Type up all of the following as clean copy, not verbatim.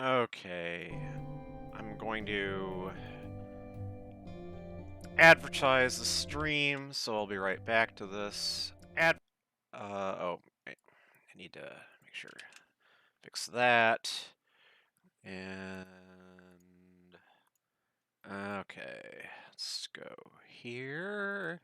Okay. I'm going to advertise the stream, so I'll be right back to this. Oh, I need to make sure. Fix that. And... Okay, let's go here.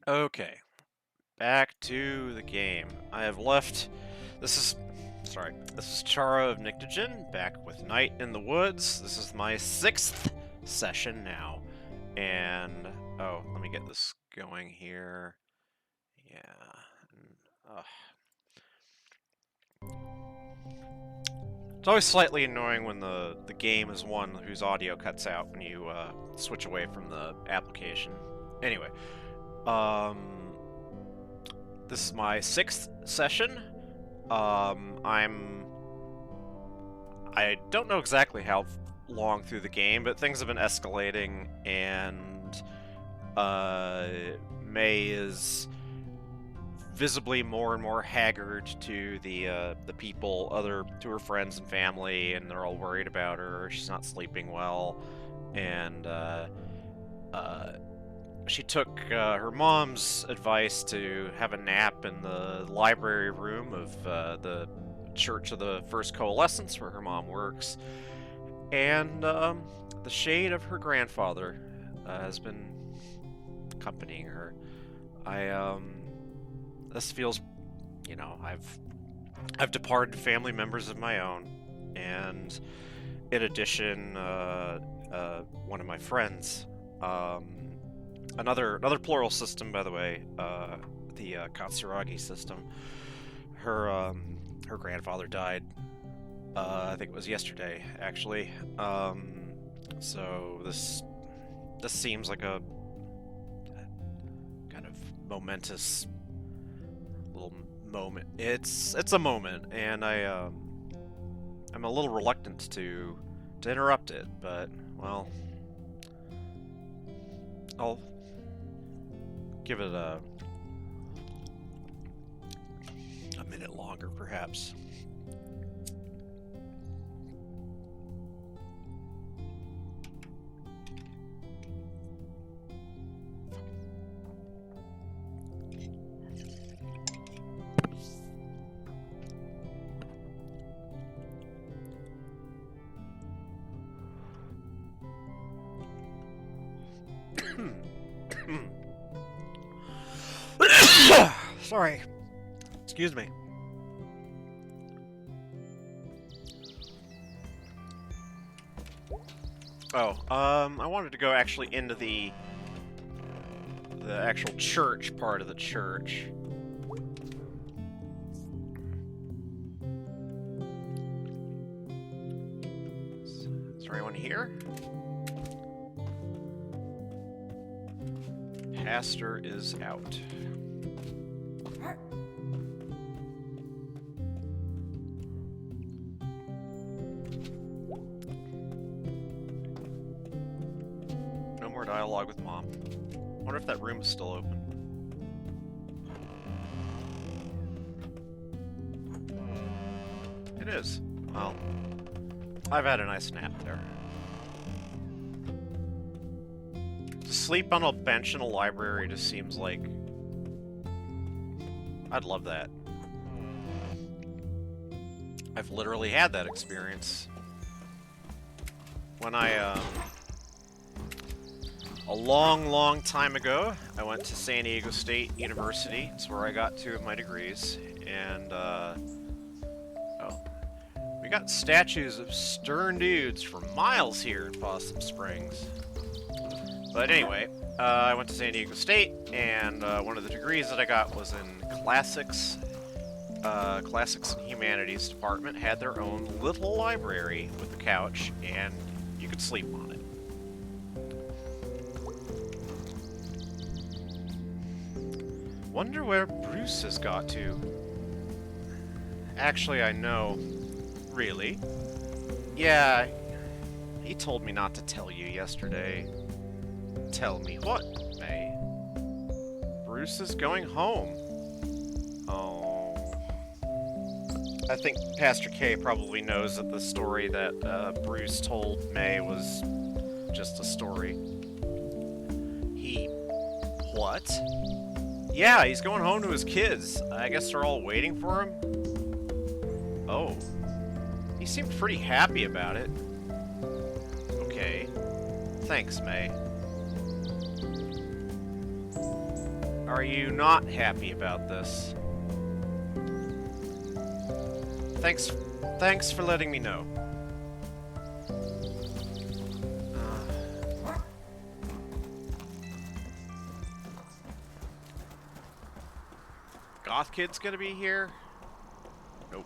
Okay, back to the game. I have left. This is Chara of Pnictogen, back with Night in the Woods. This is my 6th session now. And, oh, let me get this going here. Yeah. It's always slightly annoying when the game is one whose audio cuts out when you switch away from the application. Anyway, this is my 6th session. I don't know exactly how long through the game, but things have been escalating, and May is visibly more and more haggard to the people, to her friends and family, and they're all worried about her. She's not sleeping well, and she took her mom's advice to have a nap in the library room of the Church of the First Coalescence, where her mom works, and the shade of her grandfather has been accompanying her. This feels, I've departed family members of my own, and in addition, one of my friends, another plural system, by the way, the Katsuragi system. Her grandfather died. I think it was yesterday, actually. So this seems like a kind of momentous little moment. It's a moment, and I'm a little reluctant to interrupt it, but well, I'll give it a minute longer, perhaps. Sorry. Excuse me. Oh, I wanted to go actually into the actual church part of the church. here? Pastor is out. No more dialogue with Mom. Wonder if that room is still open. It is. Well, I've had a nice nap there. To sleep on a bench in a library just seems like... I'd love that. I've literally had that experience. When I, a long time ago, I went to San Diego State University. It's where I got 2 of my degrees. And, we got statues of stern dudes for miles here in Possum Springs. But anyway, I went to San Diego State, and one of the degrees that I got was in classics. Classics and Humanities department had their own little library with a couch, and you could sleep on it. Wonder where Bruce has got to. Actually, I know. Really? Yeah, he told me not to tell you yesterday. Tell me what, May? Bruce is going home. Oh. I think Pastor K probably knows that the story that Bruce told May was just a story. He... what? Yeah, he's going home to his kids. I guess they're all waiting for him. Oh. He seemed pretty happy about it. Okay. Thanks, May. Are you not happy about this? Thanks for letting me know. Goth Kid's gonna be here? Nope.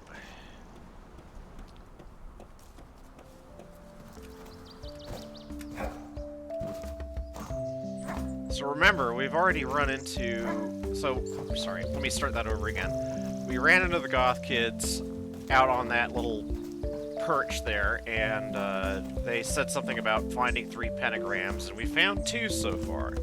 So remember, we've already run into... So, sorry, let me start that over again. We ran into the Goth Kids out on that little perch there, and they said something about finding 3 pentagrams, and we found 2 so far.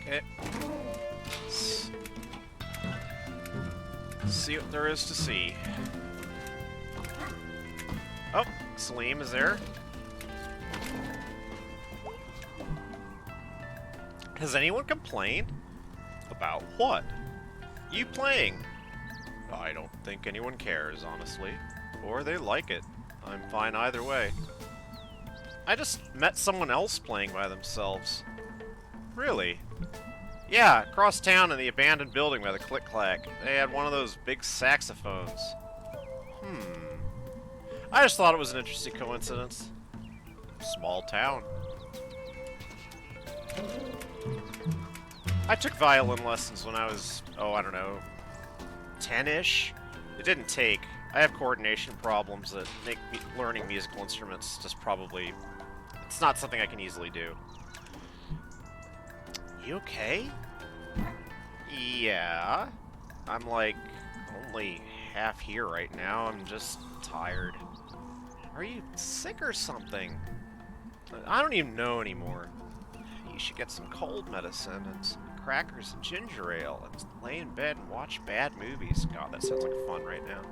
Okay. See what there is to see. Oh, Salim is there. Has anyone complained? About what? You playing? I don't think anyone cares, honestly. Or they like it. I'm fine either way. I just met someone else playing by themselves. Really? Yeah, across town in the abandoned building by the Click-Clack. They had one of those big saxophones. I just thought it was an interesting coincidence. Small town. I took violin lessons when I was, oh, I don't know, 10-ish? It didn't take. I have coordination problems that make learning musical instruments just probably... It's not something I can easily do. You okay? Yeah. I'm like only half here right now. I'm just tired. Are you sick or something? I don't even know anymore. You should get some cold medicine and some crackers and ginger ale and lay in bed and watch bad movies. God, that sounds like fun right now.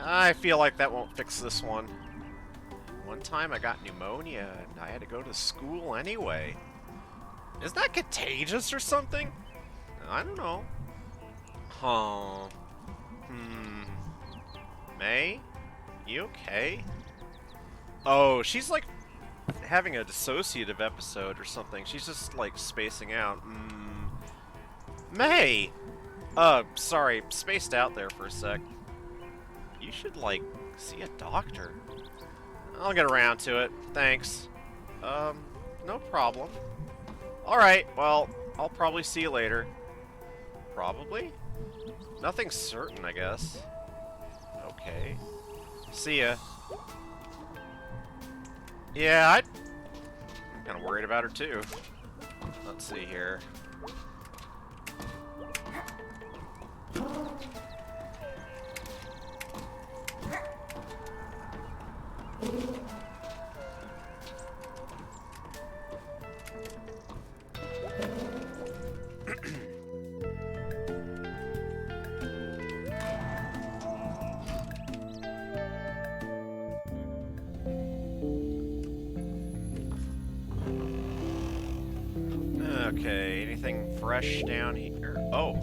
I feel like that won't fix this one. One time I got pneumonia and I had to go to school anyway. Is that contagious or something? I don't know. Huh. May? You okay? Oh, she's like having a dissociative episode or something. She's just like spacing out. May! Sorry, spaced out there for a sec. You should, like, see a doctor. I'll get around to it. Thanks. No problem. Alright, well, I'll probably see you later. Probably? Nothing's certain, I guess. Okay. See ya. Yeah, I'm kind of worried about her, too. Let's see here. Okay, anything fresh down here? Oh.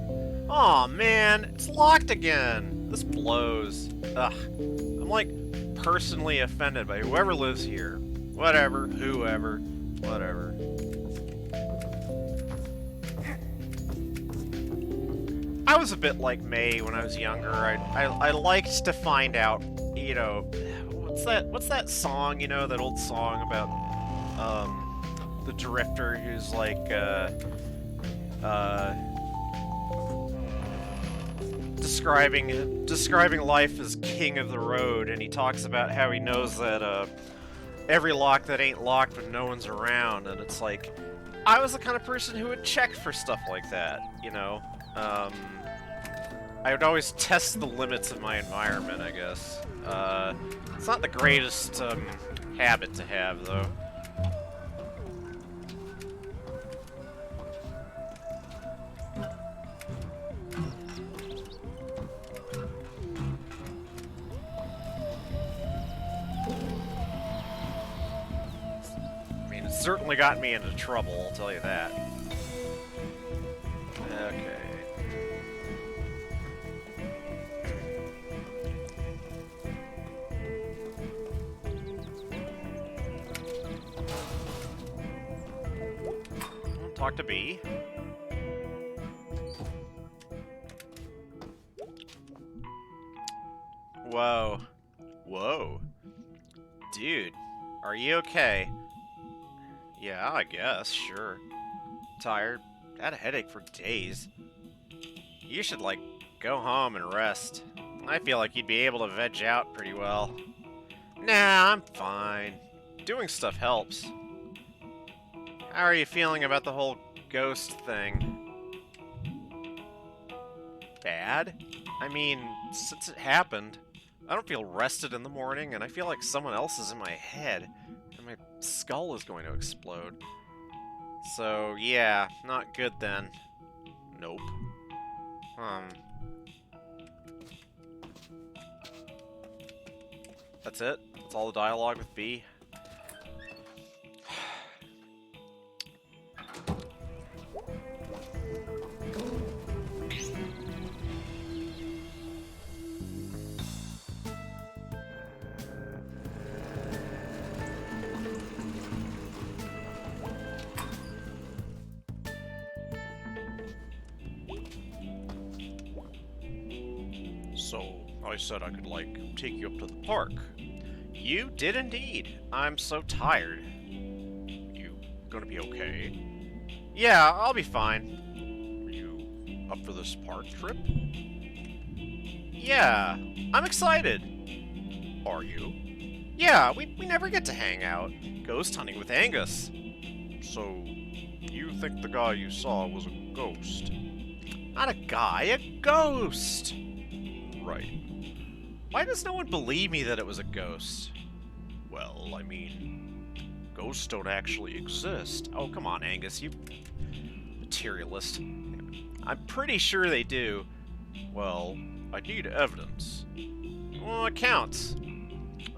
Aw, man, it's locked again. This blows. Ugh. I'm like personally offended by whoever lives here. Whatever, whoever, whatever. I was a bit like May when I was younger. I liked to find out, you know, what's that song, you know, that old song about the drifter who's like describing life as king of the road, and he talks about how he knows that every lock that ain't locked when no one's around, and it's like I was the kind of person who would check for stuff like that, you know. I would always test the limits of my environment, I guess. It's not the greatest habit to have, though. I mean, it certainly got me into trouble, I'll tell you that. Okay. Talk to B. Whoa. Whoa. Dude, are you okay? Yeah, I guess, sure. Tired. Had a headache for days. You should, like, go home and rest. I feel like you'd be able to veg out pretty well. Nah, I'm fine. Doing stuff helps. How are you feeling about the whole ghost thing? Bad? I mean, since it happened, I don't feel rested in the morning, and I feel like someone else is in my head, and my skull is going to explode. So, yeah, not good then. Nope. That's it? That's all the dialogue with B? So, I said I could, like, take you up to the park. You did indeed. I'm so tired. You gonna be okay? Yeah, I'll be fine. Are you up for this park trip? Yeah, I'm excited. Are you? Yeah, we never get to hang out. Ghost hunting with Angus. So, you think the guy you saw was a ghost? Not a guy, a ghost! Right. Why does no one believe me that it was a ghost? Well, I mean, ghosts don't actually exist. Oh, come on, Angus, you materialist. I'm pretty sure they do. Well, I need evidence. Well, it counts.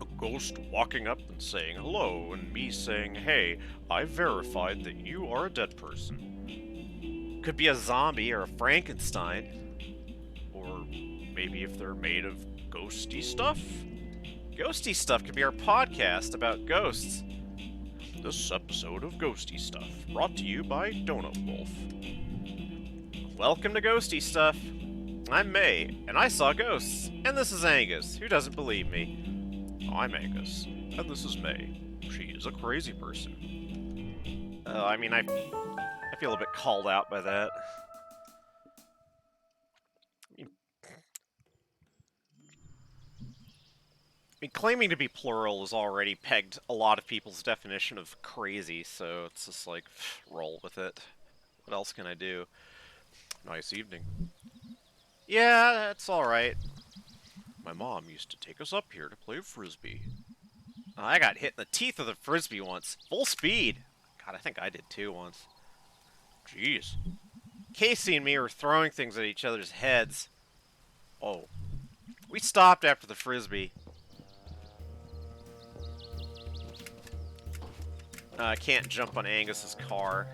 A ghost walking up and saying hello, and me saying, hey, I verified that you are a dead person. Could be a zombie or a Frankenstein. Or maybe if they're made of ghosty stuff? Ghosty Stuff could be our podcast about ghosts. This episode of Ghosty Stuff, brought to you by Donut Wolf. Welcome to Ghosty Stuff. I'm May, and I saw ghosts. And this is Angus, who doesn't believe me. I'm Angus, and this is May. She is a crazy person. I feel a bit called out by that. Claiming to be plural is already pegged a lot of people's definition of crazy, so it's just like, roll with it. What else can I do? Nice evening. Yeah, that's alright. My mom used to take us up here to play frisbee. I got hit in the teeth with a frisbee once. Full speed. God, I think I did too once. Jeez. Casey and me were throwing things at each other's heads. Oh. We stopped after the frisbee. I can't jump on Angus's car.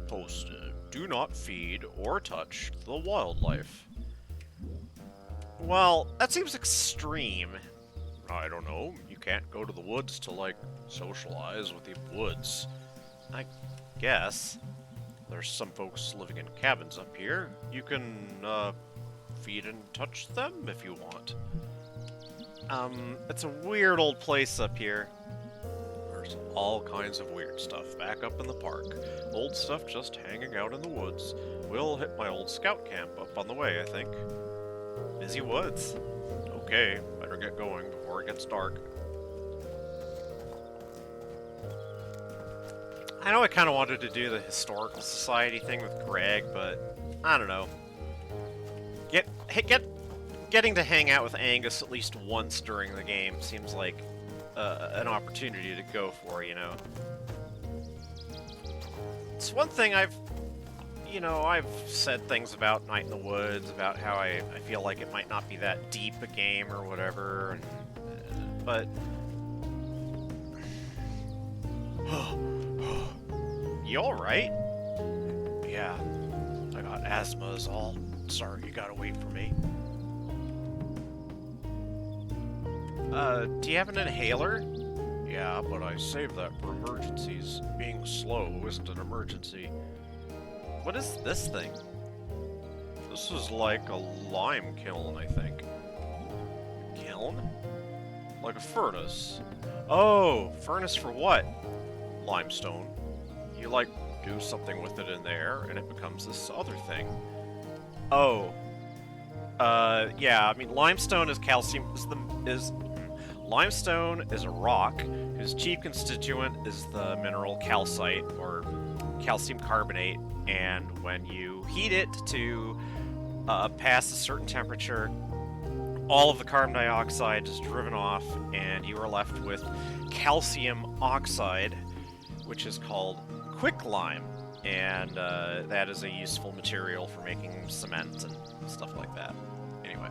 Posted. Do not feed or touch the wildlife. Well, that seems extreme. I don't know. You can't go to the woods to, like, socialize with the woods. I guess. There's some folks living in cabins up here. You can, feed and touch them if you want. It's a weird old place up here. There's all kinds of weird stuff back up in the park. Old stuff just hanging out in the woods. We'll hit my old scout camp up on the way, I think. Busy woods. Okay, better get going before it gets dark. I know I kind of wanted to do the Historical Society thing with Greg, but I don't know. Getting to hang out with Angus at least once during the game seems like an opportunity to go for, you know. It's one thing I've said things about Night in the Woods, about how I feel like it might not be that deep a game or whatever, but... You alright? Yeah, I got asthma is all. Sorry, you gotta wait for me. Do you have an inhaler? Yeah, but I saved that for emergencies. Being slow isn't an emergency. What is this thing? This is like a lime kiln, I think. Kiln? Like a furnace. Oh, furnace for what? Limestone. You, like, do something with it in there, and it becomes this other thing. Oh. Yeah, I mean, limestone is calcium, limestone is a rock whose chief constituent is the mineral calcite, or calcium carbonate, and when you heat it to past a certain temperature, all of the carbon dioxide is driven off, and you are left with calcium oxide, which is called quicklime, and that is a useful material for making cement and stuff like that. Anyway,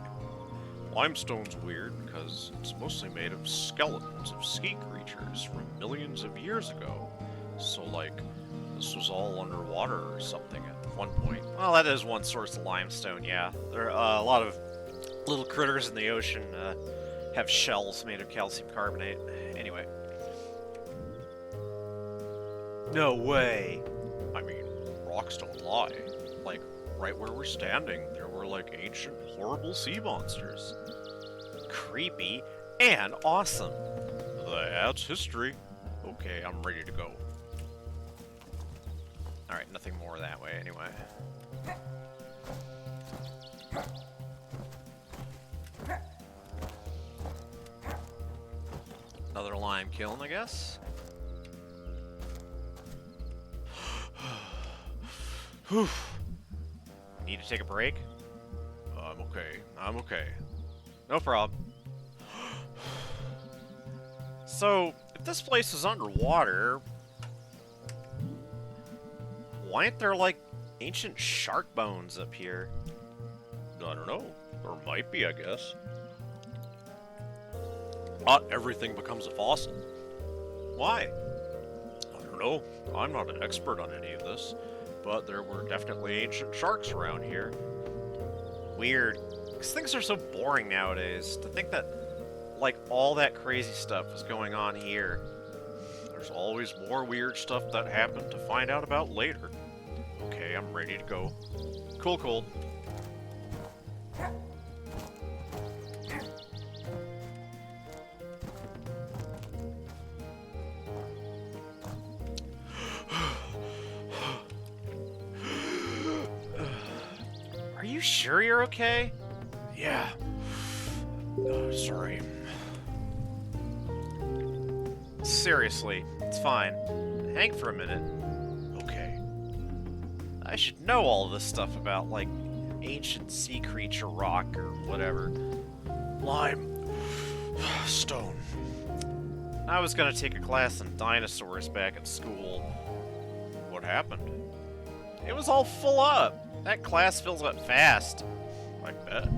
limestone's weird because it's mostly made of skeletons of sea creatures from millions of years ago. So, like, this was all underwater or something at one point. Well, that is one source of limestone, yeah. There are a lot of little critters in the ocean have shells made of calcium carbonate. Anyway. No way. I mean, rocks don't lie. Like, right where we're standing, there were, like, ancient, horrible sea monsters. Creepy and awesome. That's history. Okay, I'm ready to go. Alright, nothing more that way, anyway. Another lime kiln, I guess? Whew. Need to take a break? I'm okay. I'm okay. No problem. So, if this place is underwater, why aren't there, like, ancient shark bones up here? I don't know. There might be, I guess. Not everything becomes a fossil. Why? I don't know. I'm not an expert on any of this. But there were definitely ancient sharks around here. Weird. Because things are so boring nowadays. To think that like all that crazy stuff was going on here. There's always more weird stuff that happened to find out about later. Okay, I'm ready to go. Cool, cool. Are you sure you're okay? Yeah. Sorry. Seriously, it's fine. Hang for a minute. Okay. I should know all this stuff about, like, ancient sea creature rock or whatever. Lime. Stone. I was gonna take a class in dinosaurs back at school. What happened? It was all full up. That class fills up fast. I bet.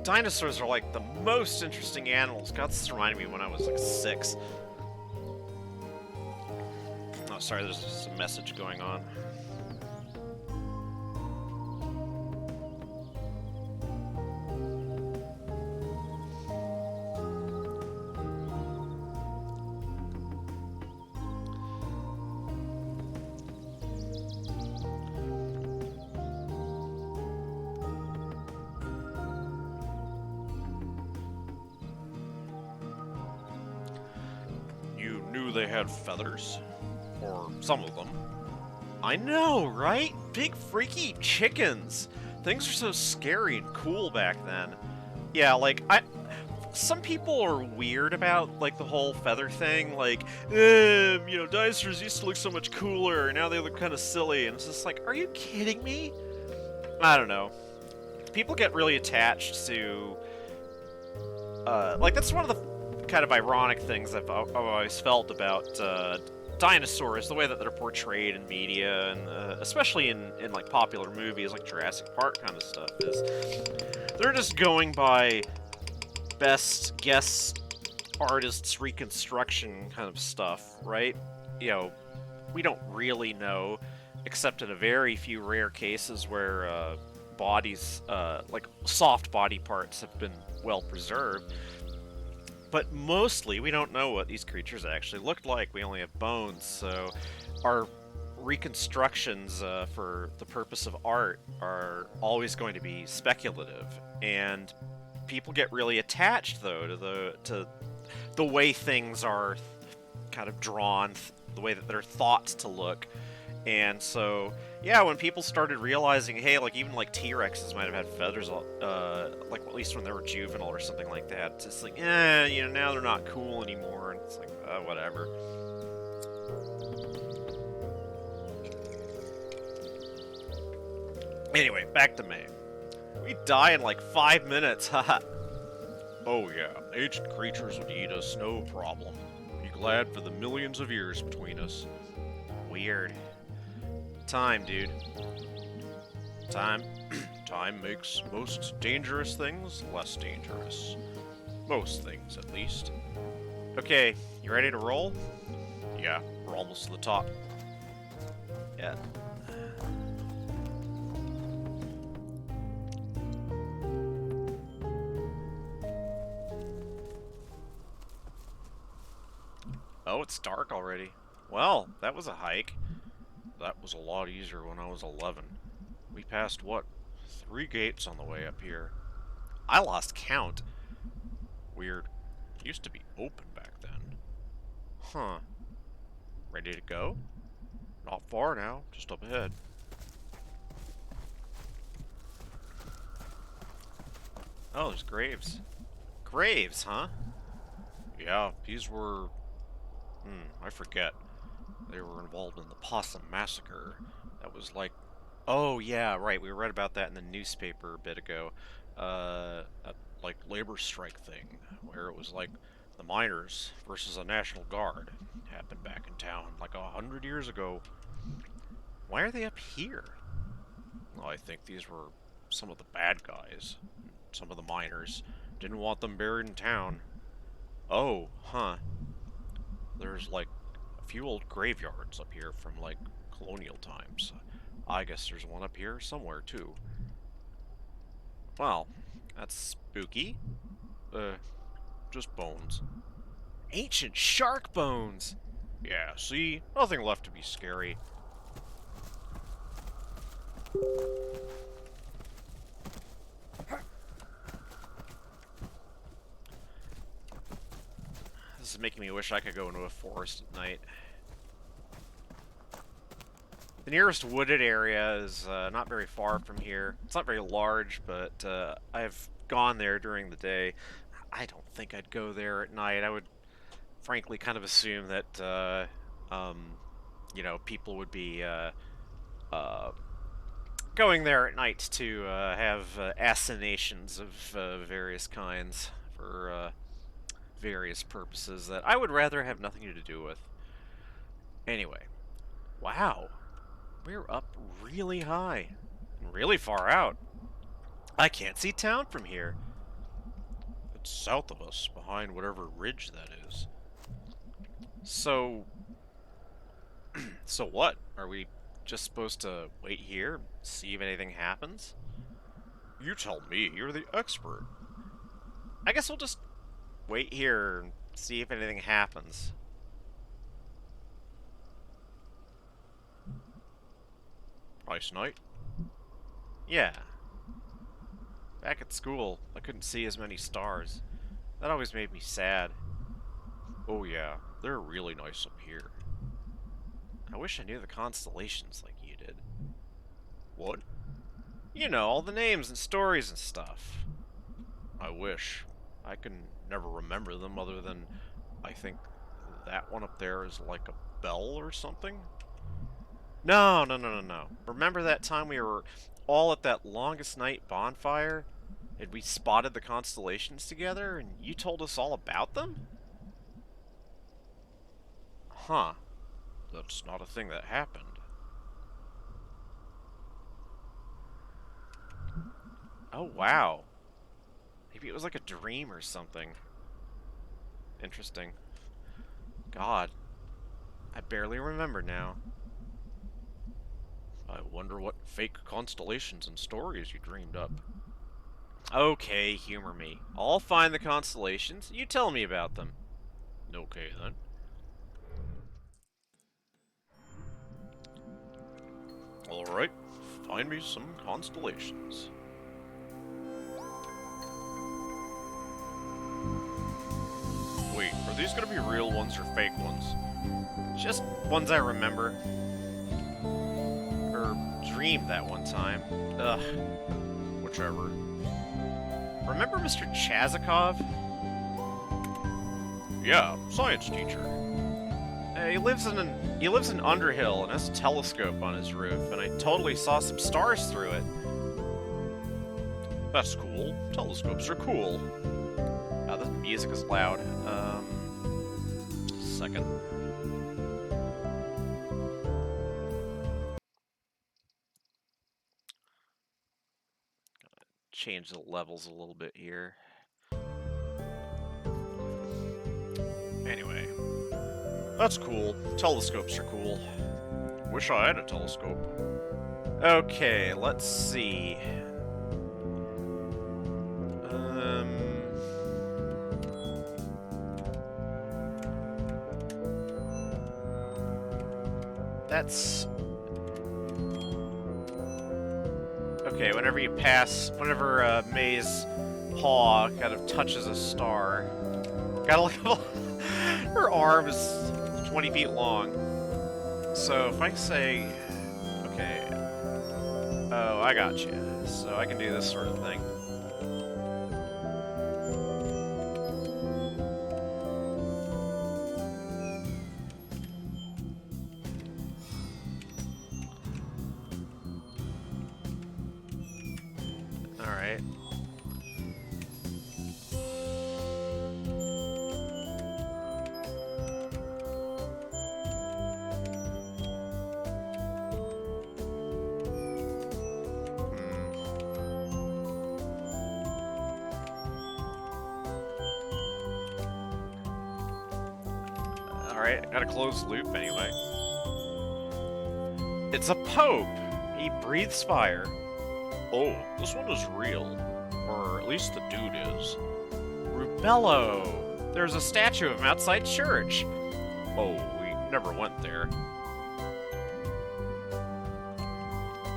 Dinosaurs are like the most interesting animals. God, this reminded me when I was like 6. Oh, sorry, there's some message going on. You knew they had feathers? Or some of them. I know, right? Big freaky chickens. Things were so scary and cool back then. Yeah, like, some people are weird about, like, the whole feather thing. Like, you know, dinosaurs used to look so much cooler, and now they look kind of silly. And it's just like, are you kidding me? I don't know. People get really attached to, like, that's one of the kind of ironic things I've always felt about, dinosaurs, the way that they're portrayed in media, and especially in like popular movies like Jurassic Park kind of stuff, is they're just going by best guess artists reconstruction kind of stuff, right? You know, we don't really know, except in a very few rare cases where bodies, like soft body parts, have been well preserved. But mostly, we don't know what these creatures actually looked like. We only have bones, so our reconstructions for the purpose of art are always going to be speculative. And people get really attached, though, to the way things are kind of drawn, the way that they're thought to look. And so, yeah, when people started realizing, hey, like, even, like, T-Rexes might have had feathers, like, at least when they were juvenile or something like that, it's just like, you know, now they're not cool anymore, and it's like, whatever. Anyway, back to May. We die in, like, 5 minutes, haha. Oh, yeah, ancient creatures would eat us, no problem. Be glad for the millions of years between us. Weird. Time, dude. Time. Time makes most dangerous things less dangerous. Most things, at least. Okay, you ready to roll? Yeah, we're almost to the top. Yeah. Oh, it's dark already. Well, that was a hike. That was a lot easier when I was 11. We passed, what, 3 gates on the way up here. I lost count. Weird. Used to be open back then. Huh. Ready to go? Not far now, just up ahead. Oh, there's graves. Graves, huh? Yeah, these were... I forget. They were involved in the Possum Massacre. That was like... Oh, yeah, right, we read about that in the newspaper a bit ago. A, like, labor strike thing, where it was like the miners versus a National Guard. Happened back in town, like 100 years ago. Why are they up here? Well, I think these were some of the bad guys. Some of the miners. Didn't want them buried in town. Oh, huh. There's, like, a few old graveyards up here from, like, colonial times. I guess there's one up here somewhere, too. Well, That's spooky. Just bones. Ancient shark bones! Yeah, see? Nothing left to be scary. This is making me wish I could go into a forest at night. The nearest wooded area is not very far from here. It's not very large, but I've gone there during the day. I don't think I'd go there at night. I would frankly kind of assume that, you know, people would be uh, going there at night to have assignations of various kinds for various purposes that I would rather have nothing to do with. Anyway, wow. We're up really high and really far out. I can't see town from here. It's south of us, behind whatever ridge that is. So... so what? Are we just supposed to wait here, see if anything happens? You tell me, you're the expert. I guess we'll just wait here and see if anything happens. Nice night. Yeah. Back at school, I couldn't see as many stars. That always made me sad. Oh yeah, they're really nice up here. I wish I knew the constellations like you did. What? You know, all the names and stories and stuff. I wish. I can never remember them other than I think that one up there is like a bell or something? No. Remember that time we were all at that longest night bonfire? And we spotted the constellations together, and you told us all about them? Huh. That's not a thing that happened. Oh, wow. Maybe it was like a dream or something. Interesting. God. I barely remember now. I wonder what fake constellations and stories you dreamed up. Okay, humor me. I'll find the constellations. You tell me about them. Okay, then. Alright, find me some constellations. Wait, are these gonna be real ones or fake ones? Just ones I remember. Or dreamed that one time. Ugh. Whichever. Remember Mr. Chazikov? Yeah, science teacher. He lives in Underhill and has a telescope on his roof, and I totally saw some stars through it. That's cool. Telescopes are cool. The music is loud. Just a second. Gotta change the levels a little bit here. Anyway. That's cool. Telescopes are cool. Wish I had a telescope. Okay, let's see. That's... Okay, whenever May's paw kind of touches a star, gotta look up. Her arm is 20 feet long. So if I say, okay, oh, I got you. So I can do this sort of thing. All right. Alright, got a closed loop anyway. It's a Pope! He breathes fire. Oh, this one is real. Or at least the dude is. Rubello! There's a statue of him outside church! Oh, we never went there.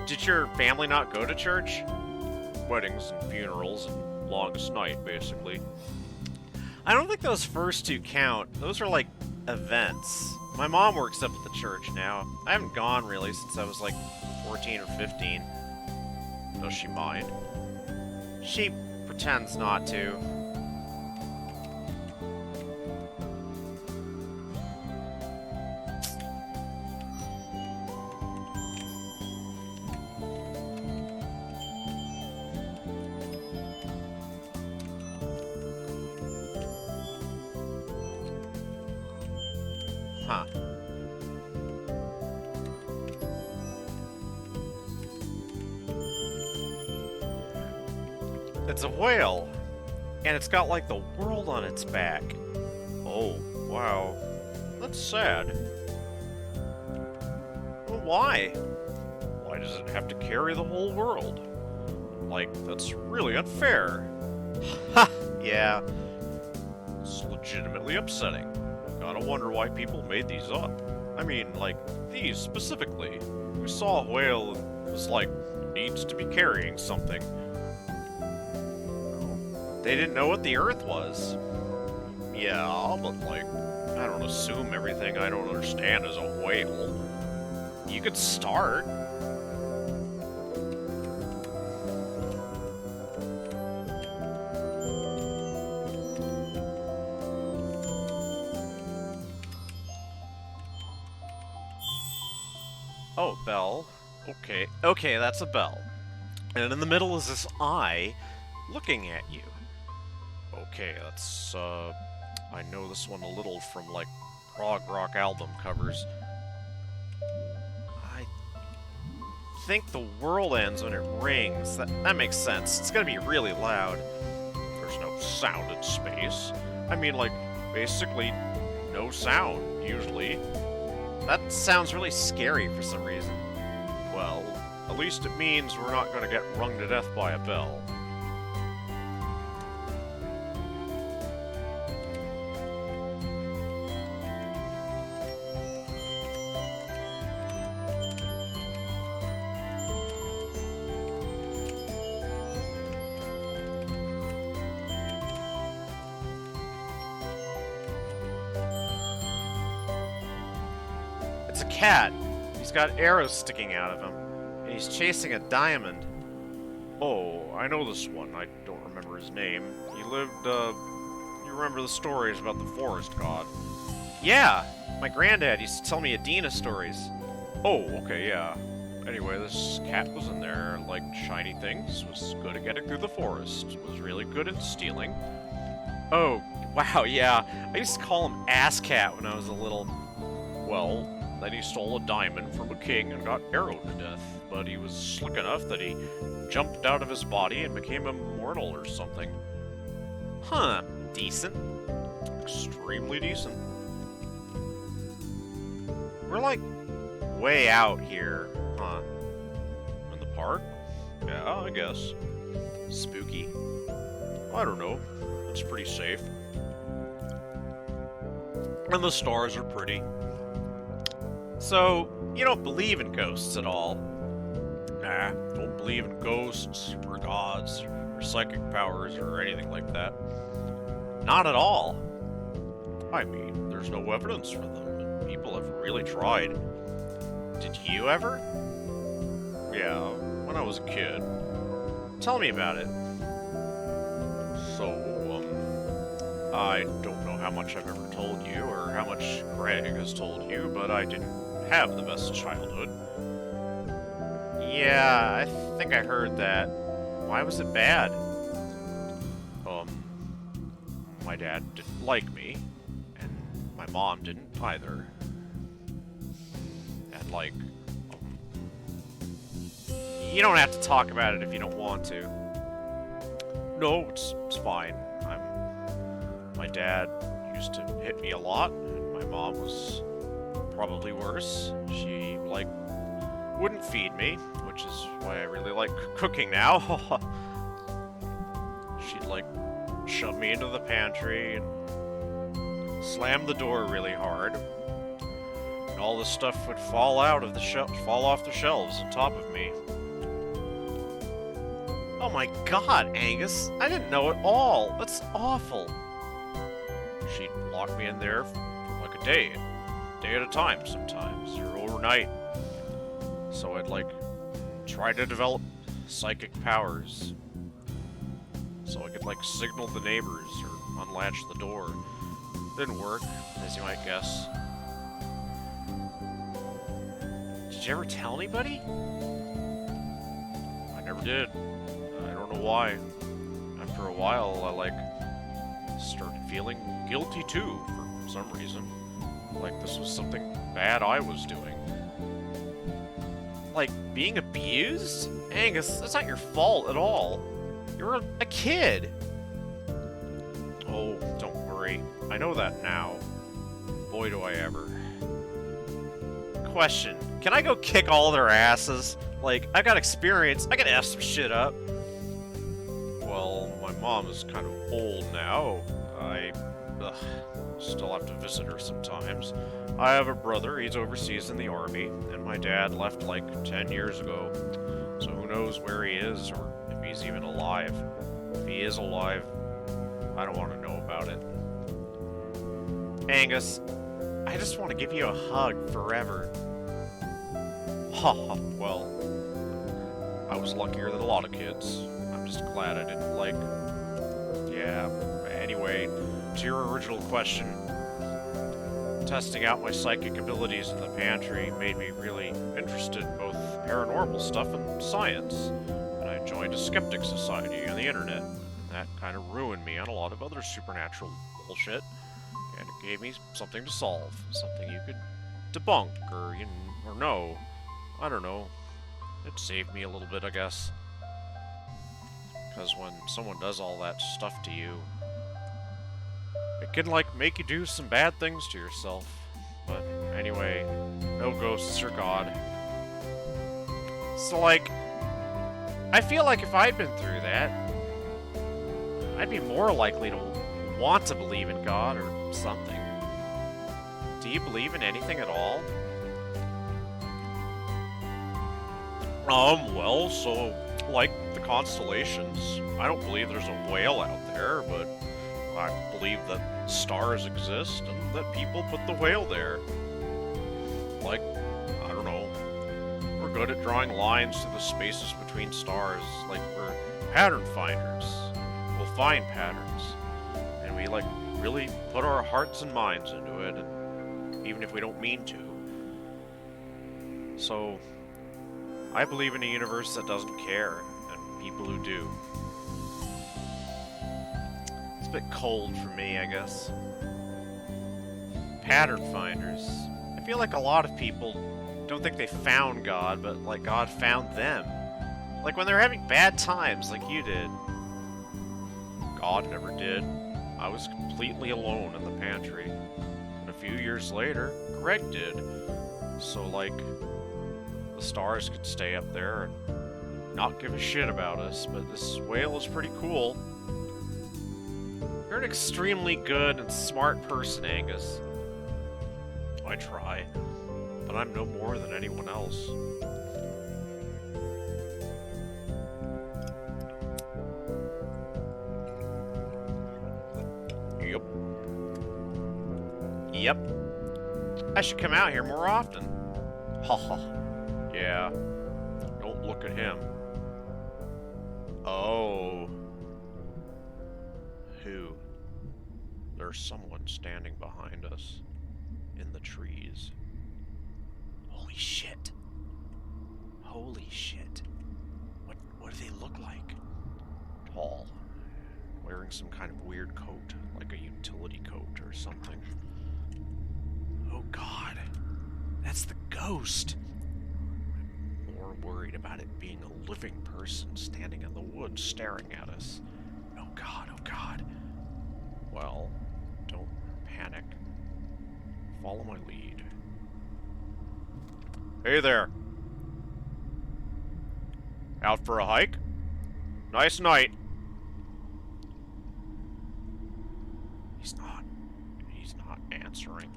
Did your family not go to church? Weddings and funerals and longest night, basically. I don't think those first two count. Those are like events. My mom works up at the church now. I haven't gone really since I was like 14 or 15. Does she mind? She pretends not to. Huh. It's a whale, and it's got like the world on its back. Oh, wow. That's sad. Well, why? Why does it have to carry the whole world? Like, that's really unfair. Ha! Yeah. It's legitimately upsetting. Gotta wonder why people made these up. I mean, like, these specifically. We saw a whale and was like, needs to be carrying something. They didn't know what the Earth was. Yeah, but like, I don't assume everything I don't understand is a whale. You could start. Oh, bell. Okay, okay, that's a bell. And in the middle is this eye looking at you. Okay, that's, I know this one a little from, like, prog rock album covers. I think the world ends when it rings. That makes sense. It's gonna be really loud. There's no sound in space. I mean, like, basically no sound, usually. That sounds really scary for some reason. Well, at least it means we're not gonna get rung to death by a bell. It's a cat. He's got arrows sticking out of him, and he's chasing a diamond. Oh, I know this one. I don't remember his name. He lived, you remember the stories about the forest god? Yeah! My granddad used to tell me Adina stories. Oh, okay, yeah. Anyway, this cat was in there, liked shiny things, was good at getting through the forest, was really good at stealing. Oh, wow, yeah. I used to call him Ass Cat when I was a little... Well, then he stole a diamond from a king and got arrowed to death, but he was slick enough that he jumped out of his body and became immortal or something. Huh, decent. Extremely decent. We're like way out here, huh? In the park? Yeah, I guess. Spooky. I don't know. It's pretty safe. And the stars are pretty. So, you don't believe in ghosts at all? Nah, don't believe in ghosts, or gods, or psychic powers, or anything like that. Not at all. I mean, there's no evidence for them, and people have really tried. Did you ever? Yeah, when I was a kid. Tell me about it. So, I don't know how much I've ever told you, or how much Greg has told you, but I didn't have the best childhood. Yeah, I think I heard that. Why was it bad? My dad didn't like me, and my mom didn't either. And, like, you don't have to talk about it if you don't want to. No, it's fine. My dad used to hit me a lot, and my mom was probably worse. She, like, wouldn't feed me, which is why I really like cooking now. she'd like shove me into the pantry and slam the door really hard. And all the stuff would fall off the shelves on top of me. Oh my god, Angus! I didn't know it all! That's awful! She'd lock me in there for like a day at a time sometimes, or overnight. So I'd like try to develop psychic powers. So I could like signal the neighbors or unlatch the door. Didn't work, as you might guess. Did you ever tell anybody? I never did. I don't know why. After a while, I like started feeling guilty too, for some reason. Like this was something bad I was doing. Like, being abused? Angus, that's not your fault at all. You're a kid. Oh, don't worry. I know that now. Boy, do I ever. Question. Can I go kick all their asses? Like, I got experience. I can F some shit up. Well, my mom is kind of old now. I still have to visit her sometimes. I have a brother, he's overseas in the army, and my dad left like 10 years ago. So who knows where he is, or if he's even alive. If he is alive, I don't want to know about it. Angus, I just want to give you a hug forever. Haha, well, I was luckier than a lot of kids. I'm just glad I didn't, like... Yeah, anyway, to your original question, testing out my psychic abilities in the pantry made me really interested in both paranormal stuff and science, and I joined a skeptic society on the internet, and that kind of ruined me on a lot of other supernatural bullshit, and it gave me something to solve, something you could debunk, or, or know. I don't know. It saved me a little bit, I guess. Because when someone does all that stuff to you, it can, like, make you do some bad things to yourself. But anyway, no ghosts or God. So, like, I feel like if I'd been through that, I'd be more likely to want to believe in God or something. Do you believe in anything at all? Well, so, like the constellations, I don't believe there's a whale out there, but I believe that stars exist and that people put the whale there. Like, I don't know, we're good at drawing lines through the spaces between stars, like we're pattern finders. We'll find patterns, and we, like, really put our hearts and minds into it, and even if we don't mean to. So, I believe in a universe that doesn't care, and people who do. It's a bit cold for me, I guess. Pattern finders. I feel like a lot of people don't think they found God, but like God found them. Like when they're having bad times, like you did. God never did. I was completely alone in the pantry. And a few years later, Greg did. So, like, the stars could stay up there and not give a shit about us, but this whale is pretty cool. You're an extremely good and smart person, Angus. I try, but I'm no more than anyone else. Yep. Yep. I should come out here more often. Haha. Yeah. Don't look at him. Oh. Who? There's someone standing behind us. In the trees. Holy shit. Holy shit. What do they look like? Tall. Wearing some kind of weird coat, like a utility coat or something. Oh god. That's the ghost. I'm more worried about it being a living person standing in the woods staring at us. Oh god, oh god. Well, don't panic. Follow my lead. Hey there. Out for a hike? Nice night. He's not. He's not answering.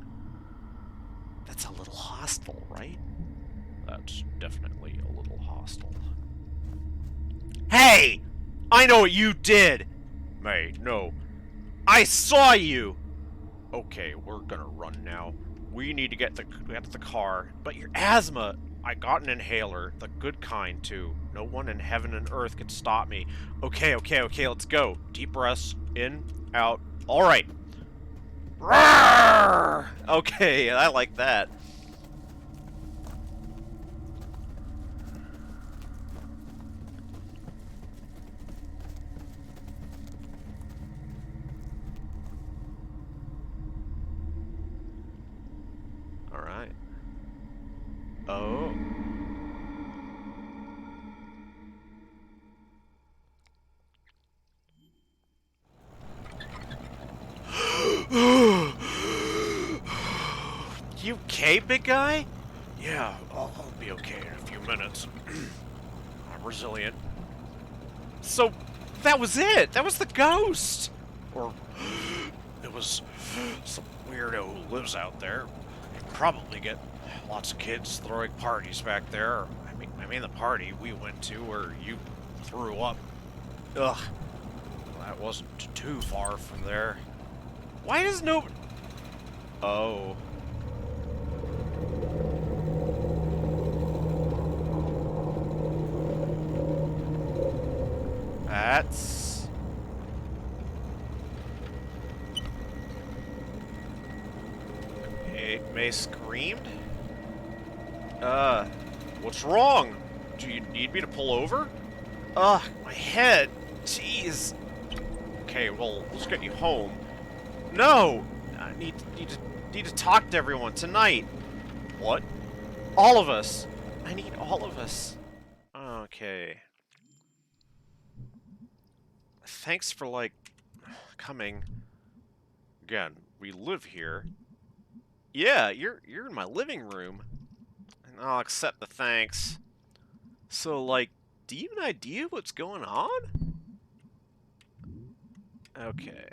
That's a little hostile, right? That's definitely a little hostile. Hey! I know what you did! May, no. I saw you! Okay, we're gonna run now. We need to get to the car. But your asthma, I got an inhaler, the good kind too. No one in heaven and earth can stop me. Okay, let's go. Deep breaths, in, out. All right. Roar! Okay, I like that. All right. Oh. You okay, big guy? Yeah, I'll be okay in a few minutes. I'm resilient. So, that was it! That was the ghost! Or, it was some weirdo who lives out there. Probably get lots of kids throwing parties back there. I mean the party we went to where you threw up. Ugh. That wasn't too far from there. Why does no... Oh. That's... May screamed? What's wrong? Do you need me to pull over? Ugh, my head. Jeez. Okay, well, let's get you home. No! I need to talk to everyone tonight. What? All of us. I need all of us. Okay. Thanks for, like, coming. Again, we live here. Yeah, you're in my living room. And I'll accept the thanks. So, like, do you have an idea what's going on? Okay.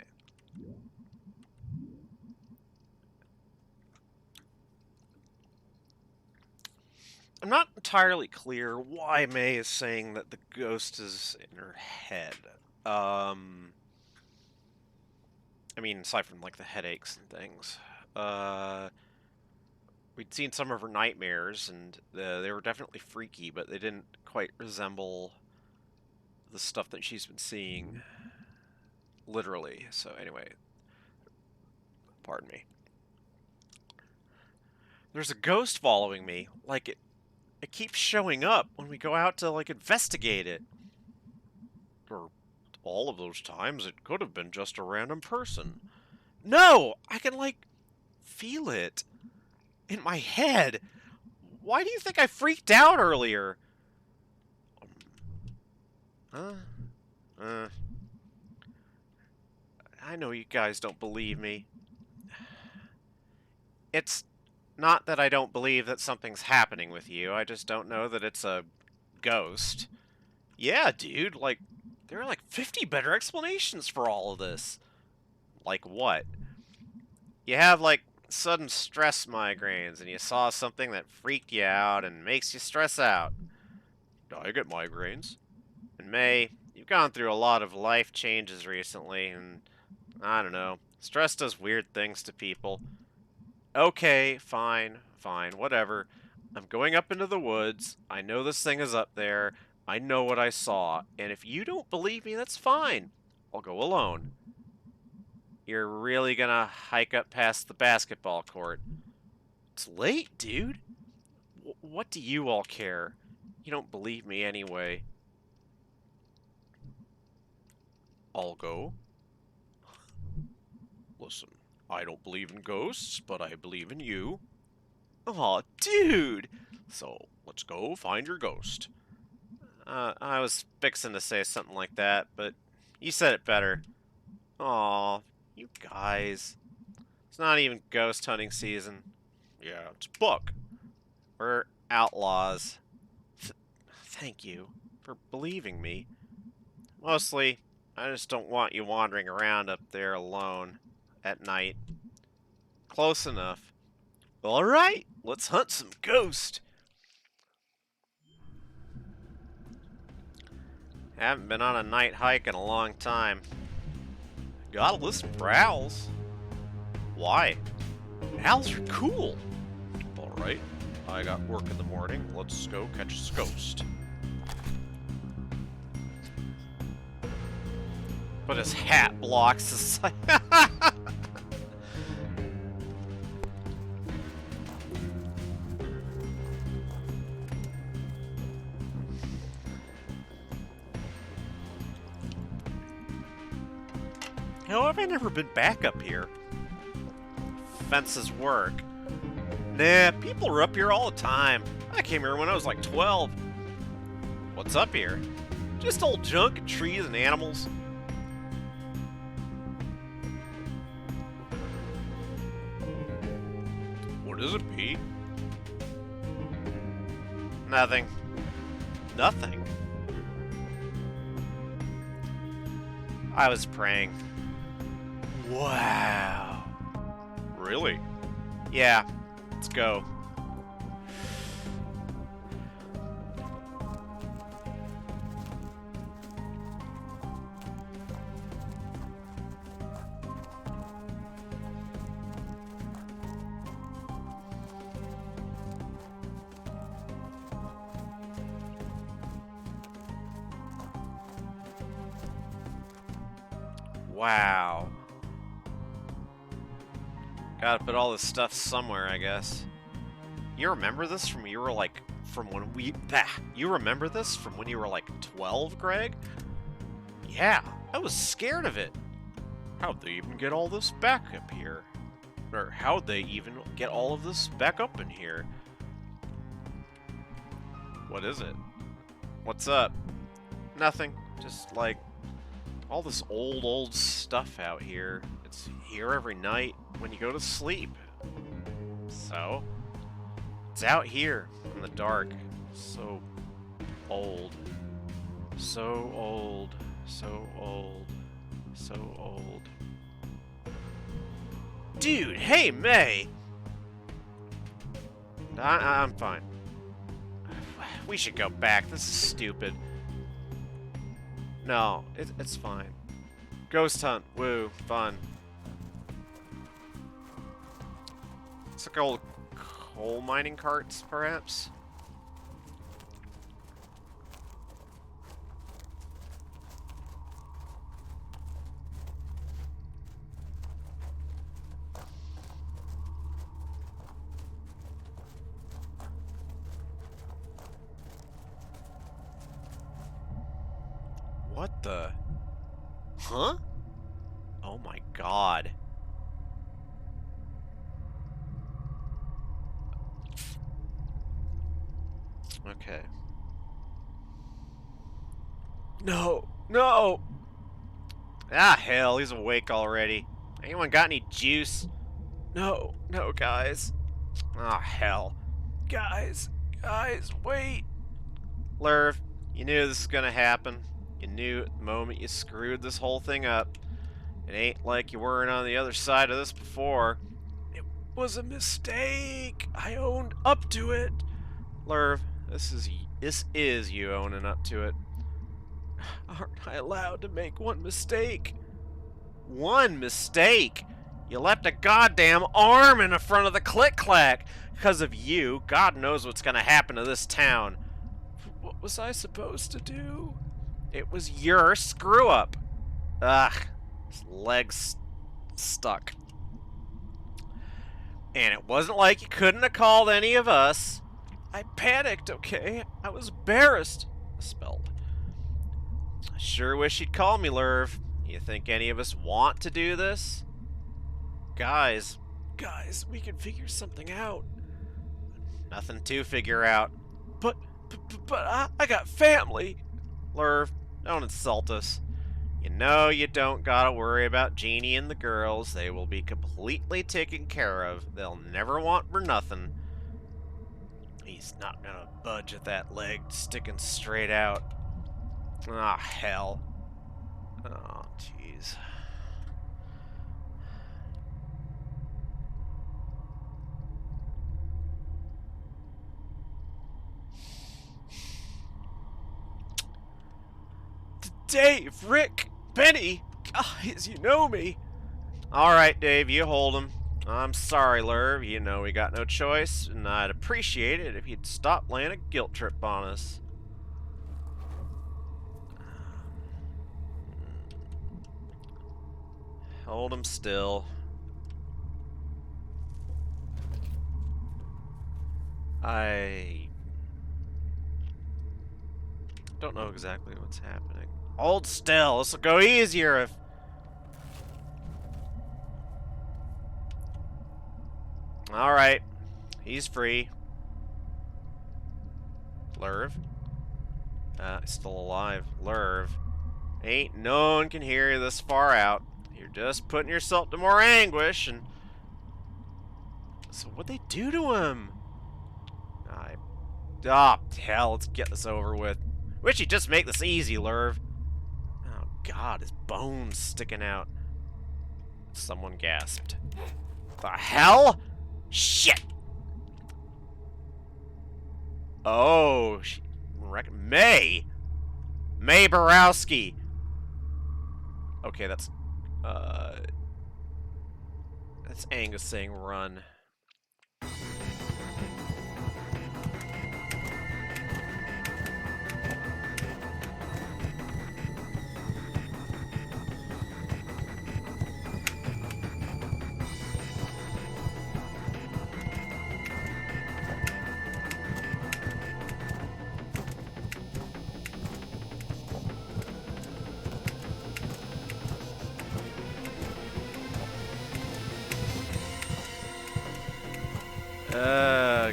I'm not entirely clear why May is saying that the ghost is in her head. I mean, aside from, like, the headaches and things. We'd seen some of her nightmares, and they were definitely freaky, but they didn't quite resemble the stuff that she's been seeing. Literally. So, anyway. Pardon me. There's a ghost following me. Like, it keeps showing up when we go out to, like, investigate it. Or all of those times, it could have been just a random person. No! I can, like, feel it in my head. Why do you think I freaked out earlier? Huh? I know you guys don't believe me. It's not that I don't believe that something's happening with you. I just don't know that it's a ghost. Yeah, dude, like, there are like 50 better explanations for all of this. Like what? You have, like, sudden stress migraines, and you saw something that freaked you out and makes you stress out. I get migraines. And May, you've gone through a lot of life changes recently, and I don't know. Stress does weird things to people. Okay, fine, whatever. I'm going up into the woods. I know this thing is up there. I know what I saw. And if you don't believe me, that's fine. I'll go alone. You're really gonna hike up past the basketball court. It's late, dude. What do you all care? You don't believe me anyway. I'll go. Listen, I don't believe in ghosts, but I believe in you. Aw, dude! So, let's go find your ghost. I was fixing to say something like that, but you said it better. Aw, you guys. It's not even ghost hunting season. Yeah, it's Buck. We're outlaws. Thank you for believing me. Mostly, I just don't want you wandering around up there alone. at night. Close enough. Alright, let's hunt some ghosts. Haven't been on a night hike in a long time. Gotta listen for owls. Why? Owls are cool. Alright, I got work in the morning. Let's go catch a ghost. But his hat blocks the sight. How have I never been back up here? Fences work. Nah, people are up here all the time. I came here when I was like 12. What's up here? Just old junk and trees and animals. What is it, Pete? Nothing. Nothing? I was praying. Wow. Really? Yeah. Let's go. Wow. Gotta put all this stuff somewhere, I guess. You remember this from you were like, from when we... You remember this from when you were like 12, Greg? Yeah, I was scared of it. How'd they even get all this back up here? Or how'd they even get all of this back up in here? What is it? What's up? Nothing. Just like all this old stuff out here. It's here every night when you go to sleep. So, it's out here in the dark. So old. So old. So old. So old. Dude, hey, May! I'm fine. We should go back. This is stupid. No, it's fine. Ghost hunt. Woo. Fun. It's like old coal mining carts, perhaps? What the? Huh? Oh my god. Okay. No! No! Ah, hell, he's awake already. Anyone got any juice? No, no, guys. Ah, hell. Guys, wait. Lerv, you knew this was gonna happen. You knew at the moment you screwed this whole thing up. It ain't like you weren't on the other side of this before. It was a mistake. I owned up to it. Lerv, this is you owning up to it. Aren't I allowed to make one mistake? One mistake? You left a goddamn arm in the front of the click-clack. Because of you, God knows what's gonna happen to this town. What was I supposed to do? It was your screw-up. Ugh, his leg's stuck. And it wasn't like you couldn't have called any of us. I panicked, okay? I was embarrassed. Spelled. I sure wish you'd call me, Lerv. You think any of us want to do this? Guys, we can figure something out. Nothing to figure out. But I got family. Lerv, don't insult us. You know you don't gotta worry about Jeannie and the girls. They will be completely taken care of. They'll never want for nothing. He's not gonna budge at that leg sticking straight out. Ah, hell. Oh, jeez. Dave, Rick, Benny, guys, you know me. Alright, Dave, you hold him. I'm sorry, Lerv, you know we got no choice, and I'd appreciate it if you'd stop laying a guilt trip on us. Hold him still. I don't know exactly what's happening. Hold still. This will go easier if... Alright. He's free. Lerv. He's still alive. Lerv. Ain't no one can hear you this far out. You're just putting yourself to more anguish, and... So what'd they do to him? Hell, let's get this over with. Wish you'd just make this easy, Lerv. Oh, God, his bones sticking out. Someone gasped. The hell? Shit! Oh, May! May Borowski! Okay, that's Angus saying run.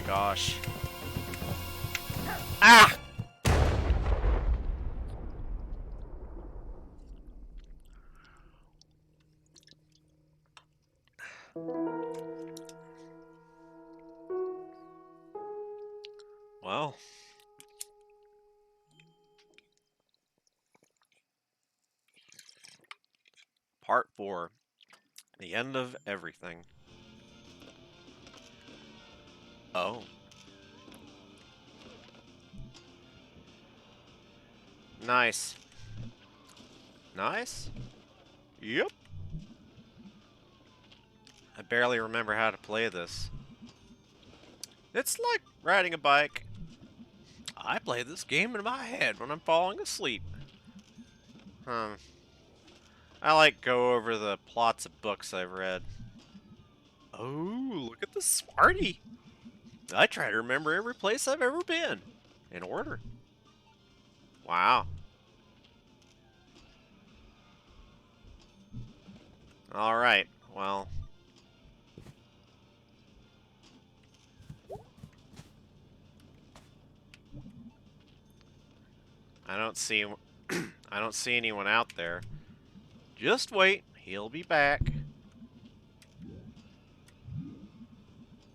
Gosh. Ah! Well. Part 4. The end of everything. Oh. Nice. Nice? Yep. I barely remember how to play this. It's like riding a bike. I play this game in my head when I'm falling asleep. I like go over the plots of books I've read. Oh, look at the Smarty! I try to remember every place I've ever been. In order. Wow. Alright, well. I don't see I don't see anyone out there. Just wait, he'll be back.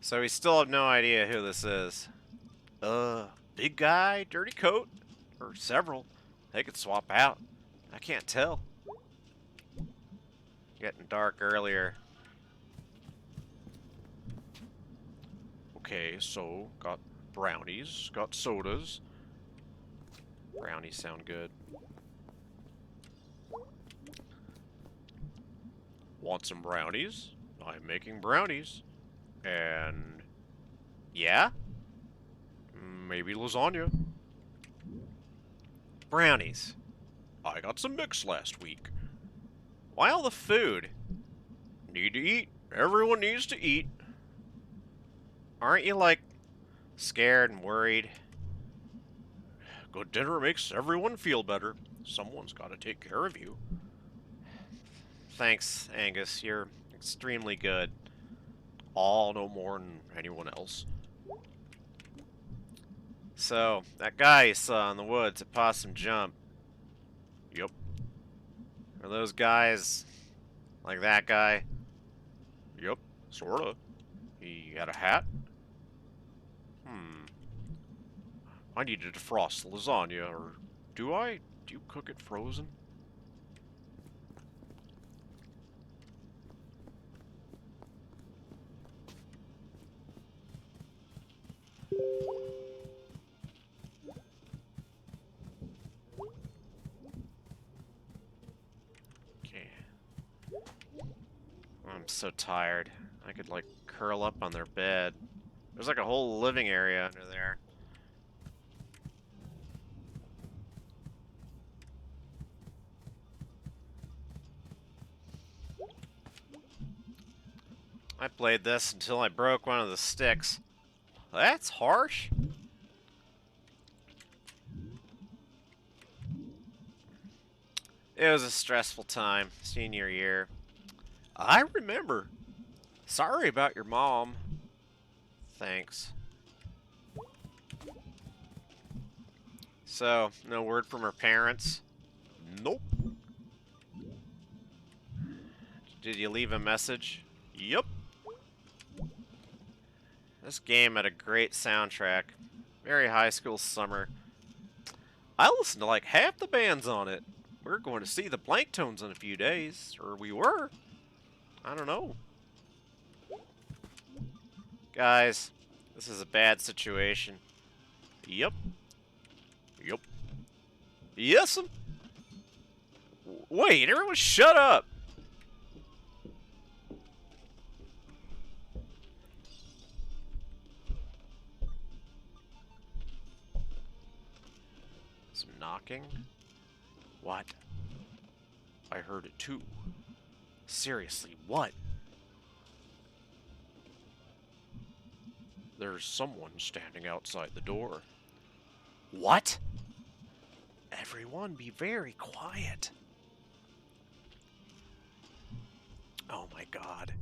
So we still have no idea who this is. Big guy, dirty coat, or several. They could swap out. I can't tell. Getting dark earlier. Okay, so got brownies, got sodas. Brownies sound good. Want some brownies? I'm making brownies. And... yeah? Maybe lasagna. Brownies. I got some mix last week. Why all the food? Need to eat. Everyone needs to eat. Aren't you, like, scared and worried? Good dinner makes everyone feel better. Someone's got to take care of you. Thanks, Angus. You're extremely good. All no more than anyone else. So, that guy you saw in the woods at Possum Jump. Yep. Are those guys like that guy? Yep, sorta. He had a hat? I need to defrost the lasagna, or do I? Do you cook it frozen? I'm so tired. I could, like, curl up on their bed. There's, like, a whole living area under there. I played this until I broke one of the sticks. That's harsh. It was a stressful time, senior year. I remember. Sorry about your mom. Thanks. So, no word from her parents? Nope. Did you leave a message? Yup. This game had a great soundtrack. Very high school summer. I listened to like half the bands on it. We're going to see the Blanktones in a few days. Or we were. I don't know. Guys, this is a bad situation. Yup. Yup. Yes'm. Wait, everyone shut up! Some knocking? What? I heard it too. Seriously, what? There's someone standing outside the door. What? Everyone be very quiet. Oh my god.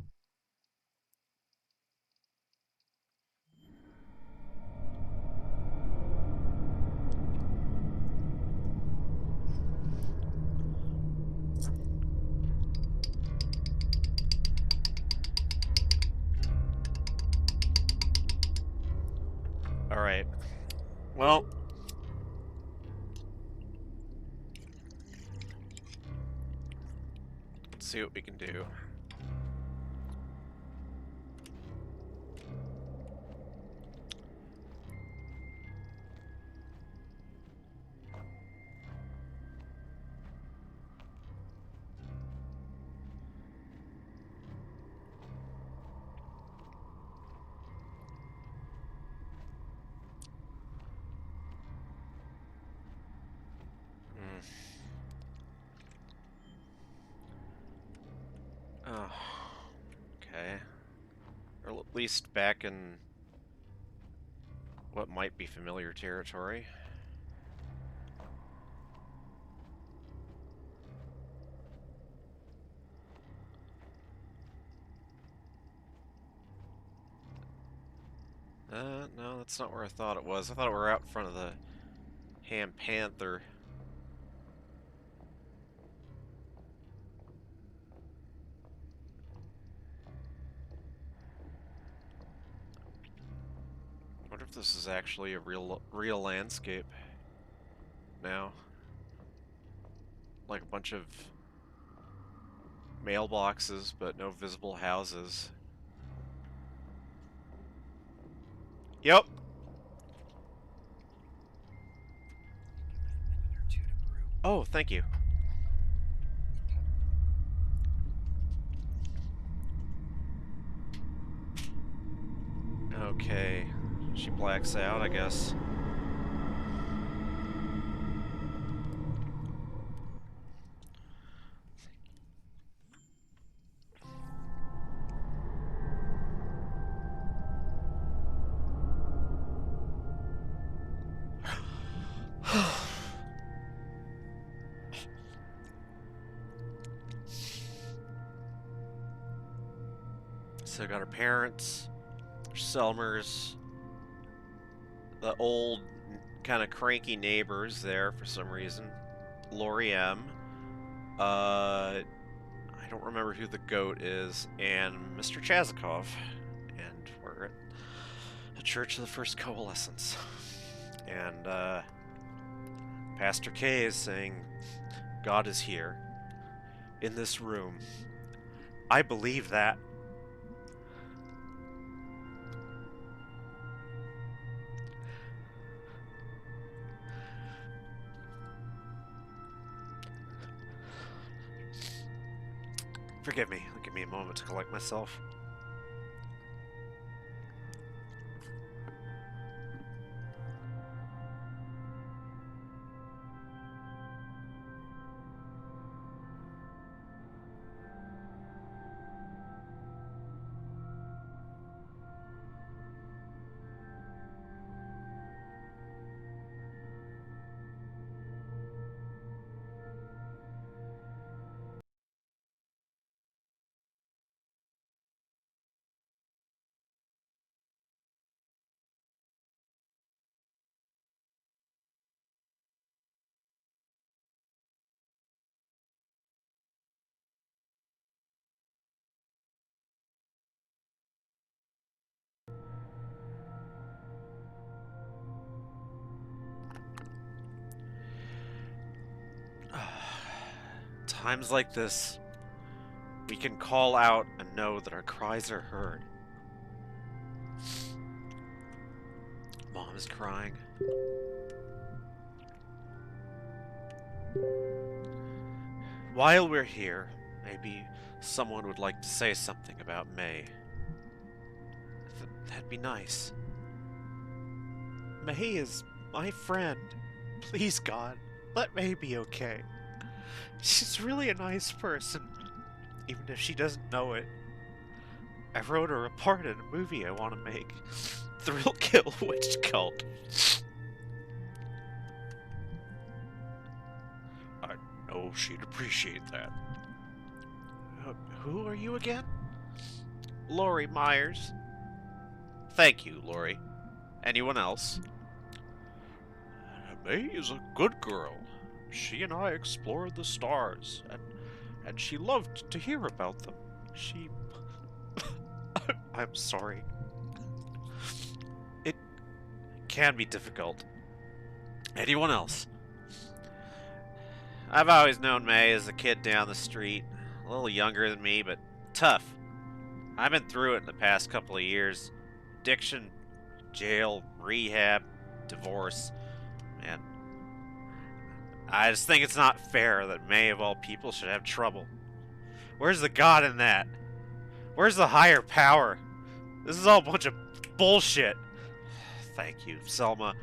Alright. Well. Let's see what we can do. Oh. Okay. Or at least back in what might be familiar territory. No, that's not where I thought it was. I thought we were out in front of the Ham Panther. I wonder if this is actually a real landscape now. Like a bunch of mailboxes, but no visible houses. Yep. Oh, thank you. Okay. She blacks out, I guess. So I got her parents, Selmers, the old, kind of cranky neighbors there for some reason. Lori M. I don't remember who the goat is, and Mr. Chazikov. And we're at the Church of the First Coalescence. And Pastor K is saying, God is here, in this room. I believe that. Forgive me. Give me a moment to collect myself. Times like this, we can call out and know that our cries are heard. Mom is crying. While we're here, maybe someone would like to say something about May. That'd be nice. May is my friend. Please, God, let May be okay. She's really a nice person, even if she doesn't know it. I wrote her a part in a movie I want to make. Thrill Kill Witch Cult. I know she'd appreciate that. Who are you again? Lori Myers. Thank you, Lori. Anyone else? May is a good girl. She and I explored the stars, and she loved to hear about them. She... I'm sorry. It can be difficult. Anyone else? I've always known May as a kid down the street. A little younger than me, but tough. I've been through it in the past couple of years. Addiction, jail, rehab, divorce. Man, I just think it's not fair that May, of all people, should have trouble. Where's the God in that? Where's the higher power? This is all a bunch of bullshit. Thank you, Selma.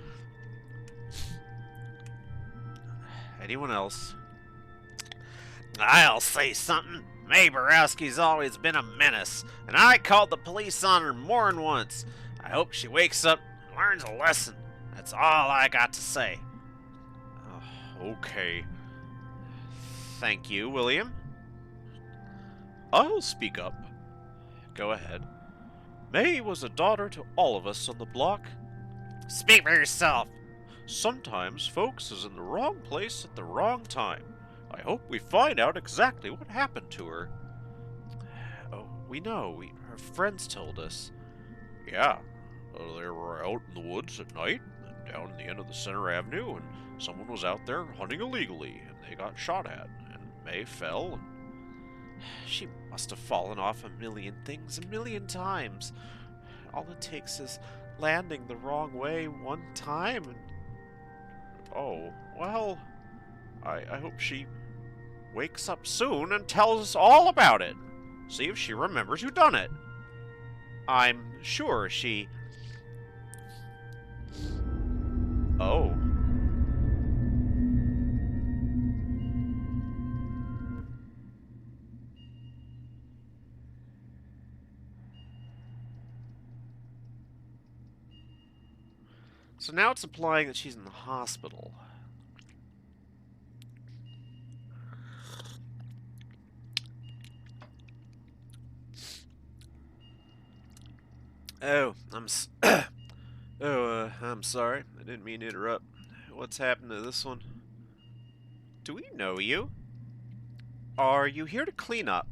Anyone else? I'll say something. May Borowski's always been a menace, and I called the police on her more than once. I hope she wakes up and learns a lesson. That's all I got to say. Okay. Thank you, William. I'll speak up. Go ahead. May was a daughter to all of us on the block. Speak for yourself. Sometimes folks is in the wrong place at the wrong time. I hope we find out exactly what happened to her. Oh, we know. Her friends told us. Yeah. They were out in the woods at night, and down in the end of the Center Avenue, and someone was out there hunting illegally, and they got shot at, and May fell, and she must have fallen off a million things a million times. All it takes is landing the wrong way one time, and... Oh, well... I hope she wakes up soon and tells us all about it. See if she remembers who done it. I'm sure she... Oh. So now it's implying that she's in the hospital. Oh, I'm sorry. I didn't mean to interrupt. What's happened to this one? Do we know you? Are you here to clean up?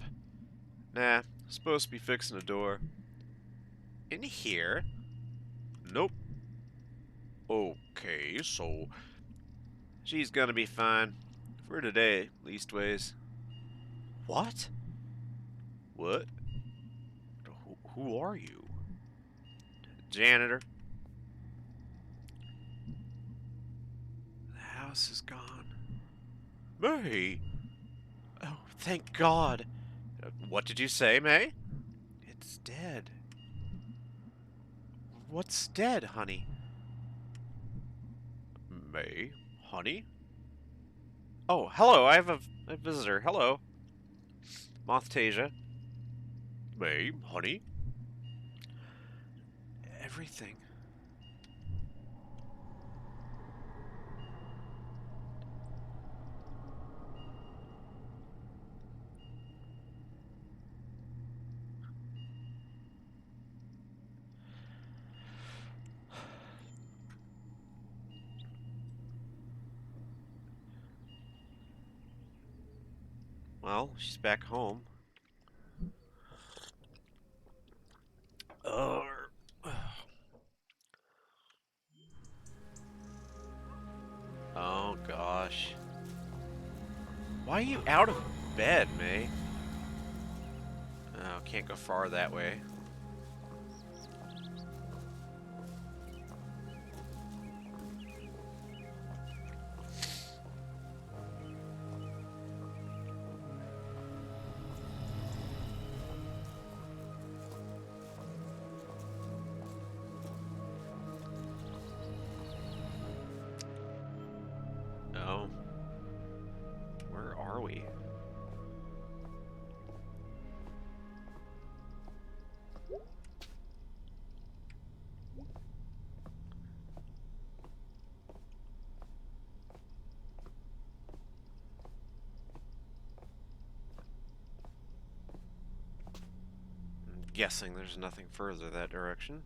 Nah, supposed to be fixing a door. In here? Nope. Okay, so... She's gonna be fine. For today, leastways. What? What? Who are you? Janitor. The house is gone. May! Oh, thank God. What did you say, May? It's dead. What's dead, honey? May? Honey? Oh, hello, I have a visitor. Hello. Mothtasia. May? Honey? Everything. Well, she's back home. Oh, oh gosh. Why are you out of bed, May? Oh, can't go far that way. Oh. Where are we? I'm guessing there's nothing further that direction.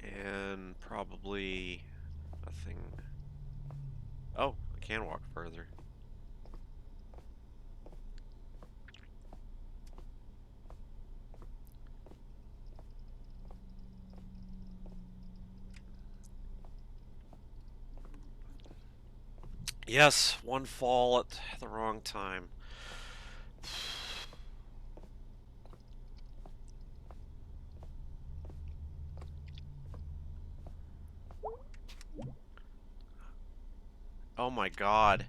And probably nothing. Oh, I can walk further. Yes, one fall at the wrong time. Oh my god.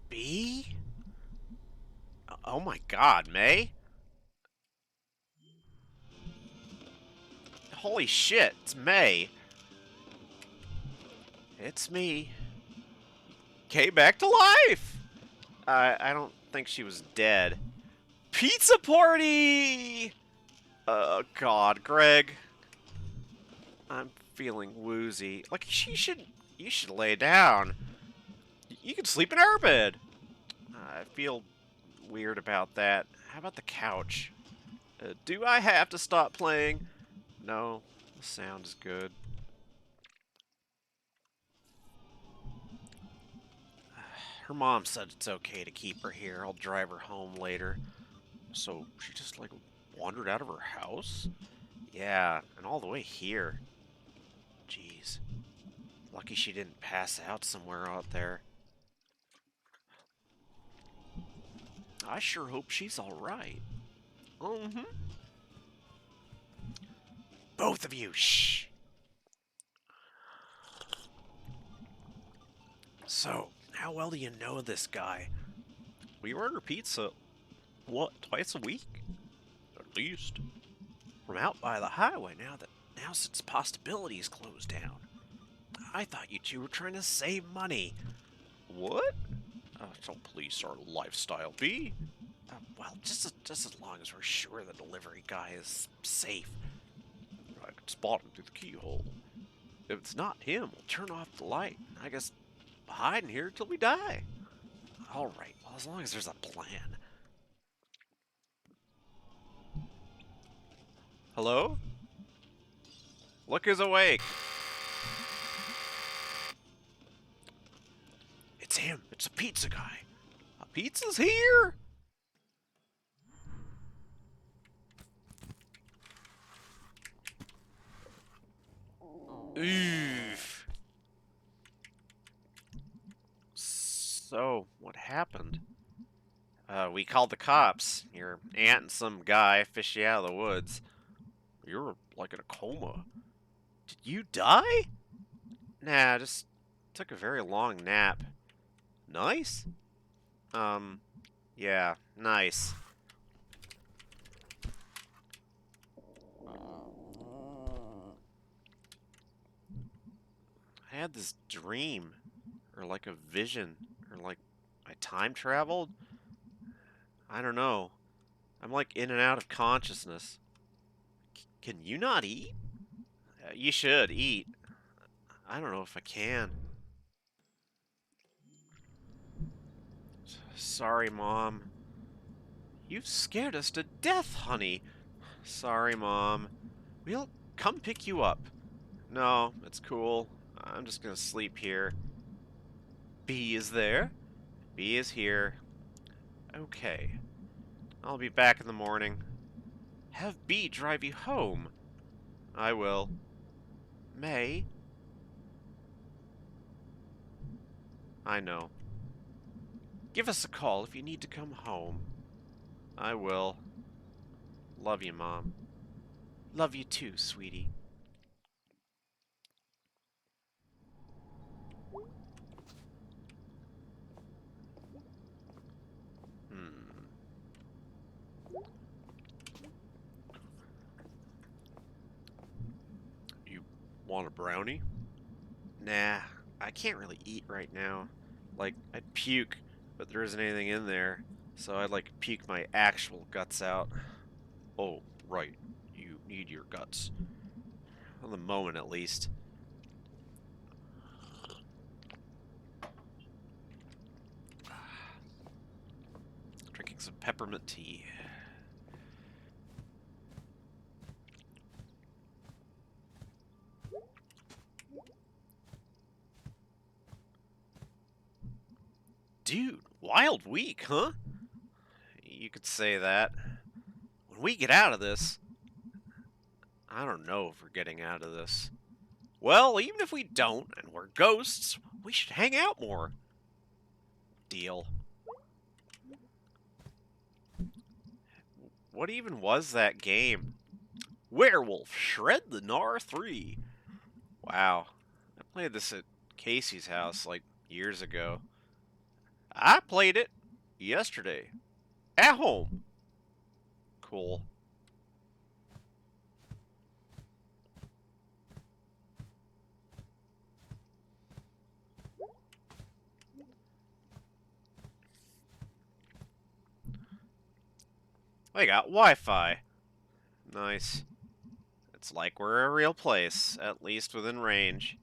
B? Oh my god, May? Holy shit, it's May. It's me. Came back to life! I don't think she was dead. Pizza party! Oh god, Greg. I'm feeling woozy. Like, you should lay down. You can sleep in our bed. I feel weird about that. How about the couch? Do I have to stop playing? No, the sound is good. Her mom said it's okay to keep her here. I'll drive her home later. So she just, like, wandered out of her house? Yeah, and all the way here. Jeez. Lucky she didn't pass out somewhere out there. I sure hope she's alright. Mm-hmm. Both of you, shh! So, how well do you know this guy? We order pizza, what, twice a week? At least. From out by the highway now since Possibilities closed down. I thought you two were trying to save money. What? Don't police our lifestyle be. Well, just as long as we're sure the delivery guy is safe. I could spot him through the keyhole. If it's not him, we'll turn off the light. I guess hide in here till we die. Alright, well, as long as there's a plan. Hello? Look who's awake. It's him. It's a pizza guy. A pizza's here? Oof. So, what happened? We called the cops. Your aunt and some guy fished you out of the woods. You're like in a coma. Did you die? Nah, just took a very long nap. Nice? Yeah, nice. I had this dream, or like a vision, or like I time traveled. I don't know. I'm like in and out of consciousness. Can you not eat? You should eat. I don't know if I can. Sorry, Mom. You've scared us to death, honey. Sorry, Mom. We'll come pick you up. No, it's cool. I'm just gonna sleep here. B is there. B is here. Okay. I'll be back in the morning. Have B drive you home. I will. May? I know. Give us a call if you need to come home. I will. Love you, Mom. Love you too, sweetie. Hmm. You want a brownie? Nah, I can't really eat right now. Like, I'd puke, but there isn't anything in there, so I'd like puke my actual guts out. Oh, right. You need your guts. For the moment, at least. Drinking some peppermint tea. Dude, wild week, huh? You could say that. When we get out of this, I don't know if we're getting out of this. Well, even if we don't, and we're ghosts, we should hang out more. Deal. What even was that game? Werewolf Shred the Gnar 3. Wow. I played this at Casey's house like years ago. I played it yesterday. At home. Cool. I got Wi-Fi. Nice. It's like we're a real place, at least within range.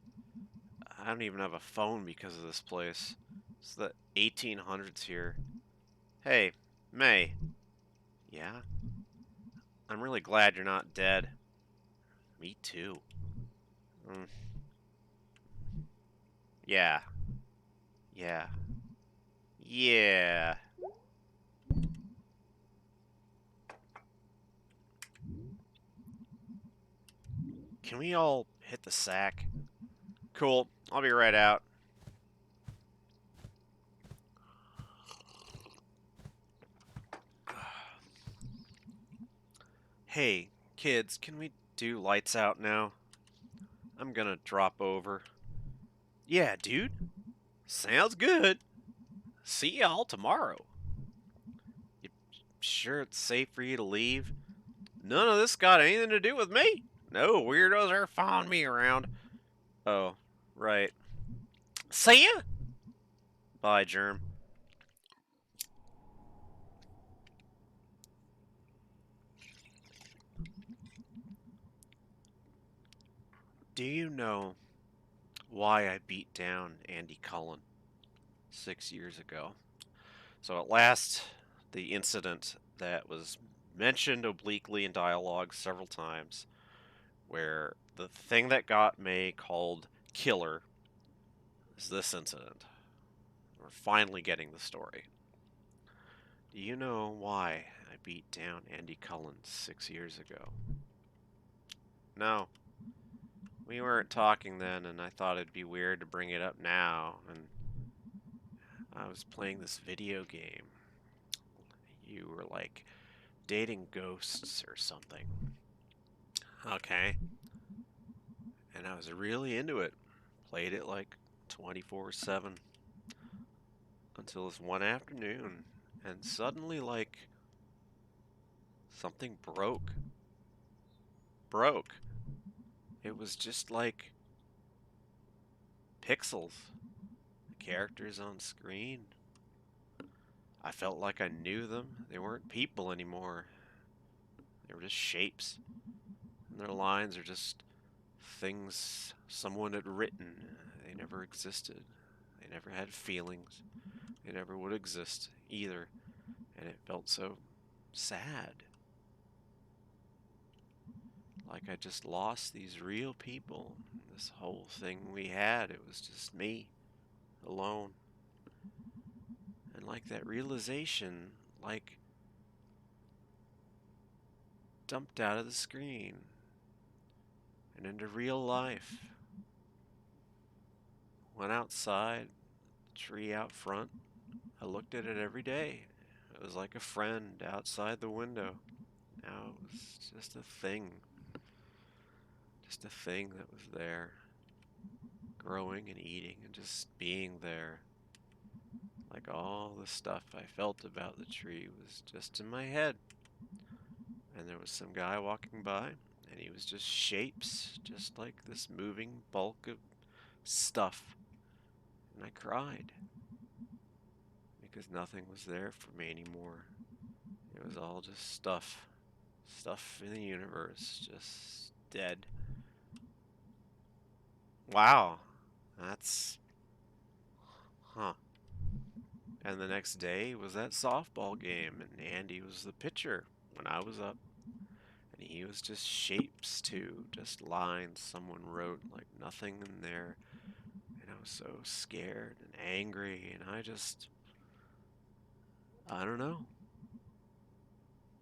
I don't even have a phone because of this place. It's the 1800s here. Hey, May. Yeah? I'm really glad you're not dead. Me too. Mm, yeah. Yeah. Yeah. Can we all hit the sack? Cool. I'll be right out. Hey, kids, can we do lights out now? I'm gonna drop over. Yeah, dude. Sounds good. See y'all tomorrow. You sure it's safe for you to leave? None of this got anything to do with me. No weirdos are following me around. Oh, right. See ya! Bye, Germ. Do you know why I beat down Andy Cullen 6 years ago? So at last, the incident that was mentioned obliquely in dialogue several times, where the thing that got May called killer is this incident. We're finally getting the story. Do you know why I beat down Andy Cullen 6 years ago? No. We weren't talking then, and I thought it'd be weird to bring it up now, and I was playing this video game. You were like dating ghosts or something. Okay. And I was really into it. Played it like 24/7 until this one afternoon. And suddenly, like, something broke. Broke. It was just like pixels. The characters on screen. I felt like I knew them. They weren't people anymore. They were just shapes. And their lines are just things someone had written. They never existed. They never had feelings. They never would exist either. And it felt so sad. Like I just lost these real people. This whole thing we had, it was just me, alone. And like that realization, like dumped out of the screen and into real life. Went outside, tree out front. I looked at it every day. It was like a friend outside the window. Now it was just a thing. Just a thing that was there. Growing and eating and just being there. Like all the stuff I felt about the tree was just in my head. And there was some guy walking by, and he was just shapes, just like this moving bulk of stuff. And I cried because nothing was there for me anymore. It was all just stuff. Stuff in the universe, just dead. Wow. That's. Huh. And the next day was that softball game, and Andy was the pitcher when I was up. And he was just shapes, too. Just lines someone wrote, like nothing in there. And I was so scared and angry, and I don't know.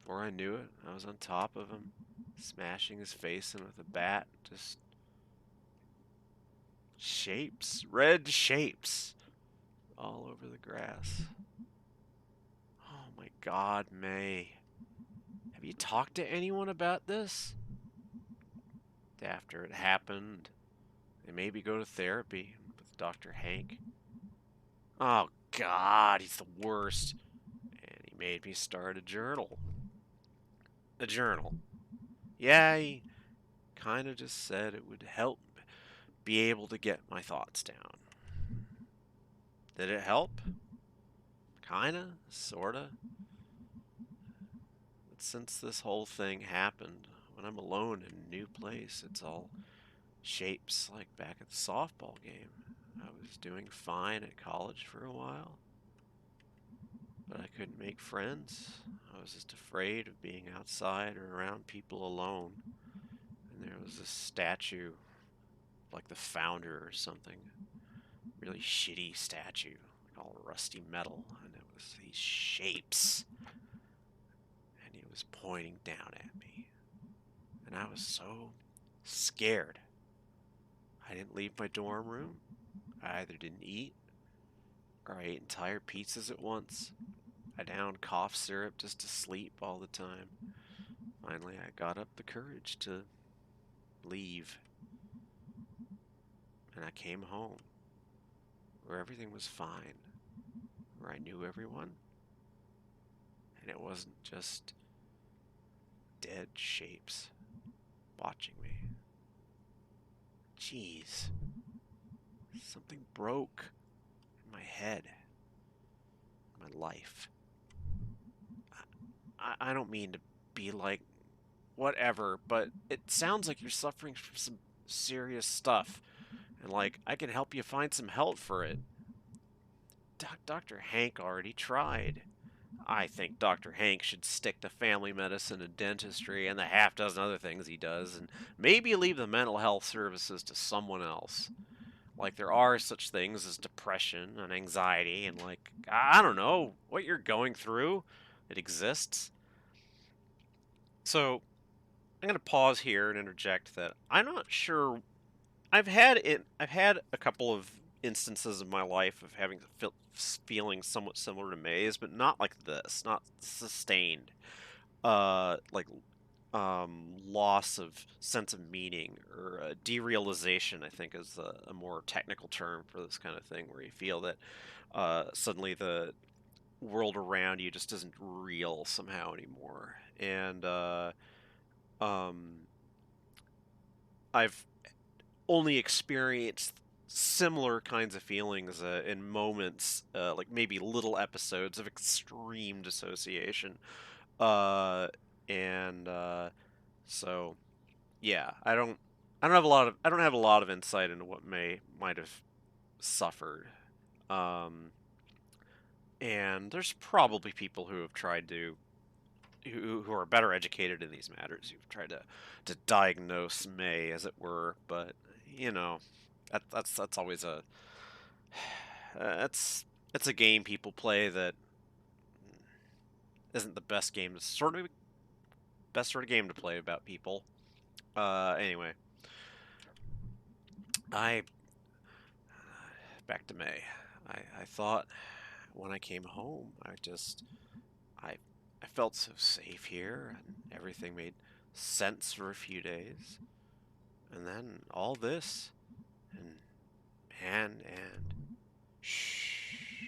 Before I knew it, I was on top of him, smashing his face in with a bat. Just shapes, red shapes, all over the grass. Oh my God, May. Have you talked to anyone about this? After it happened, they maybe go to therapy with Dr. Hank. Oh God, he's the worst. And he made me start a journal. A journal. Yeah, he kind of just said it would help be able to get my thoughts down. Did it help? Kinda, sorta. But since this whole thing happened, when I'm alone in a new place, it's all shapes like back at the softball game. I was doing fine at college for a while, but I couldn't make friends. I was just afraid of being outside or around people alone. And there was this statue, like the founder or something, really shitty statue, like all rusty metal, and it was these shapes, and he was pointing down at me, and I was so scared. I didn't leave my dorm room. I either didn't eat, or I ate entire pizzas at once. I downed cough syrup just to sleep all the time. Finally, I got up the courage to leave, and I came home, where everything was fine, where I knew everyone, and it wasn't just dead shapes watching me. Jeez, something broke in my head, my life. I don't mean to be like whatever, but it sounds like you're suffering from some serious stuff, and like I can help you find some help for it. Dr. Hank already tried. I think Dr. Hank should stick to family medicine and dentistry and the half dozen other things he does, and maybe leave the mental health services to someone else. Like, there are such things as depression and anxiety, and, like, I don't know, what you're going through. It exists. So, I'm going to pause here and interject that I'm not sure. I've had a couple of instances in my life of having feeling somewhat similar to Maze, but not like this, not sustained. Like loss of sense of meaning, or derealization, I think is a more technical term for this kind of thing, where you feel that suddenly the world around you just isn't real somehow anymore. And um, I've only experienced similar kinds of feelings in moments, like maybe little episodes of extreme dissociation. Uh, and so yeah, I don't have a lot of insight into what May might have suffered. Um, and there's probably people who have tried to who are better educated in these matters who've tried to diagnose May, as it were, but you know, that's always a that's it's a game people play that isn't the best game to best sort of game to play about people. Anyway, I back to May. I thought when I came home, I I felt so safe here, and everything made sense for a few days, and then all this, and and shh,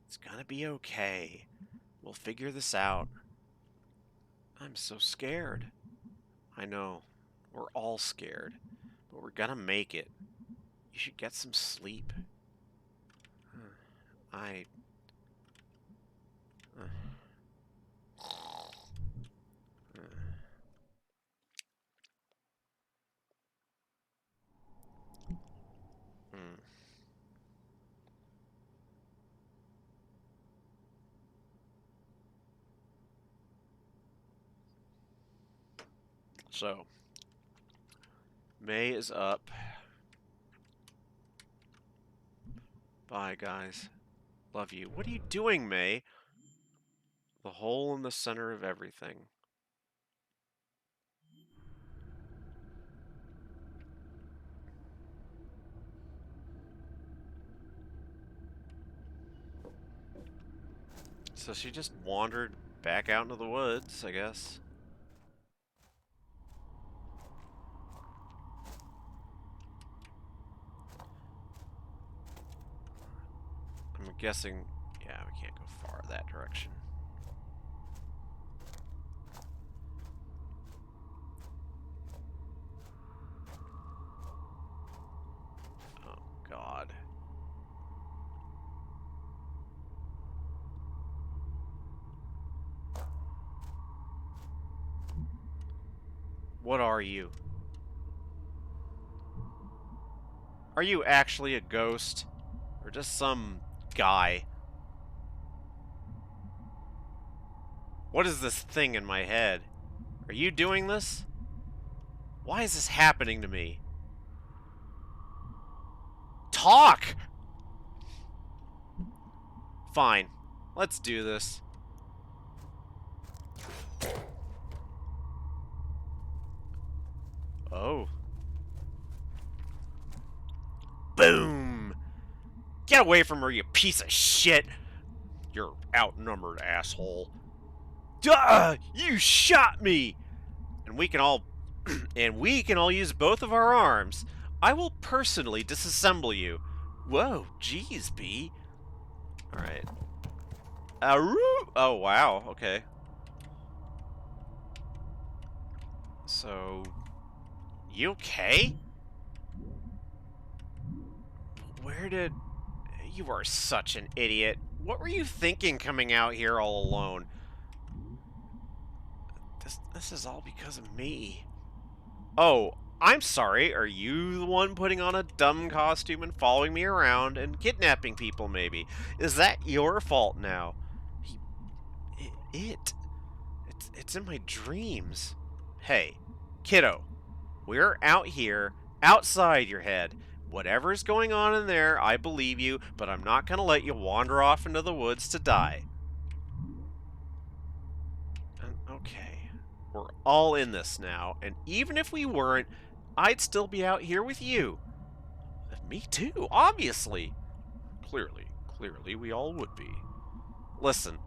it's gonna be okay. We'll figure this out. I'm so scared. I know, we're all scared, but we're gonna make it. You should get some sleep. I. Uh, uh, mm. So, May is up. Bye, guys. Love you. What are you doing, May? The hole in the center of everything. So she just wandered back out into the woods, I guess. I'm guessing, yeah, we can't go far that direction. Oh, God. What are you? Are you actually a ghost? Or just some guy? What is this thing in my head? Are you doing this? Why is this happening to me? Talk! Fine. Let's do this. Oh. Boom! Get away from her, you piece of shit! You're outnumbered, asshole. Duh! You shot me! And we can all use both of our arms. I will personally disassemble you. Whoa, geez, B. Alright. Oh, wow, okay. So, you okay? Where did... You are such an idiot. What were you thinking coming out here all alone? This is all because of me. Oh, I'm sorry. Are you the one putting on a dumb costume and following me around and kidnapping people, maybe? Is that your fault now? It. It's in my dreams. Hey, kiddo, we're out here, outside your head. Whatever's going on in there, I believe you, but I'm not gonna let you wander off into the woods to die. Okay, we're all in this now, and even if we weren't, I'd still be out here with you. Me too, obviously. Clearly, we all would be. Listen,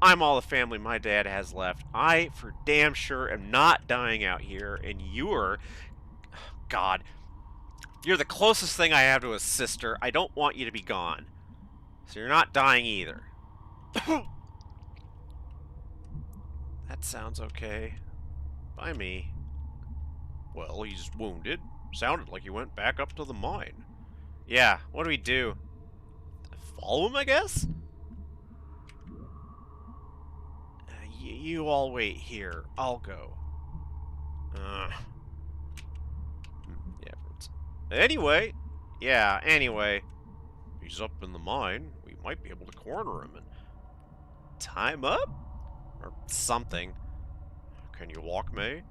I'm all the family my dad has left. I, for damn sure, am not dying out here, and you're... God, you're the closest thing I have to a sister. I don't want you to be gone. So you're not dying either. That sounds okay. By me. Well, he's wounded. Sounded like he went back up to the mine. Yeah, what do we do? Follow him, I guess? You all wait here. I'll go. Yeah. Anyway. He's up in the mine. We might be able to corner him and tie him up? Or something. Can you walk, May?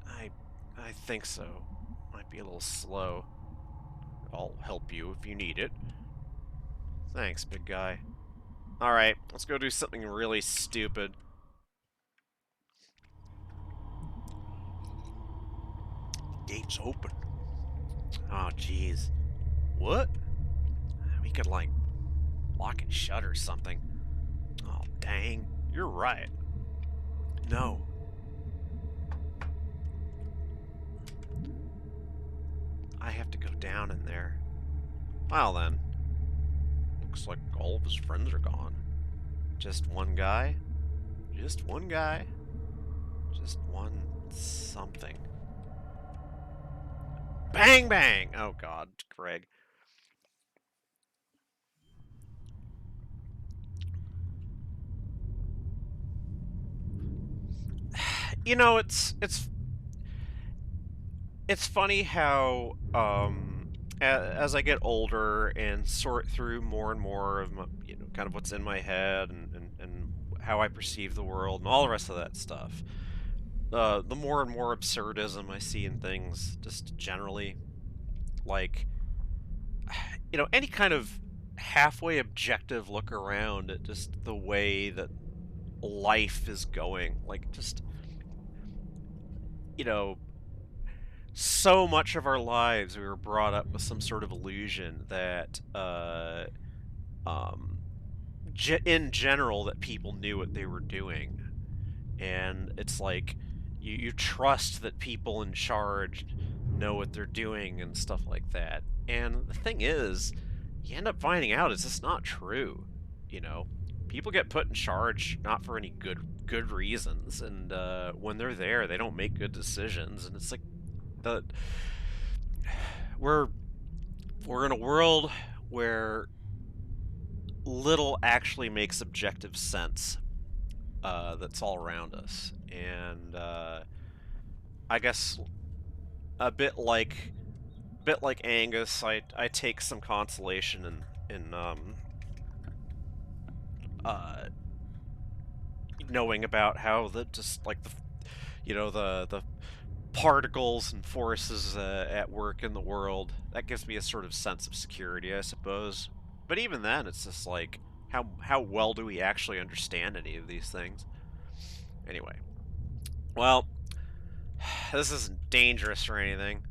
I think so. Might be a little slow. I'll help you if you need it. Thanks, big guy. Alright, let's go do something really stupid. Gate's open. Oh, jeez. What? We could, like, lock and shut or something. Oh, dang. You're right. No. I have to go down in there. Well, then. Looks like all of his friends are gone. Just one guy? Just one guy? Just one something. Bang, bang! Oh, God, Greg. You know, it's funny how, as I get older and sort through more and more of my, kind of what's in my head and how I perceive the world and all the rest of that stuff, the more and more absurdism I see in things, just generally, like, any kind of halfway objective look around at just the way that life is going, like, just, so much of our lives we were brought up with some sort of illusion that in general that people knew what they were doing, and it's like you trust that people in charge know what they're doing and stuff like that. And the thing is, you end up finding out it's just not true. People get put in charge not for any good reasons, and when they're there they don't make good decisions, and it's like we're in a world where little actually makes objective sense, that's all around us. And I guess a bit like Angus, I take some consolation in uh, knowing about how the particles and forces at work in the world. That gives me a sort of sense of security, I suppose. But even then, it's just like, how well do we actually understand any of these things? Anyway, well, this isn't dangerous or anything.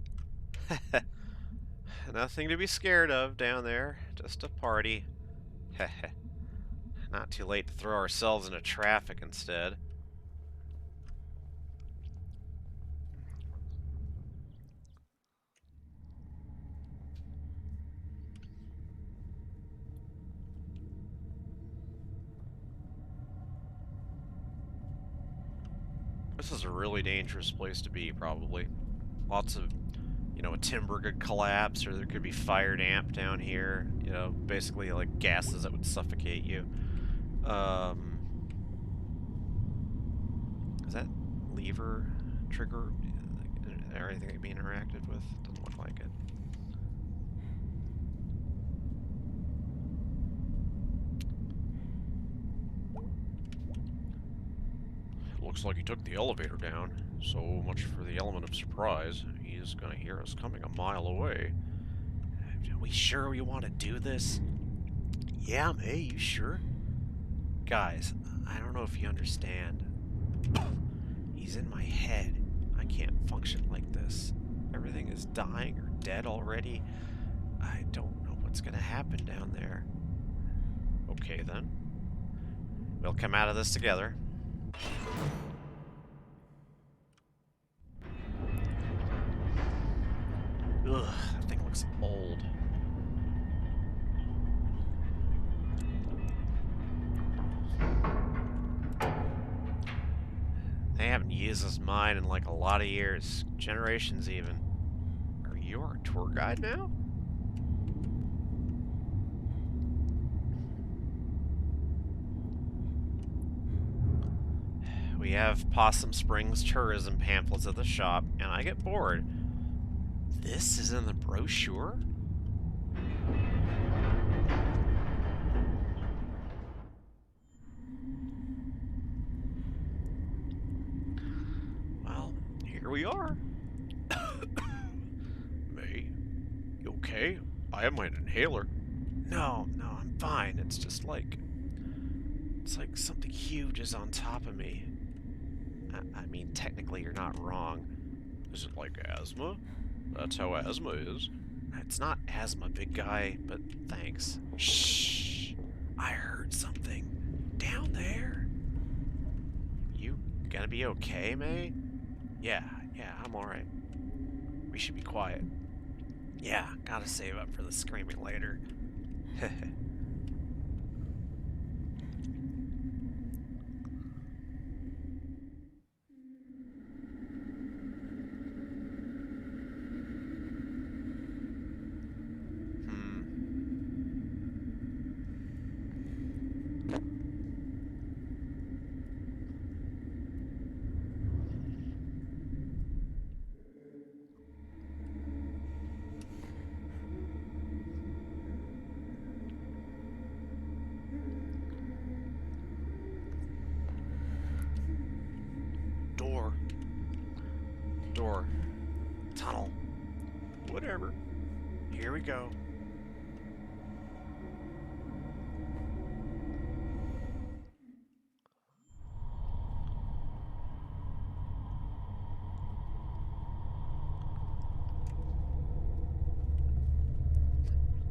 Nothing to be scared of down there. Just a party. Not too late to throw ourselves into traffic instead. This is a really dangerous place to be, probably. Lots of, a timber could collapse, or there could be fire damp down here. Basically like gases that would suffocate you. Is that lever trigger or anything being interacted with? Doesn't look like it. Looks like he took the elevator down. So much for the element of surprise. He's gonna hear us coming a mile away. Are we sure we want to do this? Yeah, May, you sure? Guys, I don't know if you understand. He's in my head. I can't function like this. Everything is dying or dead already. I don't know what's gonna happen down there. Okay, then. We'll come out of this together. Ugh, that thing looks old. They haven't used this mine in like a lot of years. Generations even. Are you our tour guide now? We have Possum Springs tourism pamphlets at the shop, and I get bored. This is in the brochure? Well, here we are. May, you okay? I have my inhaler. No, I'm fine. It's just like... It's like something huge is on top of me. I mean, technically you're not wrong. Is it like asthma? That's how asthma is. It's not asthma, big guy, but thanks. Shh! I heard something. Down there. You gonna be okay, May? Yeah, I'm alright. We should be quiet. Yeah, gotta save up for the screaming later. Door. Tunnel. Whatever. Here we go.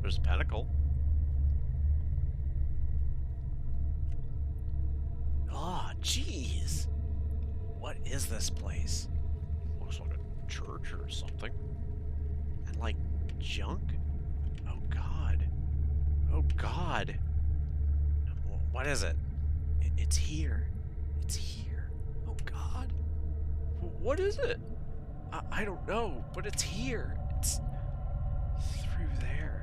There's a pentacle. Oh, jeez. What is this place? Looks like a church or something. And like junk? Oh god. Oh god. What is it? It's here. It's here. Oh god. What is it? I don't know, but it's here. It's through there.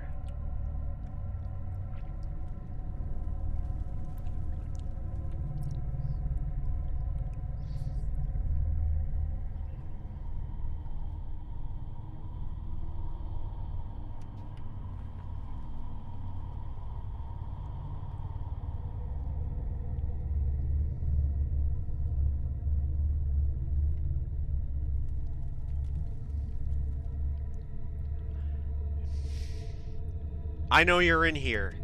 I know you're in here.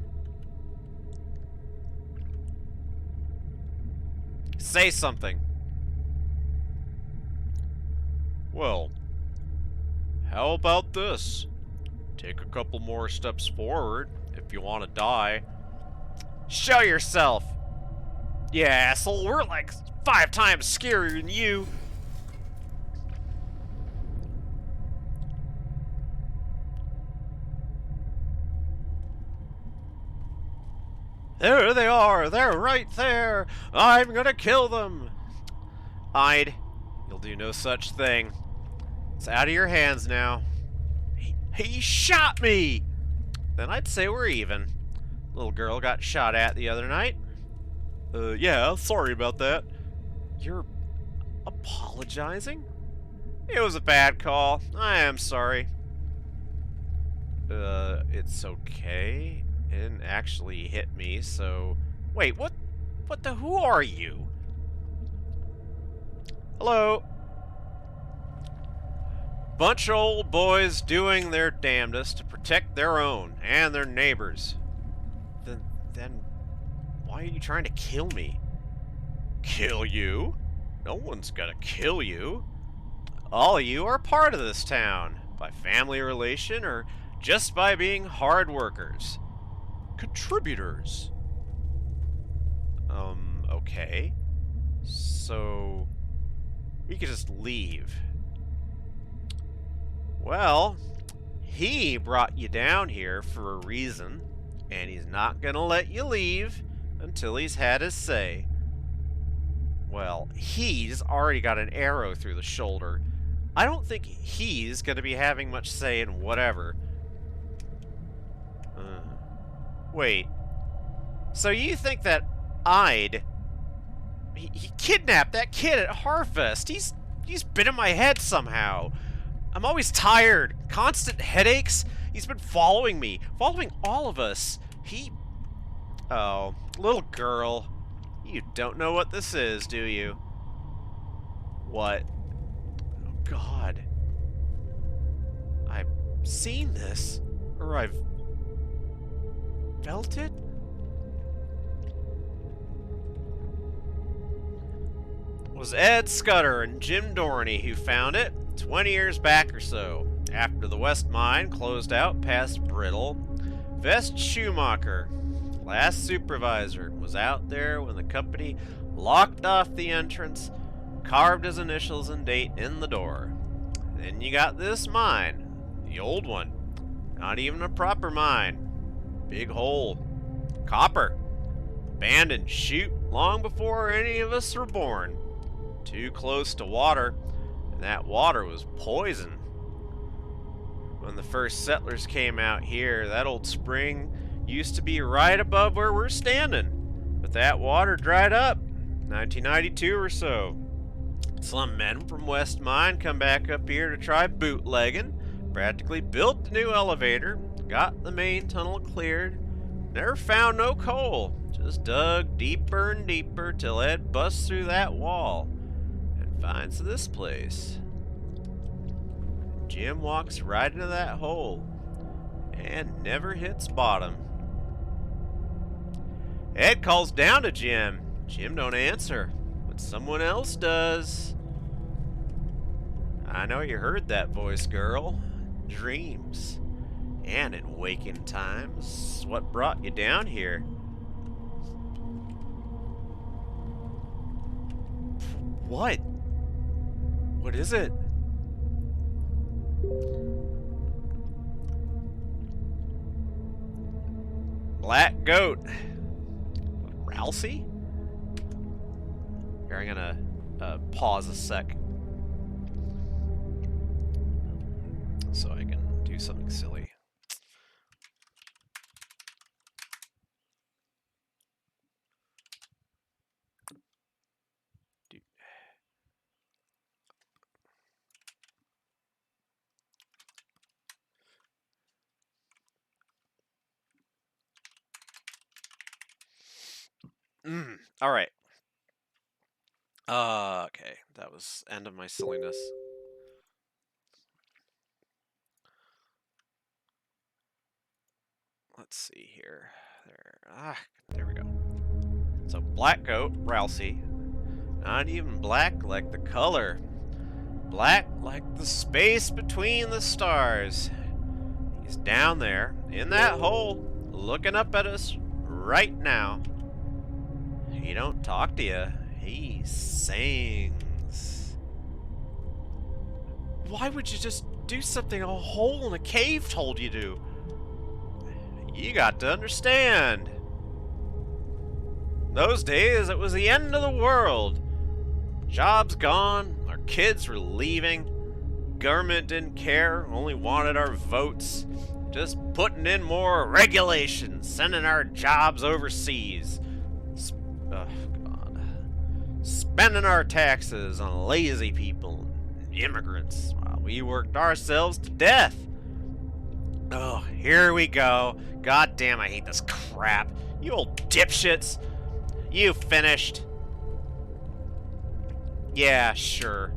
Say something. Well, how about this? Take a couple more steps forward if you want to die. Show yourself! Yeah, asshole, we're like 5 times scarier than you. There they are! They're right there! I'm gonna kill them! I'd. You'll do no such thing. It's out of your hands now. He shot me! Then I'd say we're even. Little girl got shot at the other night. Yeah, sorry about that. You're apologizing? It was a bad call. I am sorry. It's okay. It didn't actually hit me, so... Wait, what the... Who are you? Hello? Bunch of old boys doing their damnedest to protect their own and their neighbors. Then why are you trying to kill me? Kill you? No one's gonna kill you. All of you are part of this town, by family relation or just by being hard workers. Contributors. Okay. So, you could just leave. Well, he brought you down here for a reason, and he's not gonna let you leave until he's had his say. Well, he's already got an arrow through the shoulder. I don't think he's gonna be having much say in whatever. Wait. So you think that I'd... He kidnapped that kid at Harvest. He's been in my head somehow. I'm always tired. Constant headaches. He's been following me. Following all of us. Oh, little girl. You don't know what this is, do you? What? Oh, God. I've seen this. Or I've... felt it? It was Ed Scudder and Jim Dorney who found it 20 years back or so, after the West Mine closed out past Brittle. Vest Schumacher, last supervisor, was out there when the company locked off the entrance, carved his initials and date in the door. Then you got this mine, the old one. Not even a proper mine. Big hole. Copper. Abandoned chute long before any of us were born. Too close to water, and that water was poison. When the first settlers came out here, that old spring used to be right above where we're standing. But that water dried up, 1992 or so. Some men from West Mine come back up here to try bootlegging, practically built the new elevator, got the main tunnel cleared, never found no coal, just dug deeper and deeper till Ed busts through that wall and finds this place. Jim walks right into that hole and never hits bottom. Ed calls down to Jim. Jim don't answer, but someone else does. I know you heard that voice, girl. Dreams. And in waking times, what brought you down here? What? What is it? Black goat. Rousey? Here, I'm gonna pause a sec so I can do something silly. All right. Okay. That was end of my silliness. Let's see here. There we go. So black goat, Rousey. Not even black like the color. Black like the space between the stars. He's down there, in that hole, looking up at us right now. He don't talk to you. He sings. Why would you just do something a hole in a cave told you to? You got to understand. Those days, it was the end of the world. Jobs gone, our kids were leaving. Government didn't care, only wanted our votes. Just putting in more regulations, sending our jobs overseas. Oh, God. Spending our taxes on lazy people and immigrants while we worked ourselves to death. Oh, here we go. God damn, I hate this crap. You old dipshits. You finished? Yeah, sure.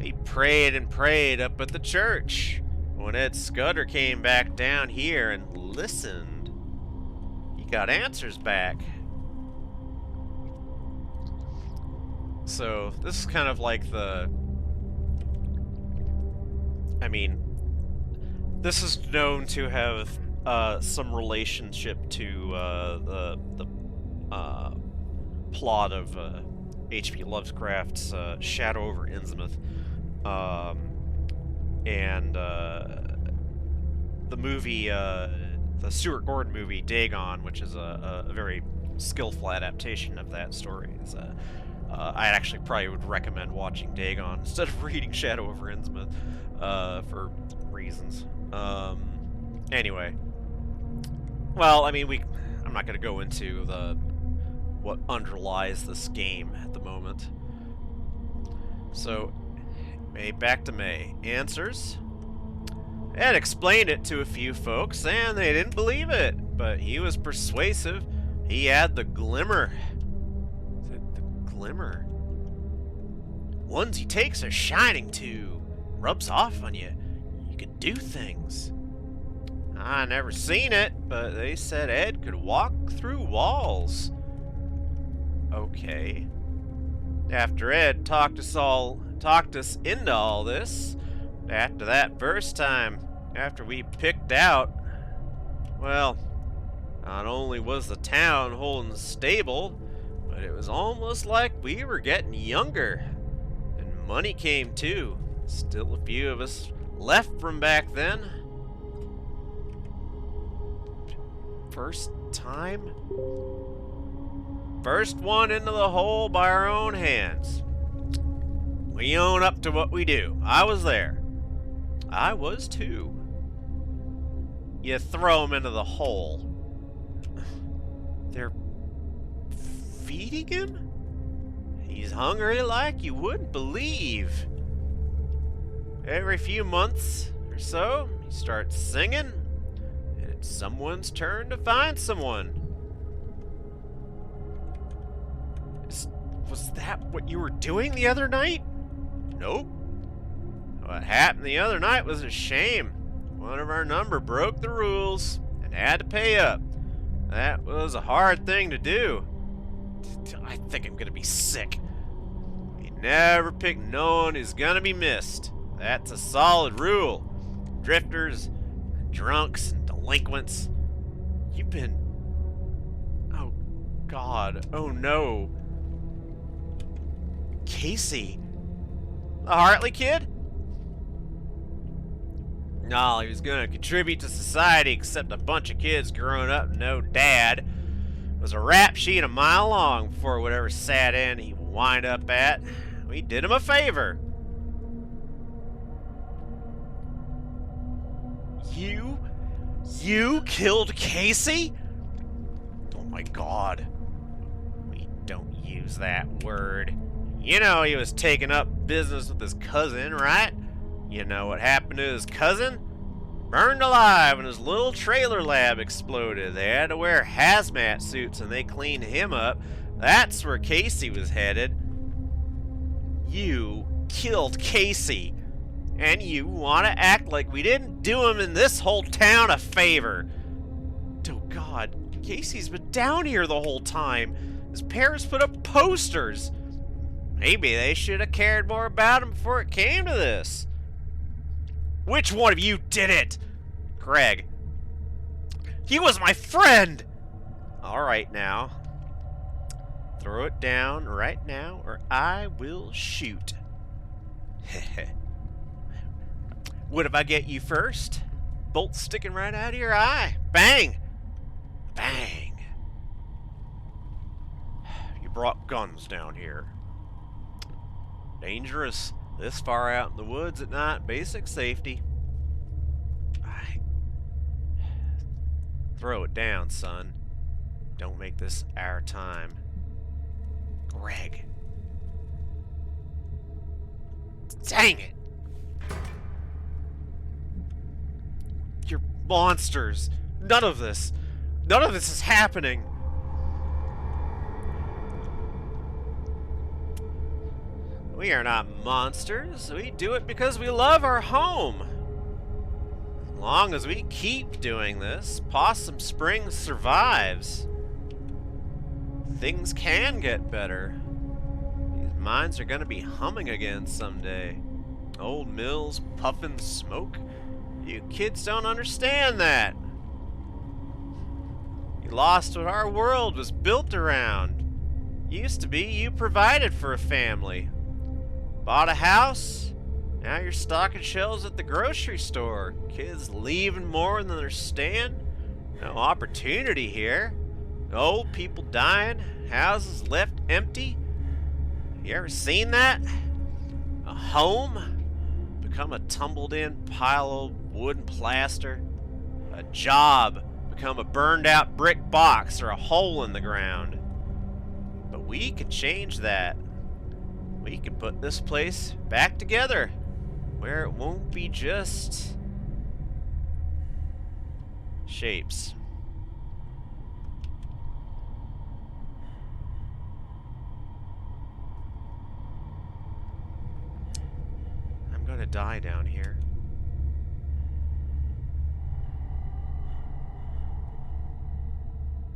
He prayed and prayed up at the church. When Ed Scudder came back down here and listened, he got answers back. So, this is kind of like the... I mean, this is known to have some relationship to the uh, plot of H.P. Lovecraft's Shadow over Innsmouth. And the movie, the Stuart Gordon movie, Dagon, which is a very skillful adaptation of that story. I actually probably would recommend watching Dagon instead of reading Shadow over Innsmouth, for reasons. Anyway. Well, I mean, I'm not going to go into what underlies this game at the moment. So, back to May. Answers? Ed explained it to a few folks, and they didn't believe it, but he was persuasive. He had the glimmer. The glimmer? Ones he takes a shining to, rubs off on you. You can do things. I never seen it, but they said Ed could walk through walls. Okay. After Ed talked us into all this, after that first time, after we picked out, well, not only was the town holding stable, but it was almost like we were getting younger. And money came too. Still a few of us left from back then. First time? First one into the hole by our own hands. We own up to what we do. I was there. I was too. You throw him into the hole. They're feeding him? He's hungry like you wouldn't believe. Every few months or so, he starts singing. It's someone's turn to find someone. Was that what you were doing the other night? Nope. What happened the other night was a shame. One of our number broke the rules and had to pay up. That was a hard thing to do. I think I'm gonna be sick. You never pick no one who's gonna be missed. That's a solid rule. Drifters, drunks, and delinquents. You've been... Oh, God. Oh, no. Casey. The Hartley kid? No, he was gonna contribute to society, except a bunch of kids growing up with no dad. It was a rap sheet a mile long before whatever sad end he wind up at. We did him a favor. You killed Casey? Oh my God. We don't use that word. You know he was taking up business with his cousin, right? You know what happened to his cousin? Burned alive when his little trailer lab exploded. They had to wear hazmat suits and they cleaned him up. That's where Casey was headed. You killed Casey. And you want to act like we didn't do him in this whole town a favor. Oh God, Casey's been down here the whole time. His parents put up posters. Maybe they should have cared more about him before it came to this. Which one of you did it? Greg. He was my friend! Alright now. Throw it down right now or I will shoot. Heh. What if I get you first? Bolt sticking right out of your eye. Bang! Bang! You brought guns down here. Dangerous. This far out in the woods at night. Basic safety. Throw it down, son. Don't make this our time. Greg. Dang it! You're monsters. None of this is happening. We are not monsters. We do it because we love our home. As long as we keep doing this, Possum Springs survives. Things can get better. These mines are gonna be humming again someday. Old mills puffing smoke. You kids don't understand that. You lost what our world was built around. Used to be you provided for a family. Bought a house. Now you're stocking shelves at the grocery store. Kids leaving more than they're staying. No opportunity here. Old people dying. Houses left empty. You ever seen that? A home become a tumbled-in pile of wood and plaster. A job become a burned-out brick box or a hole in the ground. But we can change that. We can put this place back together, where it won't be just shapes. I'm gonna die down here.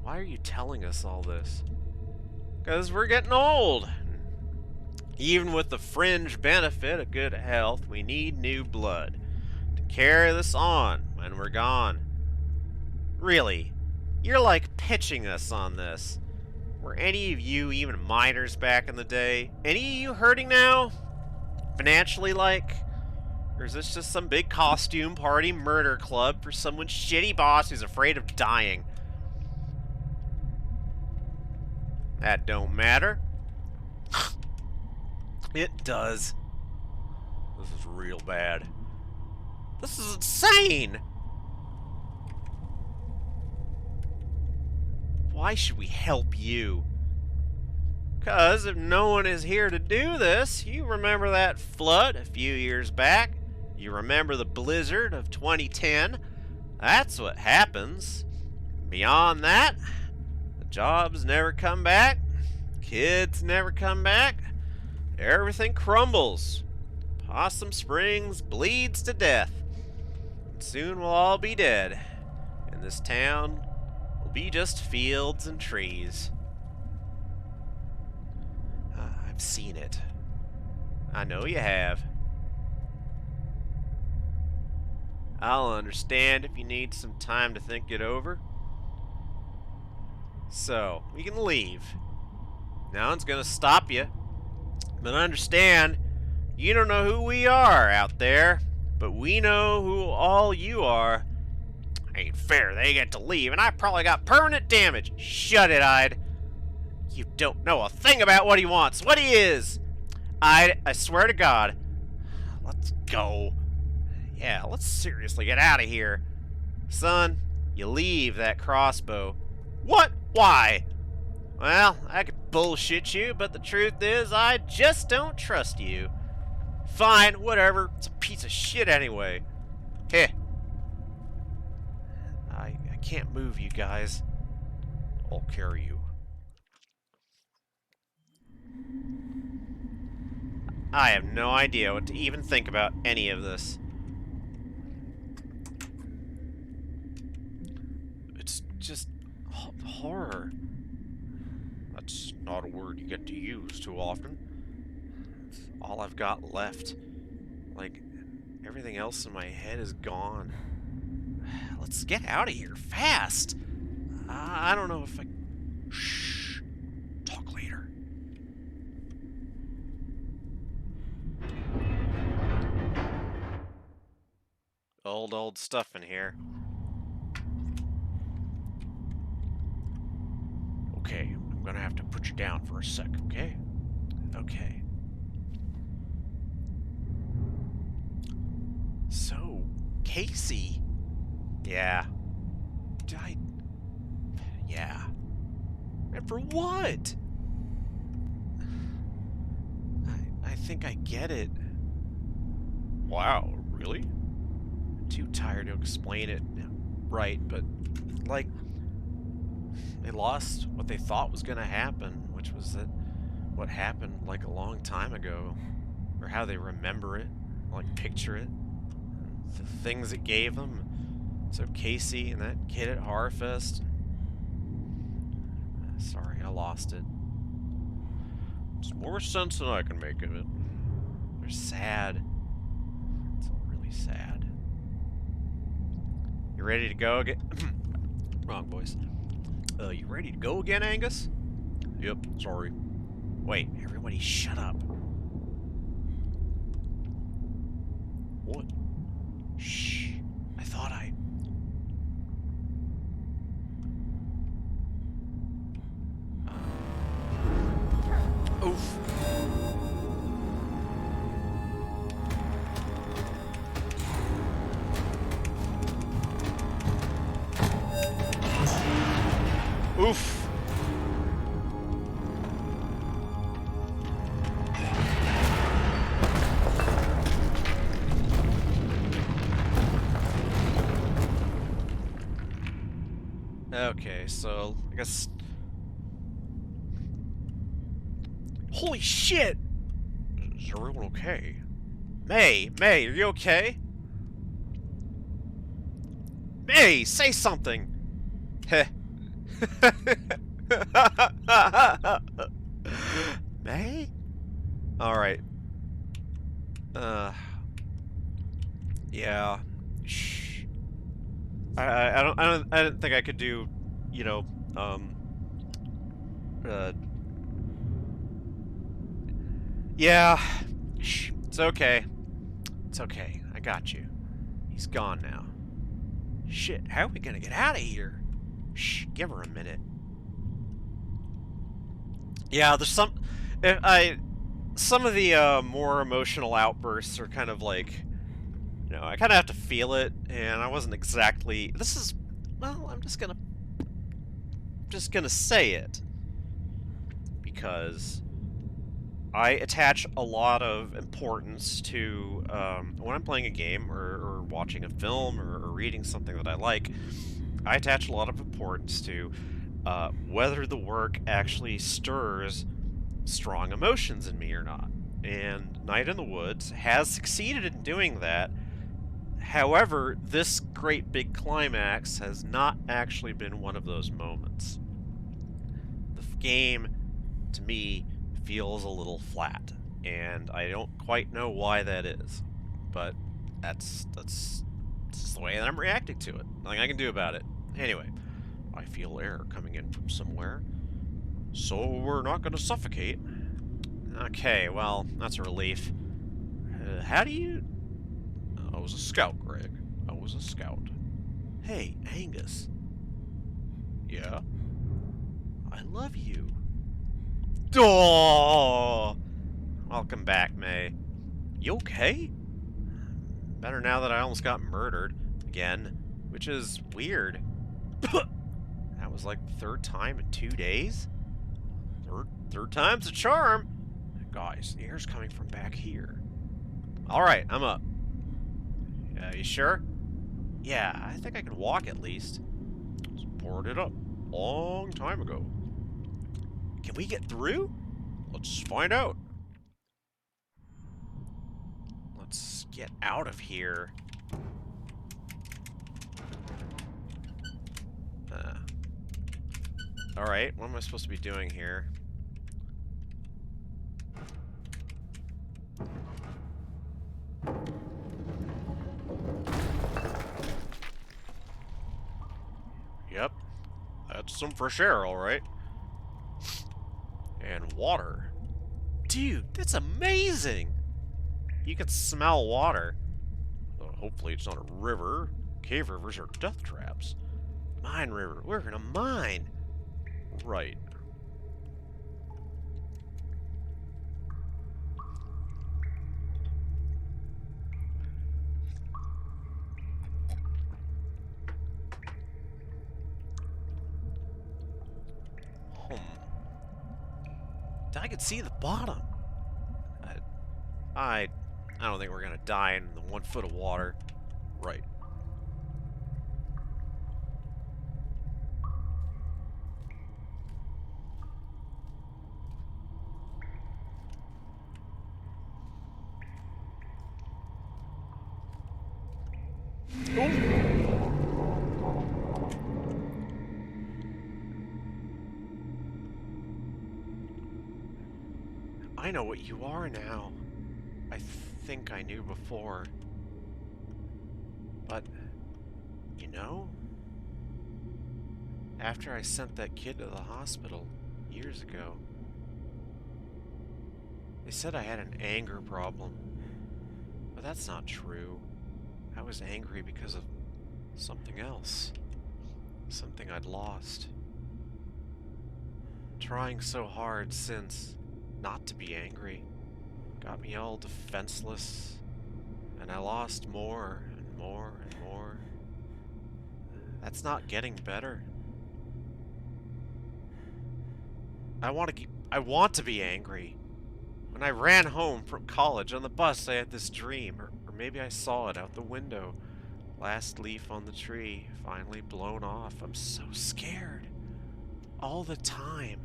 Why are you telling us all this? Because we're getting old. Even with the fringe benefit of good health, we need new blood to carry this on when we're gone. Really, you're like pitching us on this. Were any of you even minors back in the day? Any of you hurting now? Financially, like? Or is this just some big costume party murder club for someone's shitty boss who's afraid of dying? That don't matter. It does. This is real bad. This is insane! Why should we help you? 'Cause if no one is here to do this, you remember that flood a few years back? You remember the blizzard of 2010? That's what happens. Beyond that, the jobs never come back, kids never come back, everything crumbles. Possum Springs bleeds to death. And soon we'll all be dead, and this town will be just fields and trees. I've seen it. I know you have. I'll understand if you need some time to think it over. So, we can leave. No one's gonna stop you. But understand, you don't know who we are out there, but we know who all you are. Ain't fair, they get to leave, and I probably got permanent damage. Shut it, Ide. You don't know a thing about what he wants, what he is. Ide, I swear to God. Let's go. Yeah, let's seriously get out of here. Son, you leave that crossbow. What? Why? Well, I could bullshit you, but the truth is, I just don't trust you. Fine, whatever. It's a piece of shit anyway. Heh. I can't move you guys. I'll carry you. I have no idea what to even think about any of this. It's just horror. That's not a word you get to use too often. It's all I've got left. Like, everything else in my head is gone. Let's get out of here fast. I don't know if I... Shh. Talk later. Old stuff in here. Okay, I'm gonna have to put you down for a sec, okay? Okay. So, Casey. Yeah. Yeah. And for what? I think I get it. Wow, really? I'm too tired to explain it right, but, like, they lost what they thought was gonna happen, which was that what happened, like, a long time ago. Or how they remember it, like, picture it. The things it gave them. So Casey and that kid at Harfest. Sorry, I lost it. It's more sense than I can make of it. They're sad. It's all really sad. You ready to go again? Wrong voice. You ready to go again, Angus? Yep, sorry. Wait, everybody shut up. What? Shh. I thought I... Oof. Oof. Okay, so I guess... Holy shit! Is everyone okay? May, are you okay? May, say something! Heh. May? Alright. Yeah. Shh. I didn't think I could do, you know, uh, yeah. Shh. It's okay. It's okay. I got you. He's gone now. Shit, how are we gonna get out of here? Shh, give her a minute. Yeah, there's some of the more emotional outbursts are kind of like, I kind of have to feel it, and I wasn't exactly. Well, I'm just gonna say it because I attach a lot of importance to when I'm playing a game or watching a film or reading something that I like. I attach a lot of importance to whether the work actually stirs strong emotions in me or not. And Night in the Woods has succeeded in doing that. However, this great big climax has not actually been one of those moments. The game, to me, feels a little flat, and I don't quite know why that is. But that's just the way that I'm reacting to it. Nothing I can do about it. Anyway, I feel air coming in from somewhere, so we're not going to suffocate. Okay, well, that's a relief. How do you... I was a scout, Greg. I was a scout. Hey, Angus. Yeah? I love you. Oh! Welcome back, May. You okay? Better now that I almost got murdered. Again. Which is weird. That was like the third time in 2 days? Third time's a charm! Guys, the air's coming from back here. Alright, I'm up. You sure? Yeah, I think I can walk at least. Poured it up. Long time ago. Can we get through? Let's find out. Let's get out of here. Alright, what am I supposed to be doing here? Yep. That's some fresh air, alright. And water. Dude, that's amazing! You can smell water. Hopefully it's not a river. Cave rivers are death traps. Mine river. We're in a mine. Right. I could see the bottom. I don't think we're gonna die in the 1 foot of water. Right. I know what you are now. I think I knew before. But, you know? After I sent that kid to the hospital years ago, they said I had an anger problem. But that's not true. I was angry because of something else. Something I'd lost. Trying so hard since not to be angry got me all defenseless, and I lost more and more and more. That's not getting better. I want to be angry. When I ran home from college on the bus, I had this dream, or maybe I saw it out the window. Last leaf on the tree, finally blown off. I'm so scared. All the time.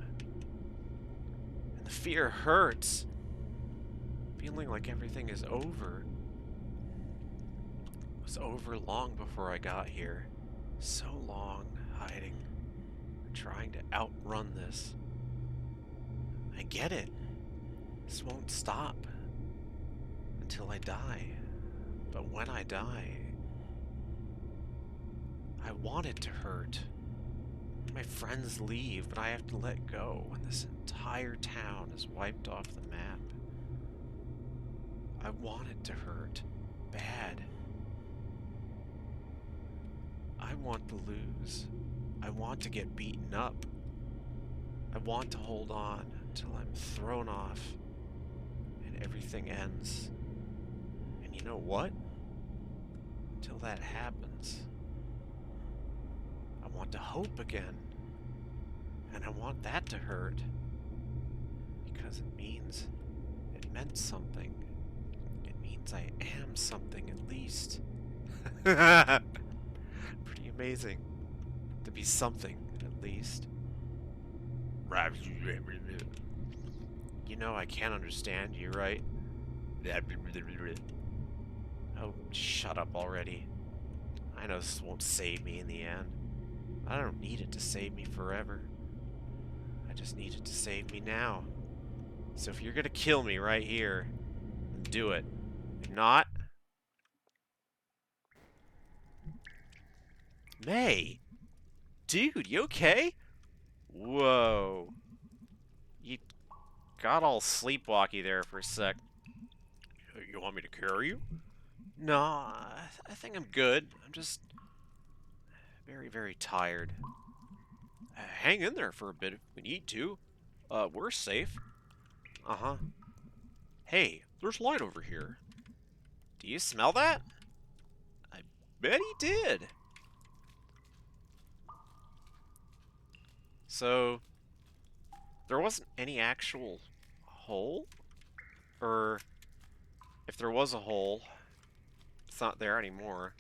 And the fear hurts. Feeling like everything is over. It was over long before I got here. So long, hiding. Trying to outrun this. I get it. This won't stop. Until I die. But when I die, I want it to hurt. My friends leave, but I have to let go when this entire town is wiped off the map. I want it to hurt. Bad. I want to lose. I want to get beaten up. I want to hold on until I'm thrown off and everything ends. And you know what? Until that happens, I want to hope again. And I want that to hurt. Because it meant something. It means I am something at least. Pretty amazing. To be something at least. You know I can't understand you, right? Oh, shut up already. I know this won't save me in the end. I don't need it to save me forever. I just need it to save me now. So if you're gonna kill me right here, then do it. If not... May! Dude, you okay? Whoa. You got all sleepwalky there for a sec. You want me to carry you? No, I think I'm good. I'm just very, very tired. Hang in there for a bit if we need to. We're safe. Uh-huh. Hey, there's light over here. Do you smell that? I bet he did. So, there wasn't any actual hole? Or, if there was a hole, it's not there anymore.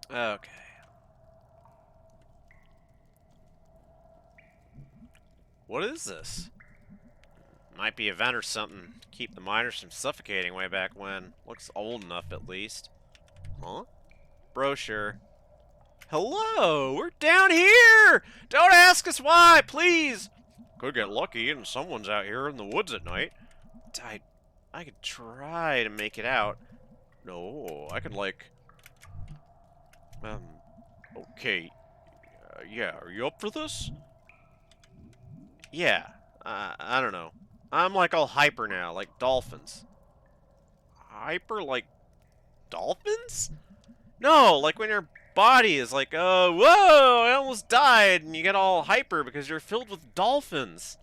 Okay. What is this? Might be a vent or something to keep the miners from suffocating way back when. Looks old enough at least. Huh? Brochure. Hello! We're down here! Don't ask us why, please! Could get lucky and someone's out here in the woods at night. I could try to make it out. No, I could like... okay. Yeah, are you up for this? Yeah, I don't know. I'm like all hyper now, like dolphins. Hyper like dolphins? No, like when your body is like, whoa, I almost died, and you get all hyper because you're filled with dolphins.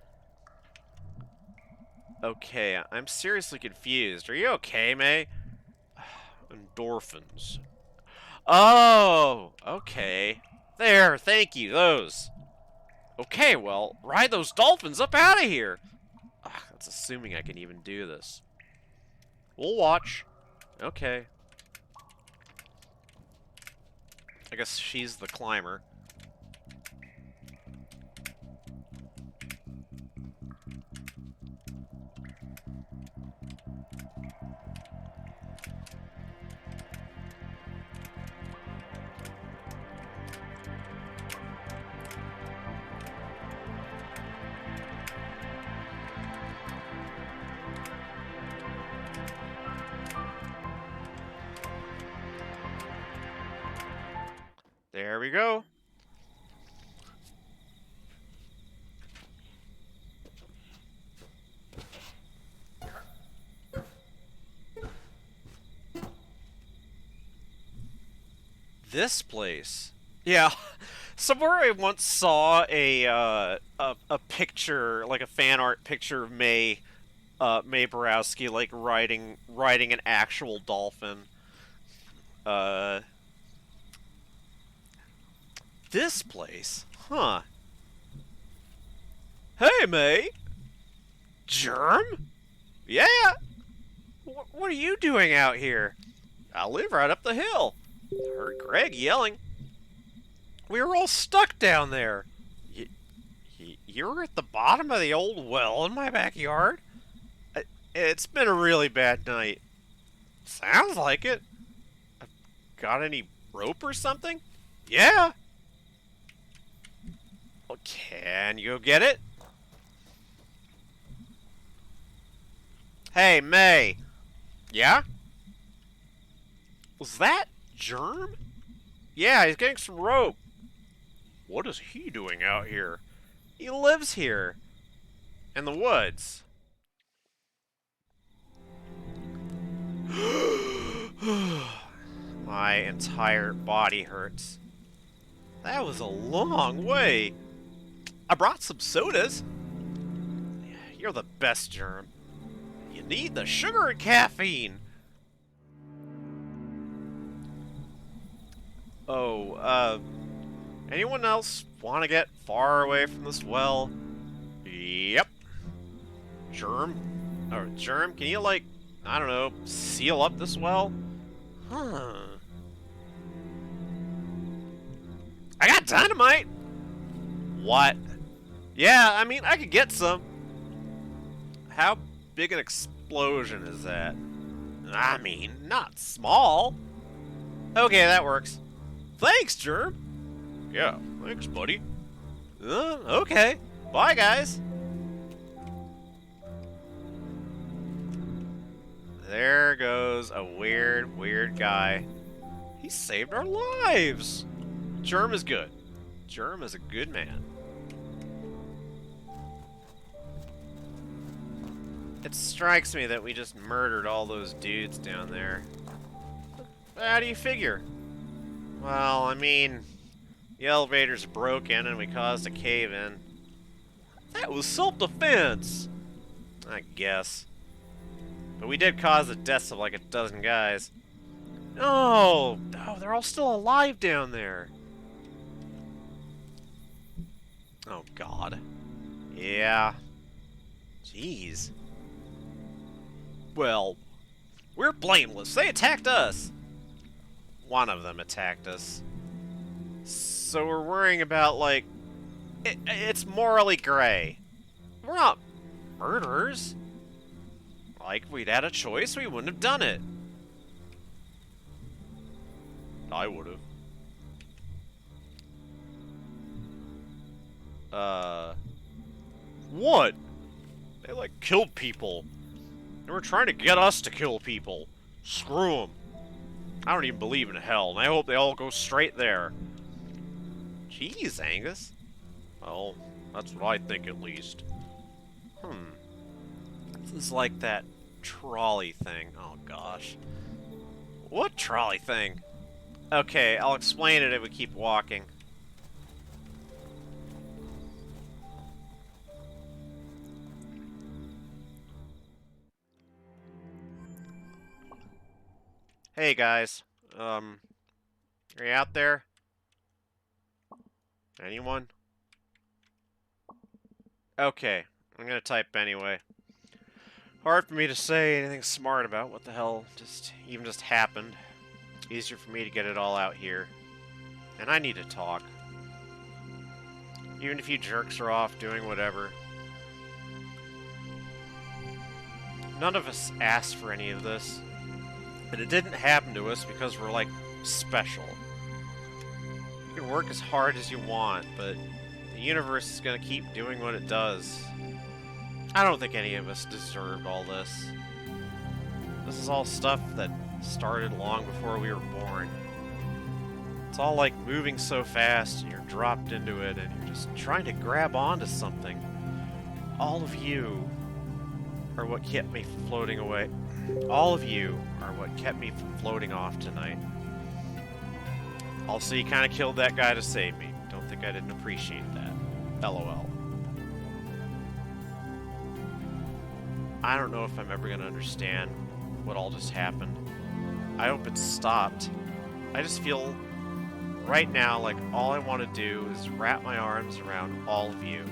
Okay, I'm seriously confused. Are you okay, May? Endorphins. Oh, okay. There, thank you, those. Okay, well, ride those dolphins up out of here. That's assuming I can even do this. We'll watch. Okay. I guess she's the climber. There we go. This place. Yeah. Somewhere I once saw a picture, like a fan art picture of May Borowski, like riding an actual dolphin. Uh, this place, huh? Hey, May. Germ? Yeah. What are you doing out here? I live right up the hill. I heard Greg yelling. We were all stuck down there. You were at the bottom of the old well in my backyard? It's been a really bad night. Sounds like it. Got any rope or something? Yeah. Well, can you go get it? Hey, May. Yeah? Was that Germ? Yeah, he's getting some rope. What is he doing out here? He lives here. In the woods. My entire body hurts. That was a long way. I brought some sodas. You're the best, Germ. You need the sugar and caffeine. Oh, anyone else want to get far away from this well? Yep. Germ? Or Germ, can you, like, I don't know, seal up this well? Huh. I got dynamite! What? Yeah, I mean, I could get some. How big an explosion is that? I mean, not small. Okay, that works. Thanks, Germ. Yeah, thanks, buddy. Okay. Bye, guys. There goes a weird guy. He saved our lives. Germ is good. Germ is a good man. It strikes me that we just murdered all those dudes down there. How do you figure? Well, I mean, the elevator's broken and we caused a cave-in. That was self-defense! I guess. But we did cause the deaths of like a dozen guys. Oh, they're all still alive down there. Oh, God. Yeah. Jeez. Well, we're blameless. They attacked us. One of them attacked us. So we're worrying about, like... it's morally gray. We're not murderers. Like, if we'd had a choice, we wouldn't have done it. I would have. What? They, like, killed people. They were trying to get us to kill people. Screw them. I don't even believe in hell, and I hope they all go straight there. Jeez, Angus. Well, that's what I think, at least. This is like that trolley thing. Oh, gosh. What trolley thing? Okay, I'll explain it if we keep walking. Hey, guys. Are you out there? Anyone? Okay, I'm gonna type anyway. Hard for me to say anything smart about what the hell even just happened. Easier for me to get it all out here. And I need to talk. Even if you jerks are off doing whatever. None of us asked for any of this. But it didn't happen to us because we're, like, special. You can work as hard as you want, but the universe is gonna keep doing what it does. I don't think any of us deserved all this. This is all stuff that started long before we were born. It's all like moving so fast, and you're dropped into it, and you're just trying to grab onto something. All of you are what kept me from floating away. All of you are what kept me from floating off tonight. Also, you kind of killed that guy to save me. Don't think I didn't appreciate that. LOL. I don't know if I'm ever going to understand what all just happened. I hope it's stopped. I just feel right now like all I want to do is wrap my arms around all of you.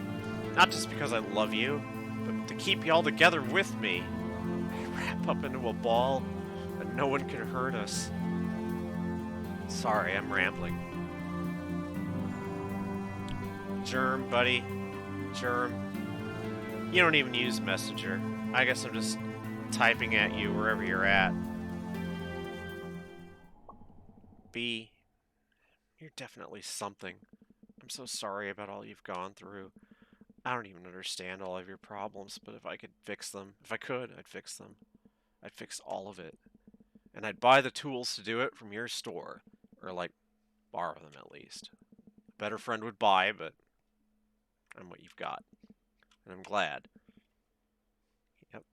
Not just because I love you, but to keep you all together with me. Wrap up into a ball and no one can hurt us. Sorry, I'm rambling. Germ, buddy. Germ. You don't even use Messenger. I guess I'm just typing at you wherever you're at. B, you're definitely something. I'm so sorry about all you've gone through. I don't even understand all of your problems, but if I could fix them, if I could, I'd fix them. I'd fix all of it. And I'd buy the tools to do it from your store. Or, like, borrow them at least. A better friend would buy, but I'm what you've got. And I'm glad. Yep.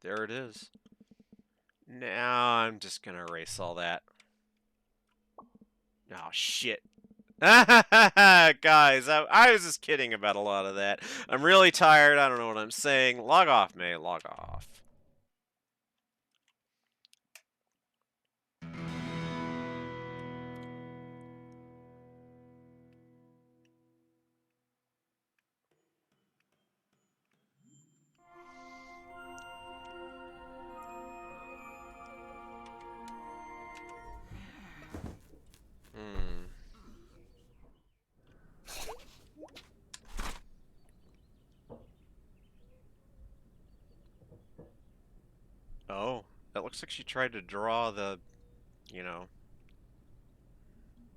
There it is. Now I'm just gonna erase all that. Oh, shit. Guys, I was just kidding about a lot of that. I'm really tired. I don't know what I'm saying. Log off, May. Log off. Oh, that looks like she tried to draw the, you know,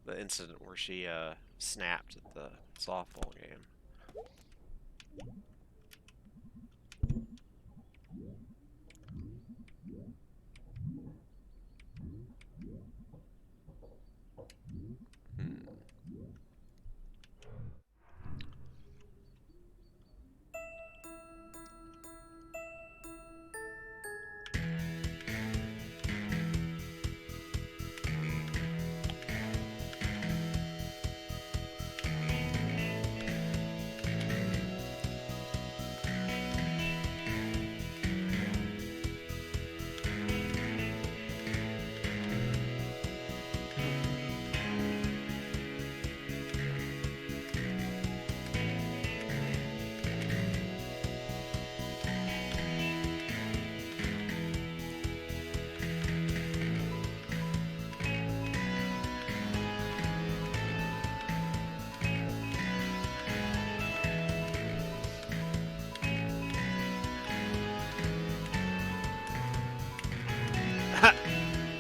the incident where she snapped at the softball game.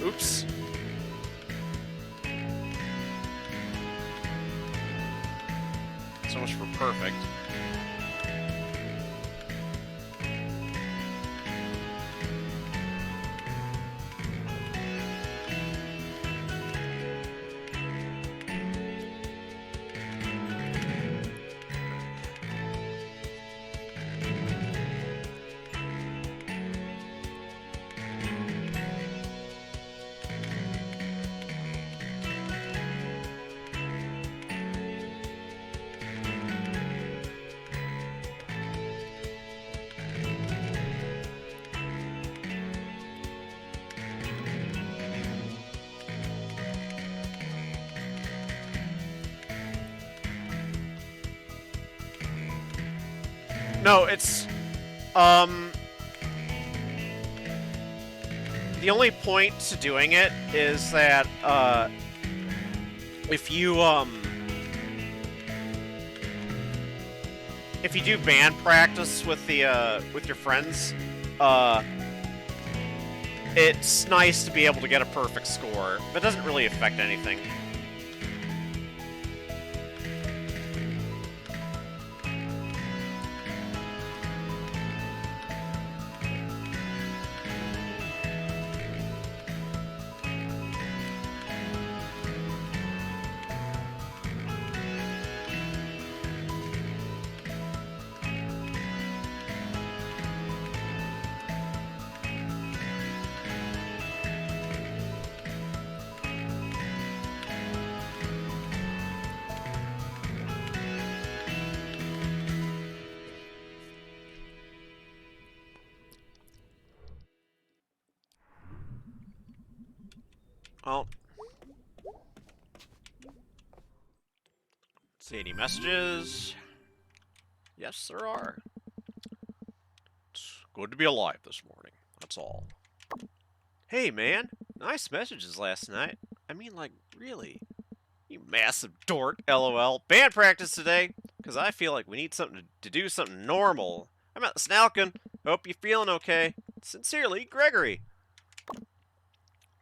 Oops. So much for perfect. No, it's, the only point to doing it is that, if you do band practice with the, with your friends, it's nice to be able to get a perfect score, but it doesn't really affect anything. Well, see any messages? Yes, there are. It's good to be alive this morning. That's all. Hey, man. Nice messages last night. I mean, like, really. You massive dork, lol. Band practice today, because I feel like we need something to do something normal. I'm at the Snalkin. Hope you're feeling okay. Sincerely, Gregory.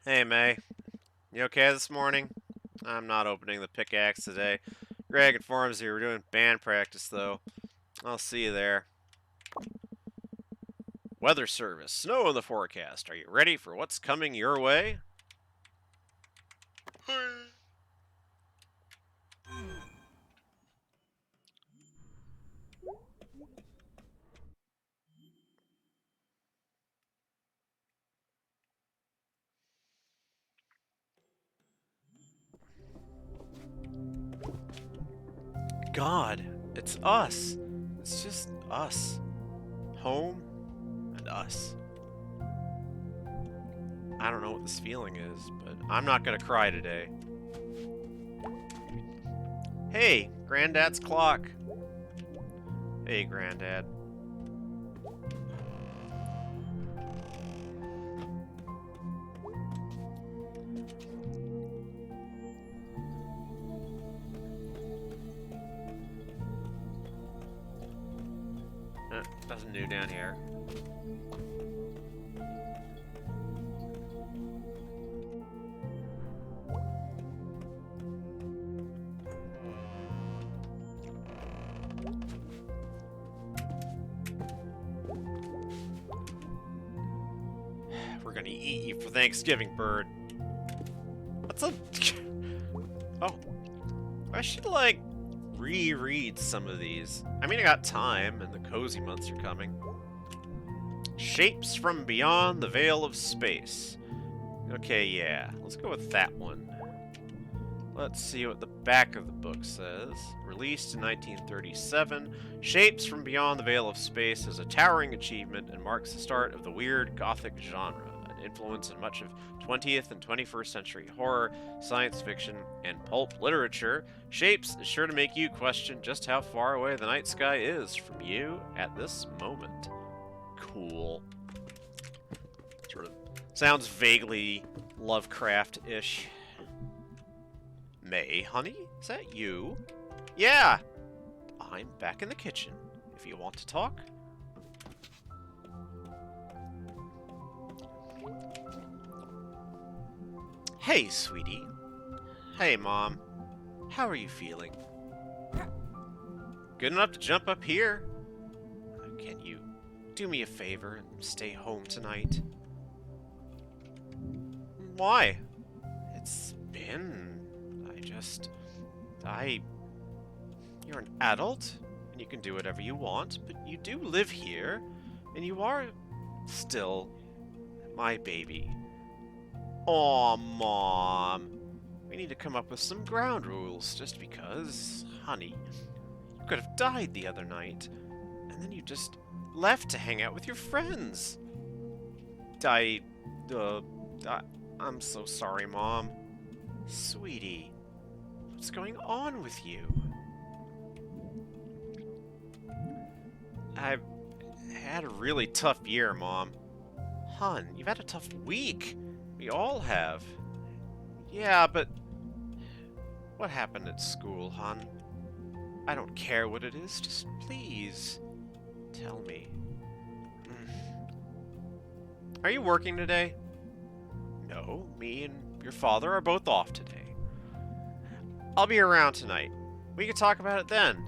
Hey, May. You okay this morning? I'm not opening the pickaxe today. Greg informs you we're doing band practice, though. I'll see you there. Weather service. Snow in the forecast. Are you ready for what's coming your way? God, it's us. It's just us. Home and us. I don't know what this feeling is, but I'm not gonna cry today. Hey, Granddad's clock. Hey, Granddad. Nothing new down here. We're gonna eat you for Thanksgiving, bird. What's up? Oh, I should, like, reread some of these. I mean, I got time, and the cozy months are coming. Shapes from Beyond the Veil of Space. Okay, yeah, let's go with that one. Let's see what the back of the book says. Released in 1937, Shapes from Beyond the Veil of Space is a towering achievement and marks the start of the weird gothic genre, an influence in much of 20th and 21st century horror, science fiction, and pulp literature. Shapes is sure to make you question just how far away the night sky is from you at this moment. Cool. Sort of sounds vaguely Lovecraft-ish. May, honey? Is that you? Yeah! I'm back in the kitchen, if you want to talk. Hey, sweetie. Hey, Mom. How are you feeling? Good enough to jump up here? Can you do me a favor and stay home tonight? Why? It's been... You're an adult, and you can do whatever you want, but you do live here, and you are still my baby. Aw, Mom. We need to come up with some ground rules, just because, honey, you could have died the other night, and then you just left to hang out with your friends. I'm so sorry, Mom. Sweetie, what's going on with you? I've had a really tough year, Mom. Hun, you've had a tough week. We all have. Yeah, but what happened at school, Hun? I don't care what it is, just please tell me. Are you working today? No, me and your father are both off today. I'll be around tonight. We can talk about it then.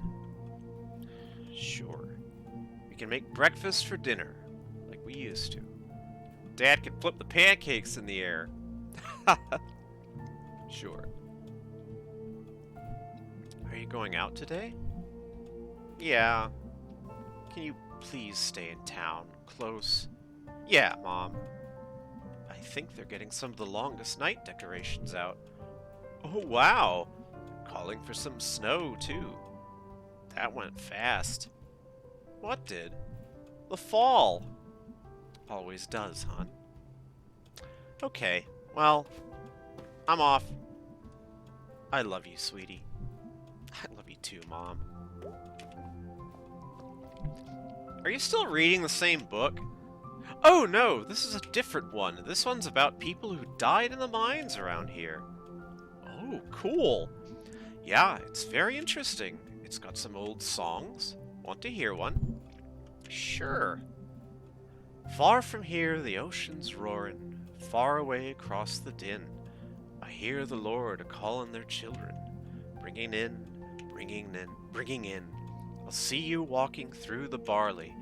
Sure. We can make breakfast for dinner, like we used to. Dad can flip the pancakes in the air. Sure. Are you going out today? Yeah. Can you please stay in town, close? Yeah, Mom. I think they're getting some of the longest night decorations out. Oh, wow. Calling for some snow, too. That went fast. What did? The fall. Always does, hon. Okay, well, I'm off. I love you, sweetie. I love you too, Mom. Are you still reading the same book? Oh no, this is a different one. This one's about people who died in the mines around here. Oh, cool. Yeah, it's very interesting. It's got some old songs. Want to hear one? Sure. Far from here, the ocean's roaring, far away across the din. I hear the Lord a-calling their children, bringing in, bringing in, bringing in. I'll see you walking through the barley.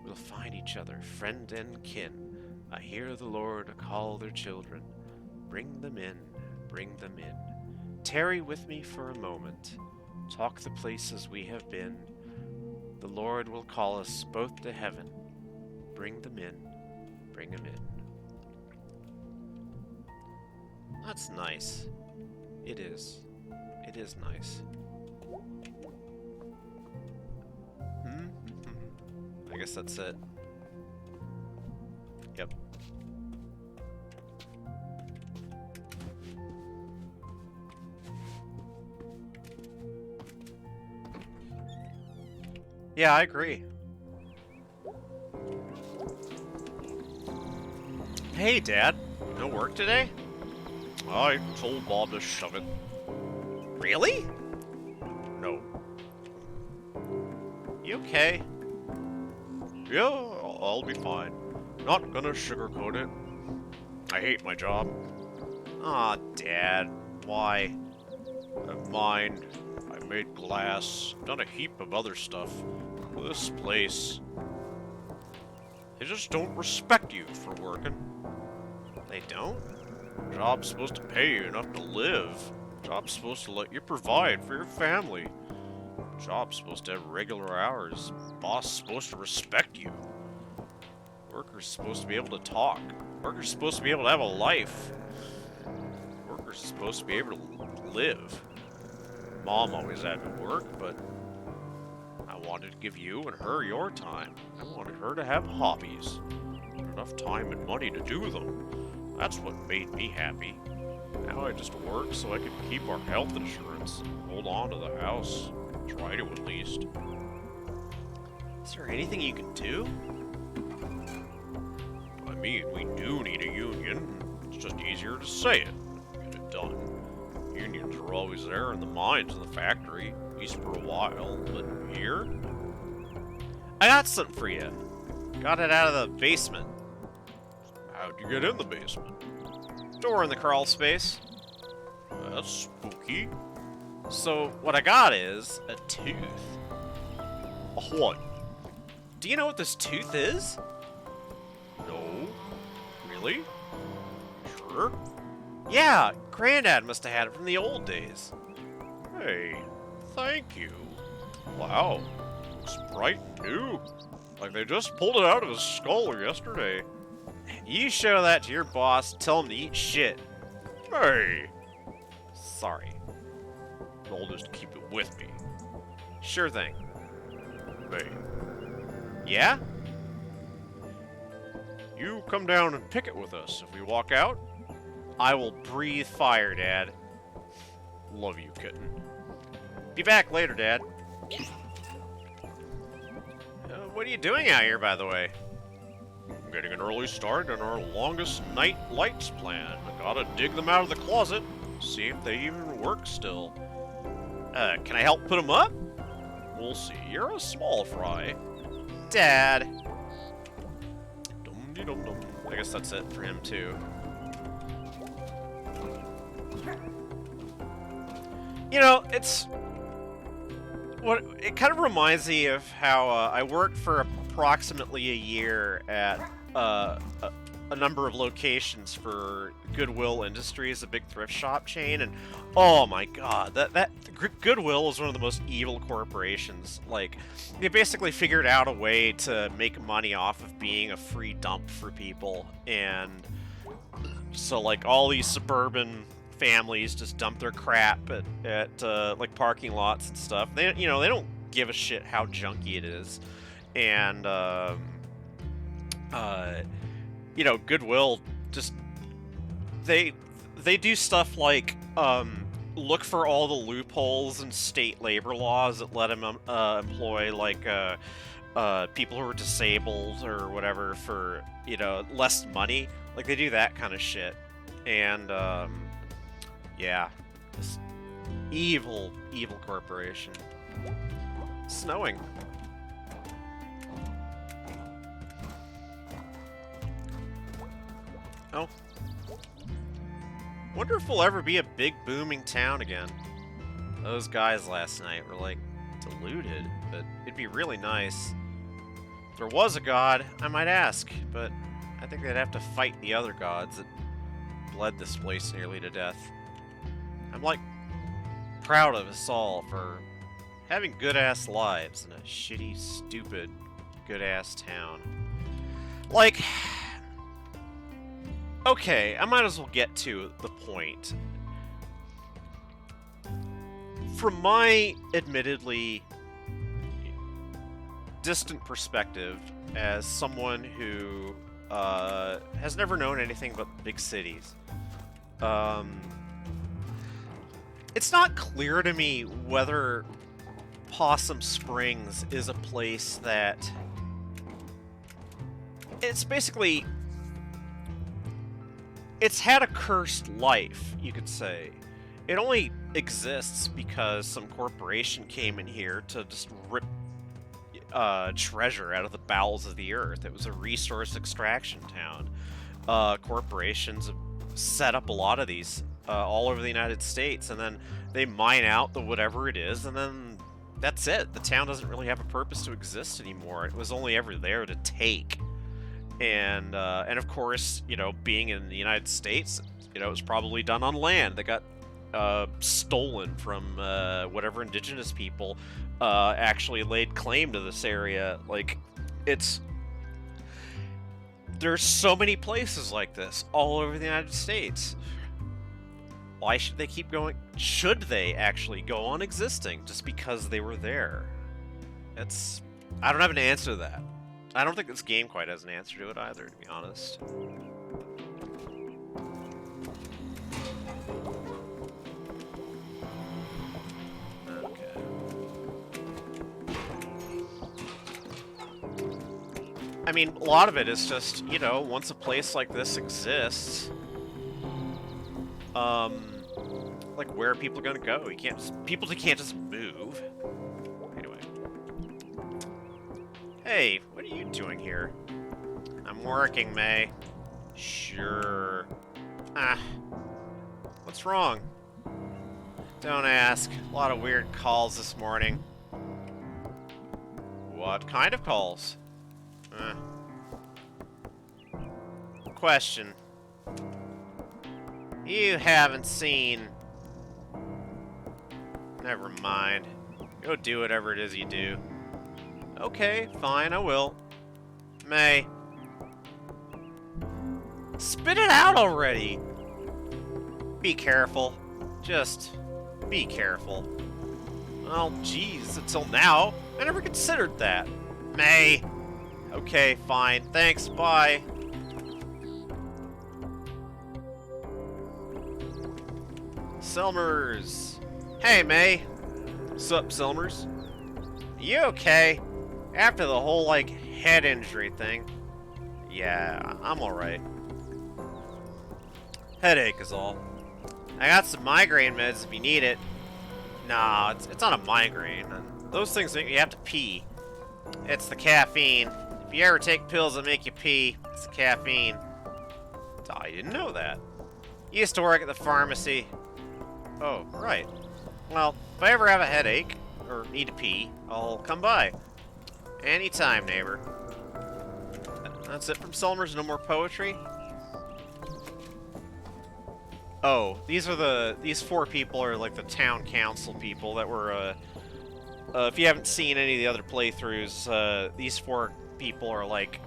We'll find each other, friend and kin. I hear the Lord a-call their children, bring them in, bring them in. Tarry with me for a moment, talk the places we have been. The Lord will call us both to heaven. Bring them in, bring them in. That's nice. It is. It is nice. I guess that's it. Yep. Yeah, I agree. Hey, Dad. No work today? I told Bob to shove it. Really? No. You okay? Yeah, I'll be fine. Not gonna sugarcoat it. I hate my job. Aw, Dad. Why? I've mined. I made glass. Done a heap of other stuff. This place. They just don't respect you for working. They don't? Job's supposed to pay you enough to live. Job's supposed to let you provide for your family. Job's supposed to have regular hours. Boss supposed to respect you. Worker's supposed to be able to talk. Worker's supposed to be able to have a life. Worker's supposed to be able to live. Mom always had to work, but I wanted to give you and her your time. I wanted her to have hobbies. Enough time and money to do them. That's what made me happy. Now I just work so I can keep our health insurance, hold on to the house, try to at least. Is there anything you can do? I mean, we do need a union. It's just easier to say it. Get it done. Unions are always there in the mines and the factory, at least for a while, but here? I got something for you. Got it out of the basement. How'd you get in the basement? Door in the crawl space. That's spooky. So, what I got is a tooth. A what? Do you know what this tooth is? No. Really? Sure. Yeah, Granddad must have had it from the old days. Hey, thank you. Wow. Looks bright and new. Like they just pulled it out of his skull yesterday. You show that to your boss, tell him to eat shit. Hey. Sorry. I'll just keep it with me. Sure thing. Hey, Yeah? you come down and pick it with us if we walk out. I will breathe fire, Dad. Love you, kitten. Be back later, Dad. What are you doing out here, by the way? I'm getting an early start on our longest night lights plan. I gotta dig them out of the closet, see if they even work still. Can I help put them up? We'll see. You're a small fry. Dad. Dum-de-dum-dum. I guess that's it for him, too. You know, it kind of reminds me of how I worked for approximately a year at a number of locations for Goodwill Industries, a big thrift shop chain, and oh my god, that Goodwill is one of the most evil corporations. Like, they basically figured out a way to make money off of being a free dump for people, and so like all these suburban families just dump their crap at like parking lots and stuff. They don't give a shit how junky it is, and Goodwill just they do stuff like, look for all the loopholes in state labor laws that let them, employ, like, people who are disabled or whatever for, you know, less money. Like, they do that kind of shit. And, yeah. This evil, evil corporation. Snowing. Oh. Wonder if we'll ever be a big booming town again. Those guys last night were like deluded, but it'd be really nice. If there was a god, I might ask, but I think they'd have to fight the other gods that bled this place nearly to death. I'm like proud of us all for having good-ass lives in a shitty, stupid, good-ass town. Like, okay, I might as well get to the point. From my admittedly distant perspective, as someone who has never known anything but big cities, it's not clear to me whether Possum Springs is a place that... It's basically... It's had a cursed life, you could say. It only exists because some corporation came in here to just rip treasure out of the bowels of the earth. It was a resource extraction town. Corporations have set up a lot of these all over the United States, and then they mine out the whatever it is, and then that's it. The town doesn't really have a purpose to exist anymore. It was only ever there to take. And of course, you know, being in the United States, you know, it was probably done on land that got stolen from whatever indigenous people actually laid claim to this area. Like, there's so many places like this all over the United States. Why should they keep going? Should they actually go on existing just because they were there? I don't have an answer to that. I don't think this game quite has an answer to it either, to be honest. Okay. I mean, a lot of it is just, you know, once a place like this exists, like, where are people gonna go? People can't just move. Anyway. Hey, what are you doing here? I'm working, May. Sure. What's wrong? Don't ask. A lot of weird calls this morning. What kind of calls? Question. You haven't seen... Never mind. Go do whatever it is you do. Okay, fine, I will. May. Spit it out already! Be careful. Just be careful. Well, geez, until now, I never considered that. May. Okay, fine. Thanks, bye. Selmers. Hey, May. Sup, Selmers? You okay? After the whole, like, head injury thing. Yeah, I'm alright. Headache is all. I got some migraine meds if you need it. Nah, it's not a migraine. Those things make you have to pee. It's the caffeine. If you ever take pills that make you pee, it's the caffeine. Oh, you didn't know that. You used to work at the pharmacy. Oh, right. Well, if I ever have a headache, or need to pee, I'll come by. Anytime, neighbor. That's it from Selmers, no more poetry? Oh, these four people are like the town council people that were, if you haven't seen any of the other playthroughs, these four people are like,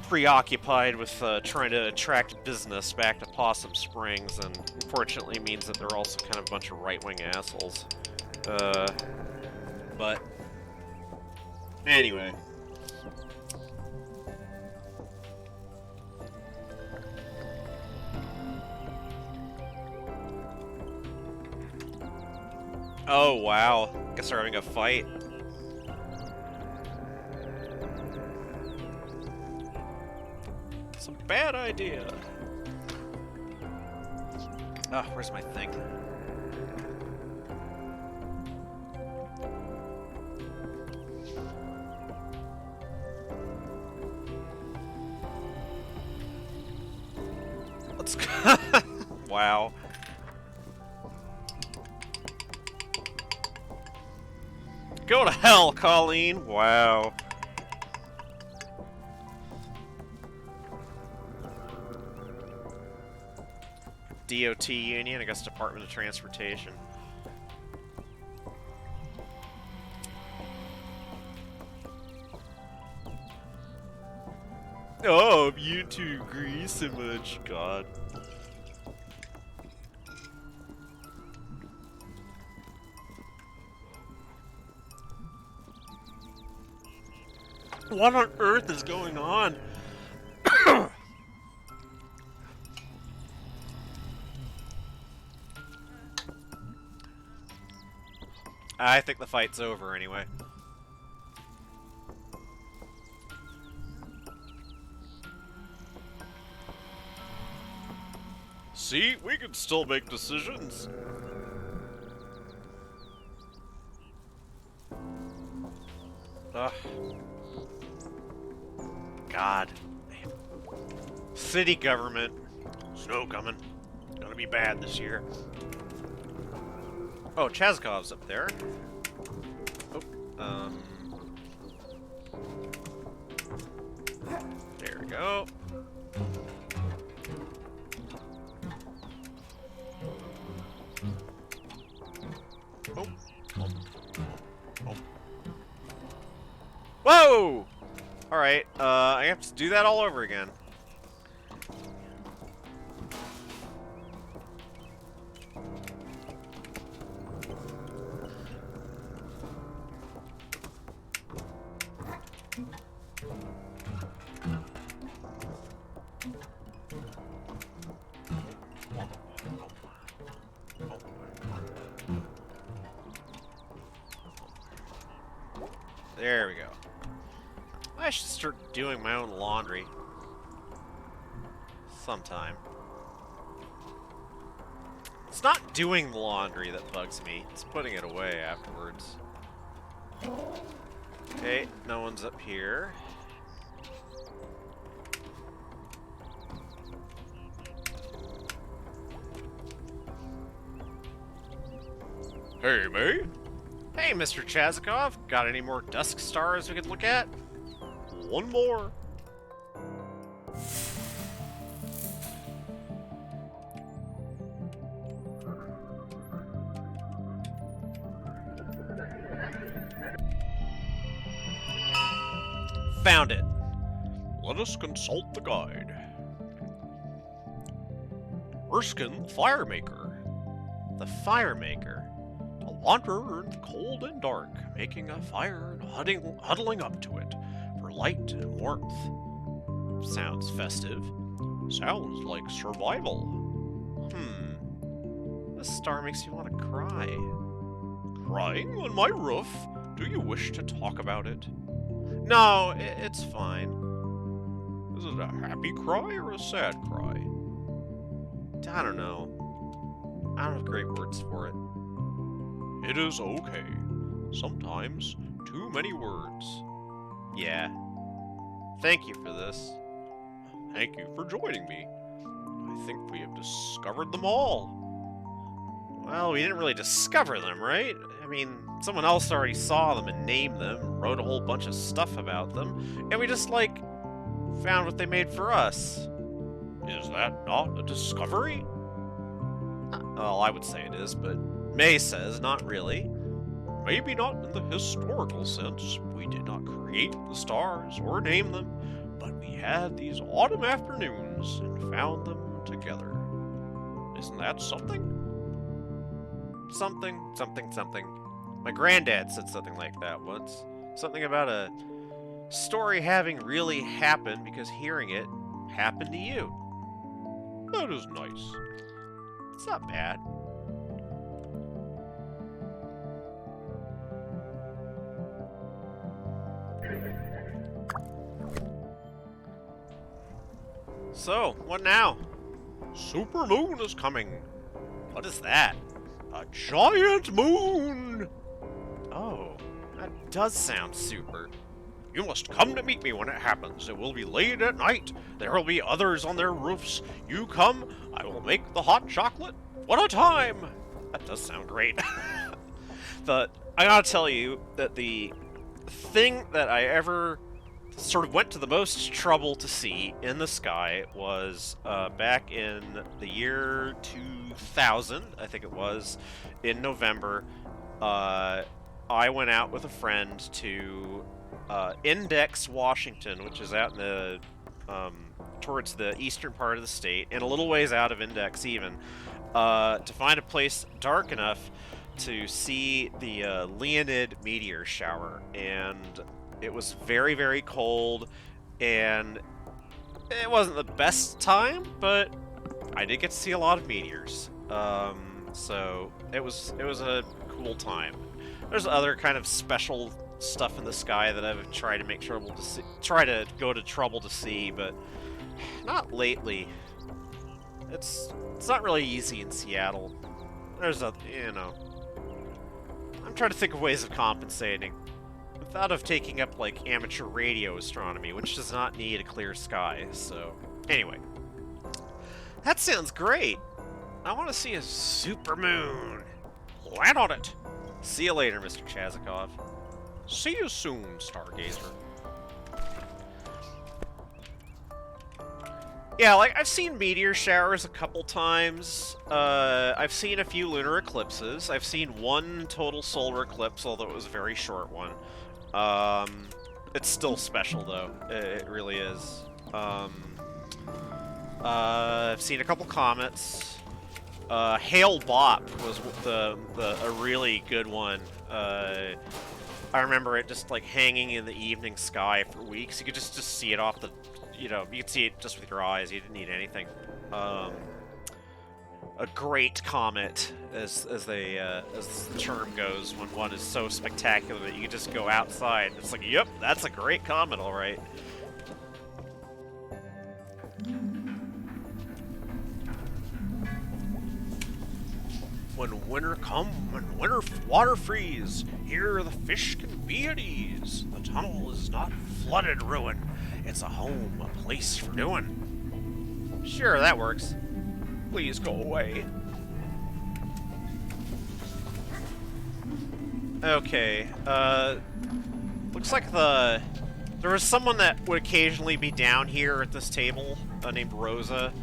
preoccupied with trying to attract business back to Possum Springs, and unfortunately means that they're also kind of a bunch of right-wing assholes. But anyway. Oh, wow. Guess they're having a fight. It's a bad idea. Ah, where's my thing? Let's go. Wow. Go to hell, Colleen. Wow. DOT Union, I guess Department of Transportation. Oh, you two agree so much, God. What on earth is going on? I think the fight's over anyway. See, we can still make decisions. Ugh. God. City government. Snow coming. Gonna be bad this year. Oh, Chazkov's up there. Oh, there we go. Oh. Oh. Whoa! Alright, I have to do that all over again. There we go. I should start doing my own laundry. Sometime. It's not doing the laundry that bugs me. It's putting it away afterwards. Okay, no one's up here. Hey, May. Hey, Mr. Chazikov. Got any more dusk stars we could look at? One more. Found it. Let us consult the guide. Erskine, the firemaker. The firemaker. A wanderer in the cold and dark, making a fire and huddling up to it for light and warmth. Sounds festive. Sounds like survival. This star makes you want to cry. Crying on my roof? Do you wish to talk about it? No, it's fine. Is it a happy cry or a sad cry? I don't know. I don't have great words for it. It is okay. Sometimes too many words. Yeah. Thank you for this. Thank you for joining me. I think we have discovered them all. Well, we didn't really discover them, right? I mean, someone else already saw them and named them, wrote a whole bunch of stuff about them, and we just, like, found what they made for us. Is that not a discovery? Well, I would say it is, but May says not really. Maybe not in the historical sense. We did not create the stars or name them, but we had these autumn afternoons and found them together. Isn't that something? Something. My granddad said something like that once. Something about a story having really happened because hearing it happened to you. That is nice. It's not bad. So, what now? Super moon is coming. What is that? A giant moon! Oh, that does sound super. You must come to meet me when it happens. It will be late at night. There will be others on their roofs. You come, I will make the hot chocolate. What a time! That does sound great. I gotta tell you that the thing that I ever sort of went to the most trouble to see in the sky was back in the year 2000, I think it was, in November. I went out with a friend to Index, Washington, which is out in the towards the eastern part of the state, and a little ways out of Index even, to find a place dark enough to see the Leonid meteor shower. And it was very, very cold, and it wasn't the best time, but I did get to see a lot of meteors. So it was a cool time. There's other kind of special stuff in the sky that I've tried to make trouble to see, try to go to trouble to see, but not lately. It's not really easy in Seattle. There's I'm trying to think of ways of compensating. I thought of taking up, like, amateur radio astronomy, which does not need a clear sky, so... Anyway. That sounds great! I want to see a supermoon! Land on it! See you later, Mr. Chazikov. See you soon, Stargazer. Yeah, like, I've seen meteor showers a couple times. I've seen a few lunar eclipses. I've seen one total solar eclipse, although it was a very short one. It's still special, though. It really is. I've seen a couple comets. Hale Bopp was a really good one. I remember it just, like, hanging in the evening sky for weeks. You could just see it off the... You could see it just with your eyes. You didn't need anything. A great comet, as the term goes, when one is so spectacular that you can just go outside. It's like, yep, that's a great comet, all right. When winter come and winter water freeze, here the fish can be at ease. The tunnel is not flooded ruin. It's a home, a place for doing. Sure, that works. Please go away. Okay, looks like there was someone that would occasionally be down here at this table, named Rosa,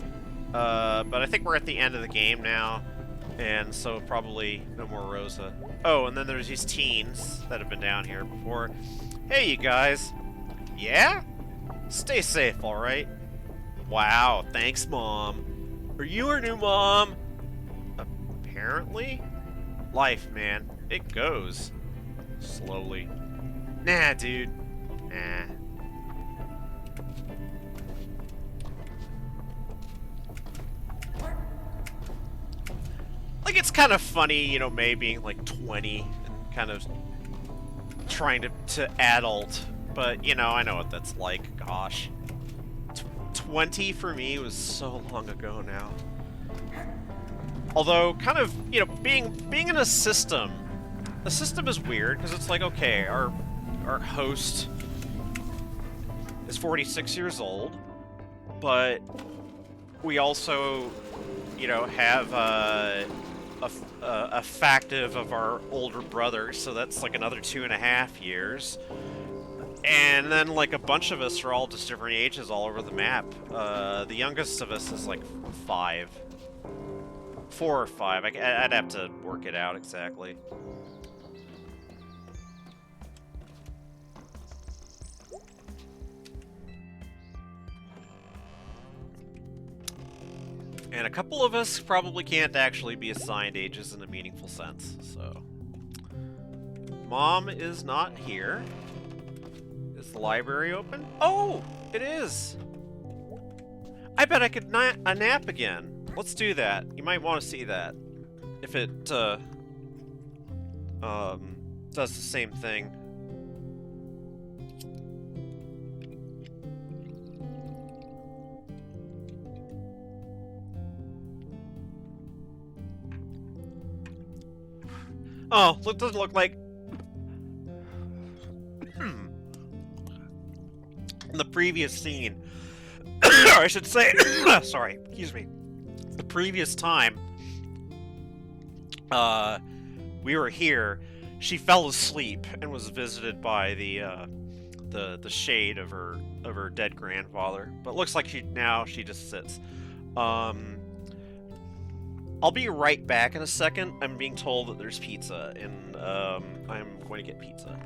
but I think we're at the end of the game now, and so probably no more Rosa. Oh, and then there's these teens that have been down here before. Hey, you guys. Yeah? Stay safe, alright? Wow, thanks, Mom. Are you our new mom? Apparently? Life, man. It goes. Slowly. Nah, dude. Nah. Like, it's kind of funny, May being, like, 20 and kind of trying to adult. But, I know what that's like. Gosh. 20 for me was so long ago now. Although, kind of, being in a system is weird, because it's like, okay, our host is 46 years old, but we also, have a factive of our older brother, so that's like another 2.5 years. And then, like, a bunch of us are all just different ages all over the map. The youngest of us is, like, 5. 4 or 5. I'd have to work it out exactly. And a couple of us probably can't actually be assigned ages in a meaningful sense, so... Mom is not here. Is the library open? Oh, it is! I bet I could nap again. Let's do that. You might want to see that. If it, does the same thing. Oh, it doesn't look like... In the previous scene, or I should say, sorry, excuse me, the previous time, we were here, she fell asleep and was visited by the shade of her dead grandfather. But it looks like she just sits. Um, I'll be right back in a second. I'm being told that there's pizza, and I'm going to get pizza.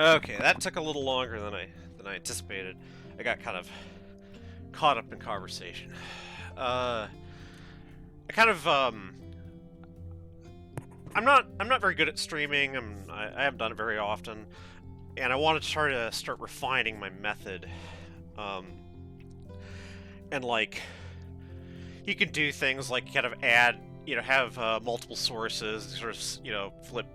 Okay, that took a little longer than I anticipated. I got kind of caught up in conversation. I kind of I'm not very good at streaming. I haven't done it very often, and I wanted to try to start refining my method. Um, and like you can do things like kind of add, have multiple sources, sort of, flip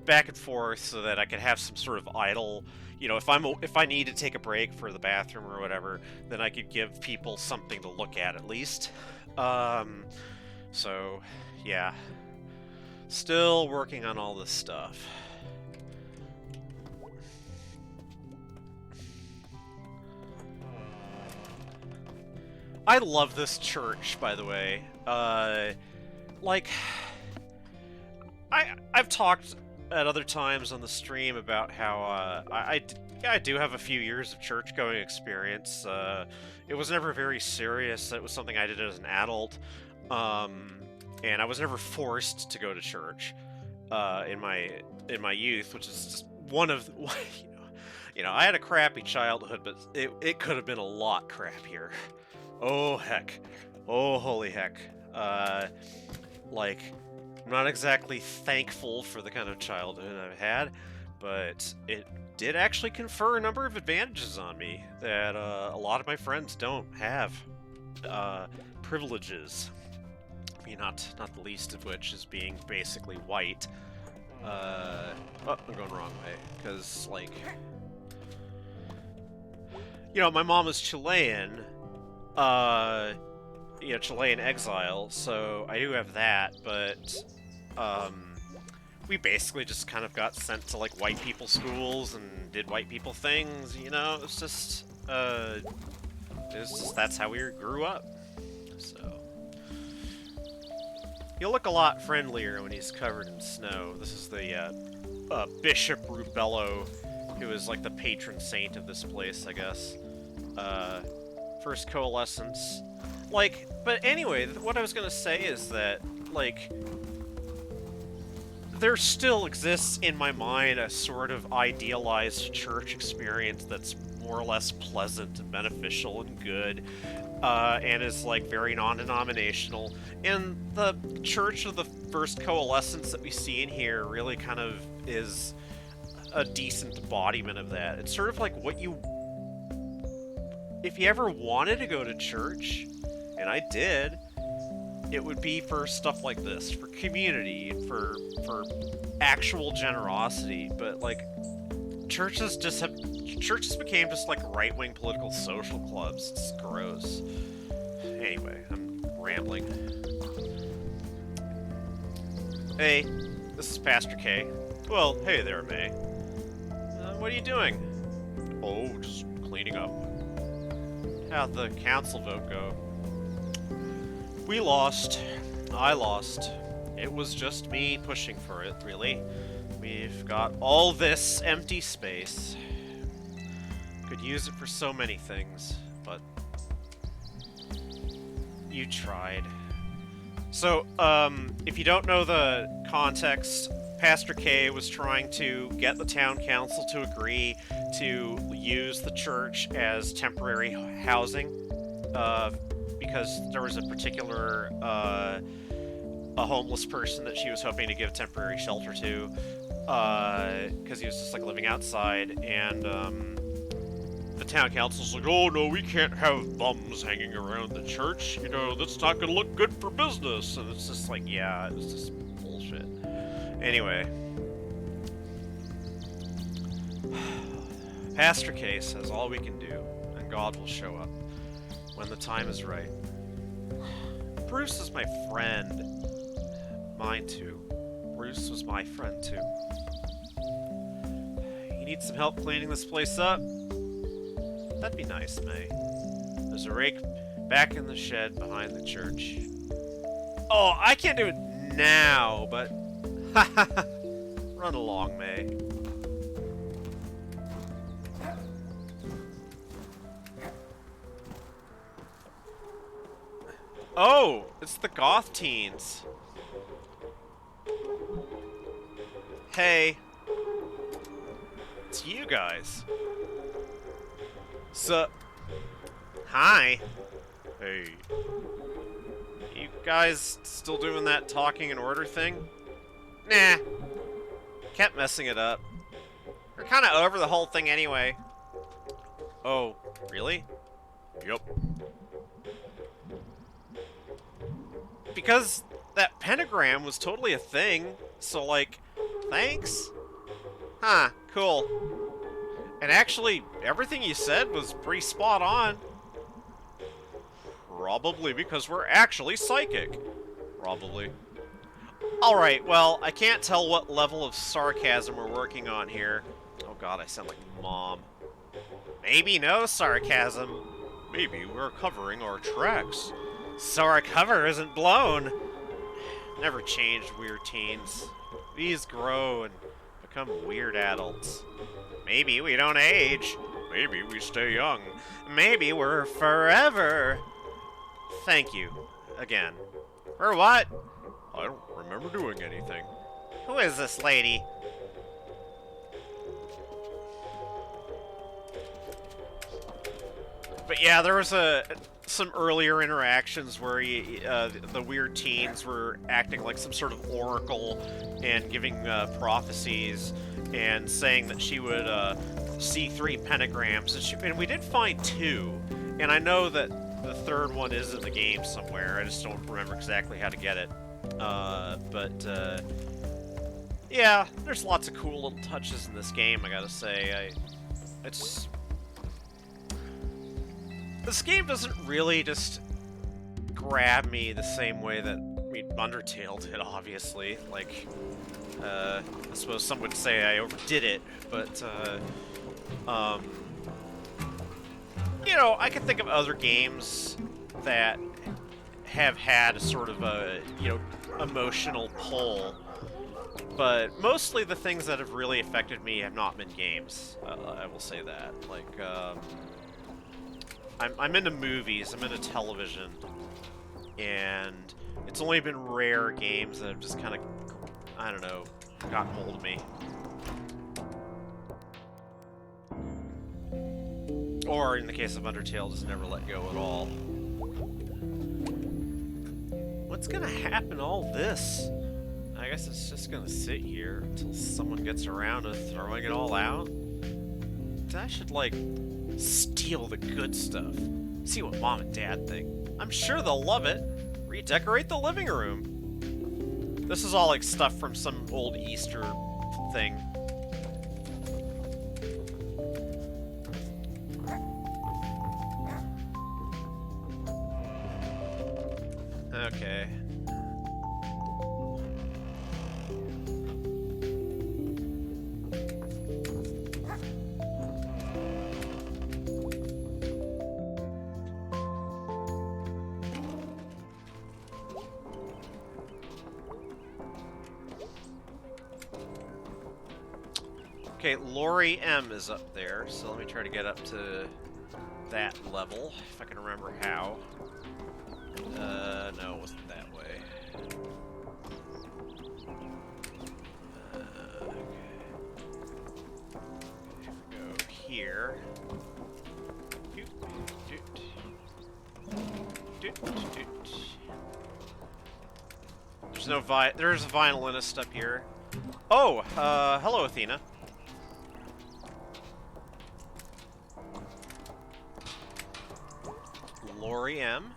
back and forth so that I can have some sort of idle. If I need to take a break for the bathroom or whatever, then I could give people something to look at least. So, yeah, still working on all this stuff. I love this church, by the way. Like, I've talked at other times on the stream about how I do have a few years of church-going experience. It was never very serious. It was something I did as an adult, and I was never forced to go to church in my youth, which is just one of I had a crappy childhood, but it could have been a lot crappier. Oh heck. Oh holy heck. Like, I'm not exactly thankful for the kind of childhood I've had, but it did actually confer a number of advantages on me that a lot of my friends don't have. Privileges. I mean, not the least of which is being basically white. Oh, I'm going the wrong way, because, like, my mom is Chilean, Chilean exile, so I do have that, but, we basically just kind of got sent to, like, white people schools and did white people things, it's just, that's how we grew up, so. He'll look a lot friendlier when he's covered in snow. This is the, Bishop Rubello, who is, like, the patron saint of this place, I guess. First coalescence. Like, but anyway, what I was gonna say is that, like, there still exists in my mind a sort of idealized church experience that's more or less pleasant and beneficial and good, and is, like, very non-denominational. And the Church of the First Coalescence that we see in here really kind of is a decent embodiment of that. It's sort of like what if you ever wanted to go to church, and I did, it would be for stuff like this, for community, for actual generosity. But, like, churches became just like right-wing political social clubs. It's gross. Anyway, I'm rambling. Hey, this is Pastor K. Well, hey there, May. What are you doing? Oh, just cleaning up. How'd the council vote go? We lost. I lost. It was just me pushing for it, really. We've got all this empty space. Could use it for so many things, but you tried. So, if you don't know the context, Pastor K was trying to get the town council to agree to use the church as temporary housing, because there was a particular, a homeless person that she was hoping to give temporary shelter to, because he was just, like, living outside, and, the town council's like, oh no, we can't have bums hanging around the church, that's not gonna look good for business, and it's just like, yeah, it's just bullshit. Anyway. Pastor K says all we can do, and God will show up when the time is right. Bruce is my friend. Mine too. Bruce was my friend too. You need some help cleaning this place up? That'd be nice, May. There's a rake back in the shed behind the church. Oh, I can't do it now, but... Run along, May. Oh, it's the goth teens. Hey. It's you guys. So, hi. Hey, You guys still doing that talking in order thing? Nah. Kept messing it up. We're kind of over the whole thing anyway. Oh, really? yep. Because that pentagram was totally a thing, so like, thanks? Huh, cool. And actually, everything you said was pretty spot on. Probably because we're actually psychic. Probably. Alright, well, I can't tell what level of sarcasm we're working on here. Oh god, I sound like Mom. Maybe no sarcasm. Maybe we're covering our tracks. So our cover isn't blown. Never changed, weird teens. These grow and become weird adults. Maybe we don't age. Maybe we stay young. Maybe we're forever. Thank you. Again. For what? I don't remember doing anything. Who is this lady? But yeah, there was some earlier interactions where the weird teens were acting like some sort of oracle and giving prophecies and saying that she would see 3 pentagrams, and we did find 2, and I know that the third one is in the game somewhere. I just don't remember exactly how to get it. Yeah, there's lots of cool little touches in this game, I gotta say. This game doesn't really just grab me the same way that Undertale did, obviously. Like, I suppose some would say I overdid it, but, you know, I can think of other games that have had a sort of a, you know, emotional pull, but mostly the things that have really affected me have not been games. I will say that. Like, I'm into movies, I'm into television, and it's only been rare games that have just kind of, I don't know, gotten hold of me. Or, in the case of Undertale, just never let go at all. What's gonna happen to all this? I guess it's just gonna sit here until someone gets around to throwing it all out. I should, like, steal the good stuff. See what Mom and Dad think. I'm sure they'll love it. Redecorate the living room. This is all, like, stuff from some old Easter thing. Okay. Okay, Lori M is up there, so let me try to get up to that level, if I can remember how. No, it wasn't that way. Okay. Here we go here. Doot, doot, doot. Doot, doot. There's a violinist up here. Oh, hello, Athena. Lori M.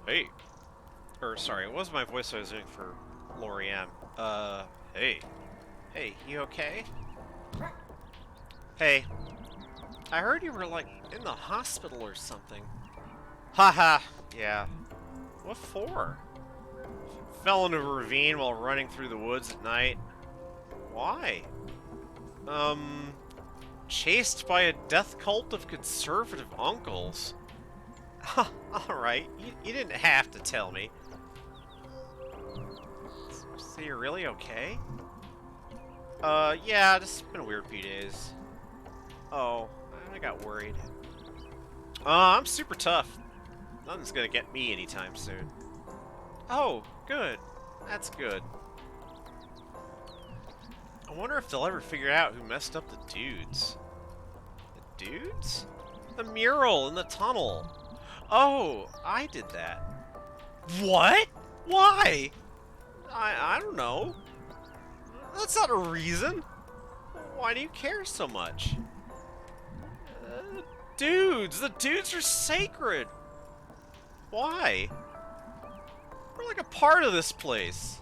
Hey. Or, sorry, it was my voice I was doing for Lori M. Hey. Hey, you okay? Hey, I heard you were, like, in the hospital or something. Haha, yeah. What for? Fell into a ravine while running through the woods at night. Why? Chased by a death cult of conservative uncles. Alright, you didn't have to tell me. So you're really okay? Yeah, just been a weird few days. Oh, I got worried. I'm super tough. Nothing's gonna get me anytime soon. Oh, good. That's good. I wonder if they'll ever figure out who messed up the dudes. The dudes? The mural in the tunnel. Oh, I did that. What? Why? I don't know. That's not a reason. Why do you care so much? Dudes! The dudes are sacred! Why? We're like a part of this place.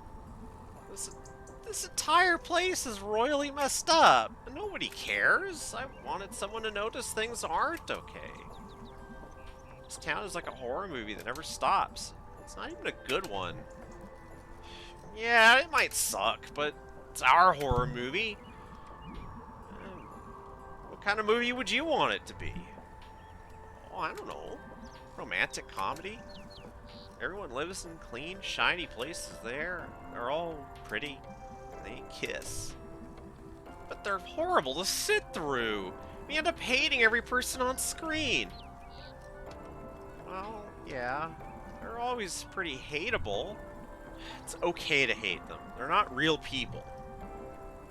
This entire place is royally messed up. Nobody cares. I wanted someone to notice things aren't okay. This town is like a horror movie that never stops. It's not even a good one. Yeah, it might suck, but it's our horror movie. What kind of movie would you want it to be? Oh, I don't know. Romantic comedy? Everyone lives in clean, shiny places there. They're all pretty. They kiss. But they're horrible to sit through. We end up hating every person on screen. Well, yeah. They're always pretty hateable. It's okay to hate them. They're not real people.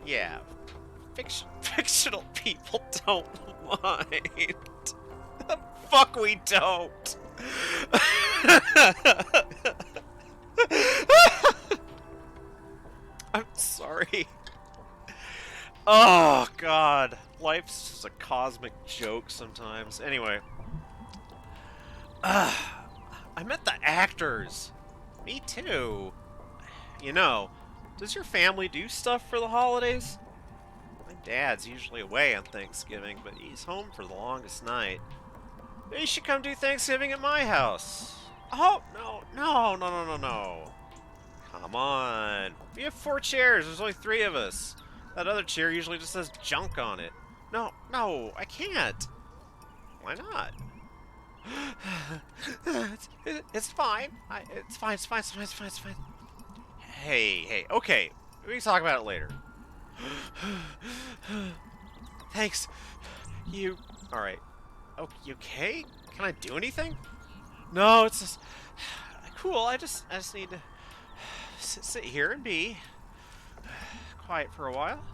Yeah. Fictional people don't mind. Fuck, we don't. I'm sorry. Oh, God. Life's just a cosmic joke sometimes. Anyway. I meant the actors. Me too. You know, does your family do stuff for the holidays? My dad's usually away on Thanksgiving, but he's home for the longest night. You should come do Thanksgiving at my house. Oh, no. Come on. We have 4 chairs. There's only 3 of us. That other chair usually just has junk on it. No, I can't. Why not? It's fine. It's fine. Hey. Okay. We can talk about it later. Thanks. You... Alright. Oh, you okay? Can I do anything? No, it's just... Cool, I just need to sit here and be quiet for a while.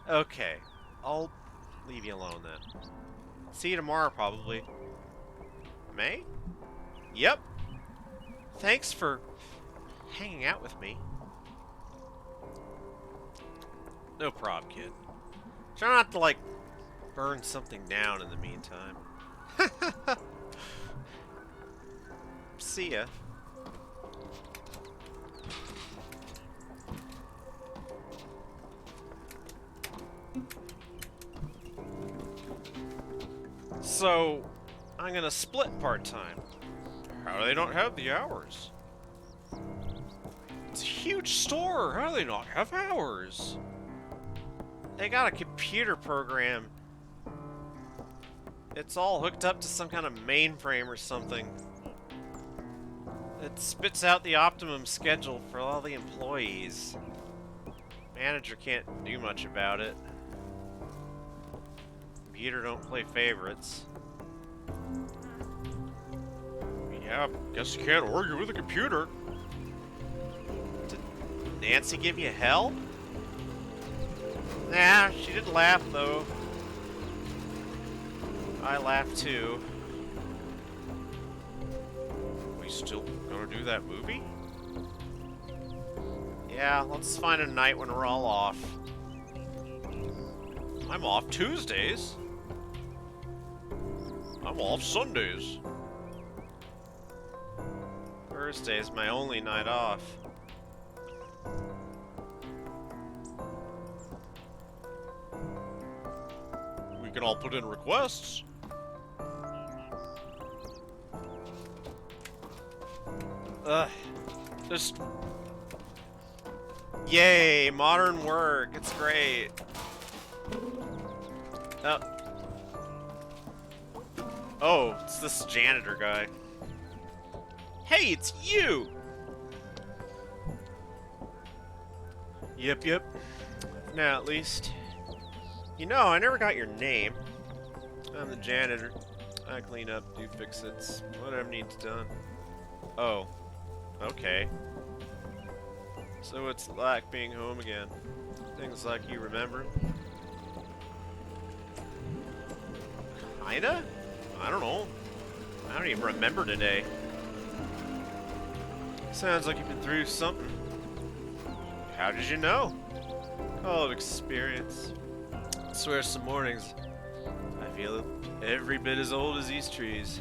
Okay. I'll leave you alone then. See you tomorrow, probably. May? Yep. Thanks for hanging out with me. No problem, kid. Try not to, like, burn something down in the meantime. See ya. So, I'm gonna split part-time. How do they not have the hours? It's a huge store. How do they not have hours? They got a computer program. It's all hooked up to some kind of mainframe or something. It spits out the optimum schedule for all the employees. Manager can't do much about it. Computer don't play favorites. Yeah, guess you can't argue with a computer. Did Nancy give you hell? Nah, she didn't laugh though. I laughed too. We still gonna do that movie? Yeah, let's find a night when we're all off. I'm off Tuesdays. I'm off Sundays. Thursday's my only night off. We can all put in requests. Just... Yay, modern work. It's great. Oh, it's this janitor guy. Hey, it's you! Yep. Now, at least. You know, I never got your name. I'm the janitor. I clean up, do fix-its, whatever needs done. Oh. Okay. So it's like being home again. Things like you remember. Kinda? I don't know. I don't even remember today. Sounds like you've been through something. How did you know? Call it experience. I swear some mornings I feel every bit as old as these trees.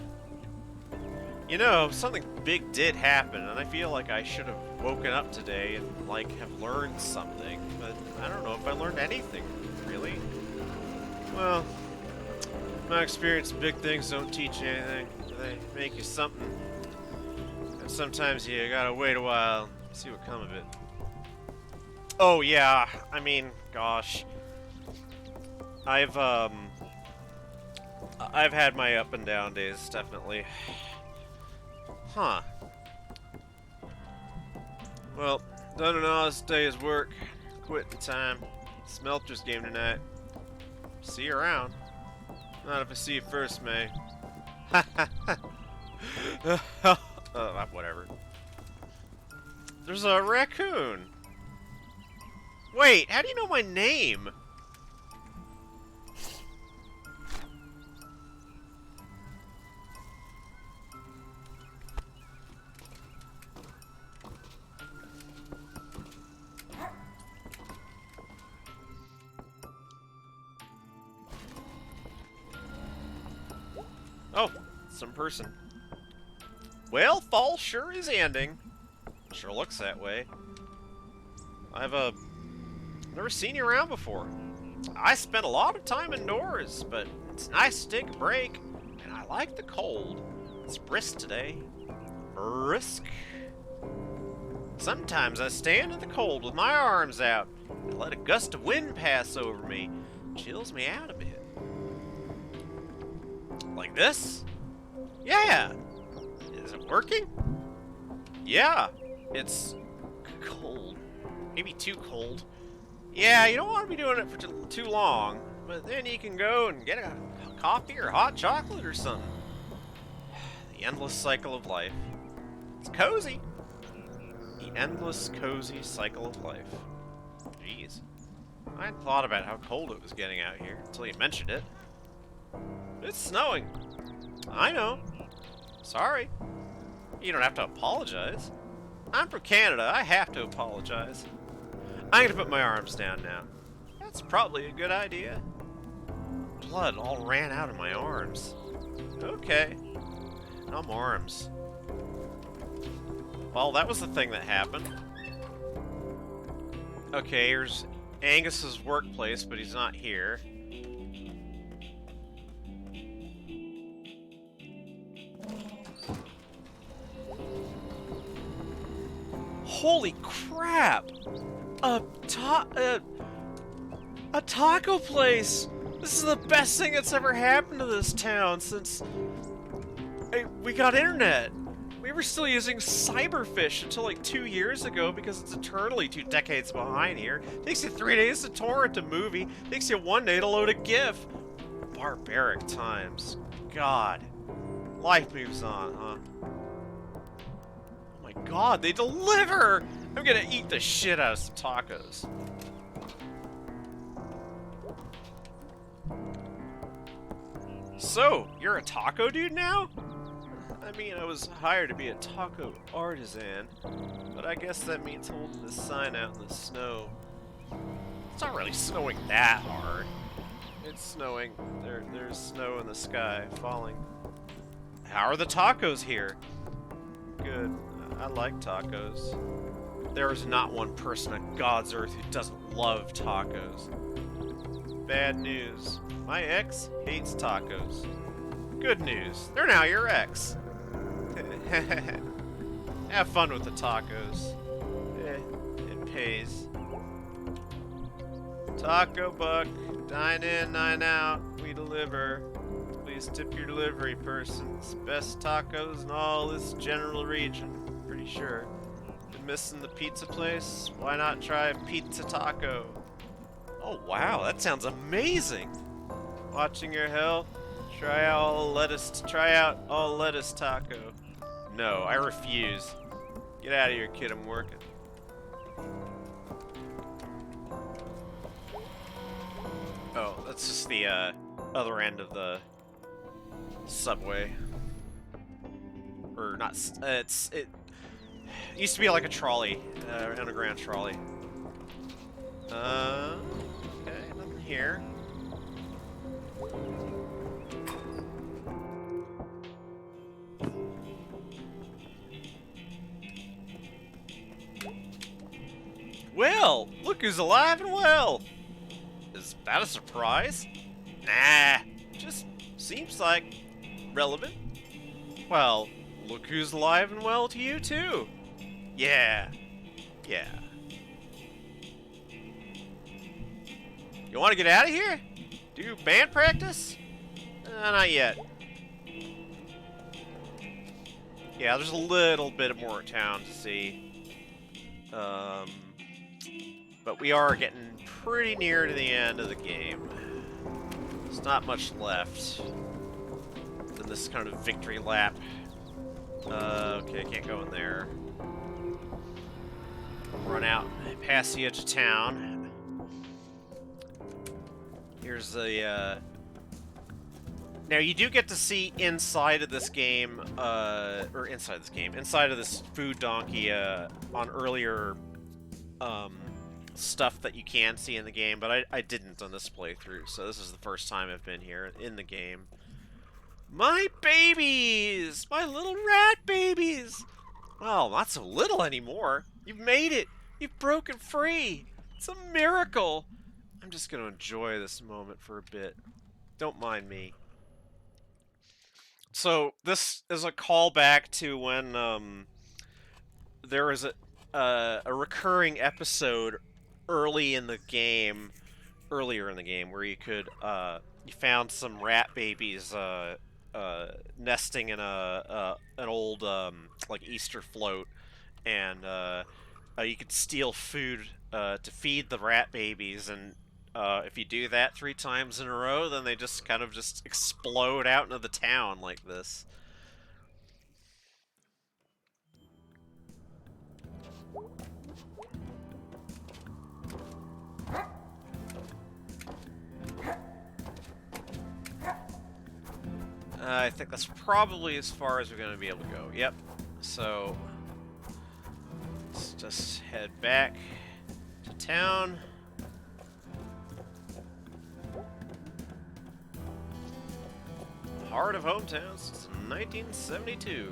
You know, something big did happen, and I feel like I should have woken up today and, like, have learned something, but I don't know if I learned anything, really. Well, my experience, big things don't teach you anything. They make you something. And sometimes you gotta wait a while and see what comes of it. Oh, yeah, I mean, gosh. I've had my up and down days, definitely. Huh. Well, done an honest day's work. Quitting time. Smelter's game tonight. See you around. Not if I see you first, May. Whatever. There's a raccoon. Wait, how do you know my name? Oh, some person. Well, fall sure is ending. Sure looks that way. I've never seen you around before. I spent a lot of time indoors, but it's nice to take a break, and I like the cold. It's brisk today. Brisk. Sometimes I stand in the cold with my arms out and let a gust of wind pass over me. Chills me out a bit. Like this? Yeah. Is it working? Yeah. It's cold. Maybe too cold. Yeah, you don't want to be doing it for too long, but then you can go and get a coffee or hot chocolate or something. The endless cycle of life. It's cozy. The endless cozy cycle of life. Jeez. I hadn't thought about how cold it was getting out here until you mentioned it. It's snowing. I know. Sorry. You don't have to apologize. I'm from Canada. I have to apologize. I'm gonna put my arms down now. That's probably a good idea. Blood all ran out of my arms. Okay. Numb arms. Well, that was the thing that happened. Okay, here's Angus's workplace, but he's not here. Holy crap! A taco place! This is the best thing that's ever happened to this town since we got internet. We were still using Cyberfish until like 2 years ago because it's eternally 2 decades behind here. Takes you 3 days to torrent a movie. Takes you 1 day to load a GIF. Barbaric times. God. Life moves on, huh? Oh my god, they deliver! I'm gonna eat the shit out of some tacos. So, you're a taco dude now? I mean, I was hired to be a taco artisan, but I guess that means holding this sign out in the snow. It's not really snowing that hard. It's snowing. There's snow in the sky falling. How are the tacos here? Good. I like tacos. There is not one person on God's earth who doesn't love tacos. Bad news. My ex hates tacos. Good news. They're now your ex. Have fun with the tacos. It pays. Taco Buck. Dine in, dine out. We deliver. Please tip your delivery persons. Best tacos in all this general region. Pretty sure. Been missing the pizza place? Why not try a pizza taco? Oh wow, that sounds amazing. Watching your hell? Try out all lettuce taco. No, I refuse. Get out of here, kid, I'm working. Oh, that's just the other end of the subway. Or not, it used to be like a trolley, underground trolley. Okay, nothing here. Well, look who's alive and well! Is that a surprise? Nah, just seems like relevant. Well, look who's alive and well to you too. Yeah, yeah. You want to get out of here? Do band practice? Not yet. Yeah, there's a little bit more town to see. But we are getting pretty near to the end of the game. There's not much left in this kind of victory lap. Okay, can't go in there. Run out past the edge of town. Here's the, Now, you do get to see inside of this game, inside of this food donkey, on earlier, stuff that you can see in the game, but I didn't on this playthrough, so this is the first time I've been here in the game. My babies! My little rat babies! Well, not so little anymore. You've made it! You've broken free! It's a miracle! I'm just gonna enjoy this moment for a bit. Don't mind me. So, this is a callback to when, there was a recurring episode earlier in the game, where you could, you found some rat babies, nesting in an old, like Easter float, and, you could steal food, to feed the rat babies, and, if you do that 3 times in a row, then they just kind of just explode out into the town like this. I think that's probably as far as we're going to be able to go. Yep. So, let's just head back to town. Heart of hometown since 1972.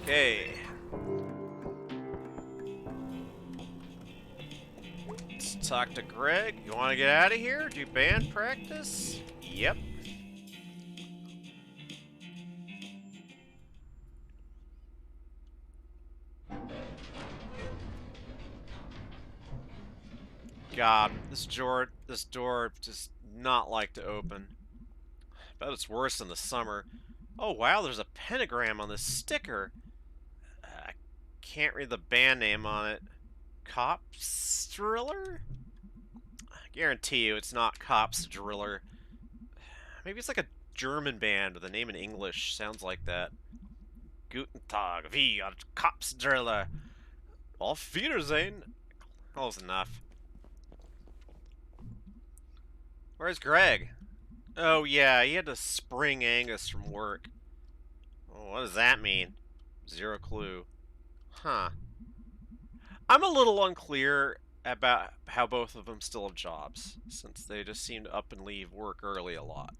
Okay. Let's talk to Greg. You want to get out of here? Do band practice? Yep. God, this door does not like to open. Bet it's worse in the summer. Oh wow, there's a pentagram on this sticker. I can't read the band name on it. Cops Driller? I guarantee you it's not Cops Driller. Maybe it's like a German band with a name in English. Sounds like that. Guten Tag, wir are Cops Driller. Auf Wiedersehen. Close enough. Where's Greg? Oh yeah, he had to spring Angus from work. Oh, what does that mean? Zero clue. Huh. I'm a little unclear about how both of them still have jobs, since they just seem to up and leave work early a lot.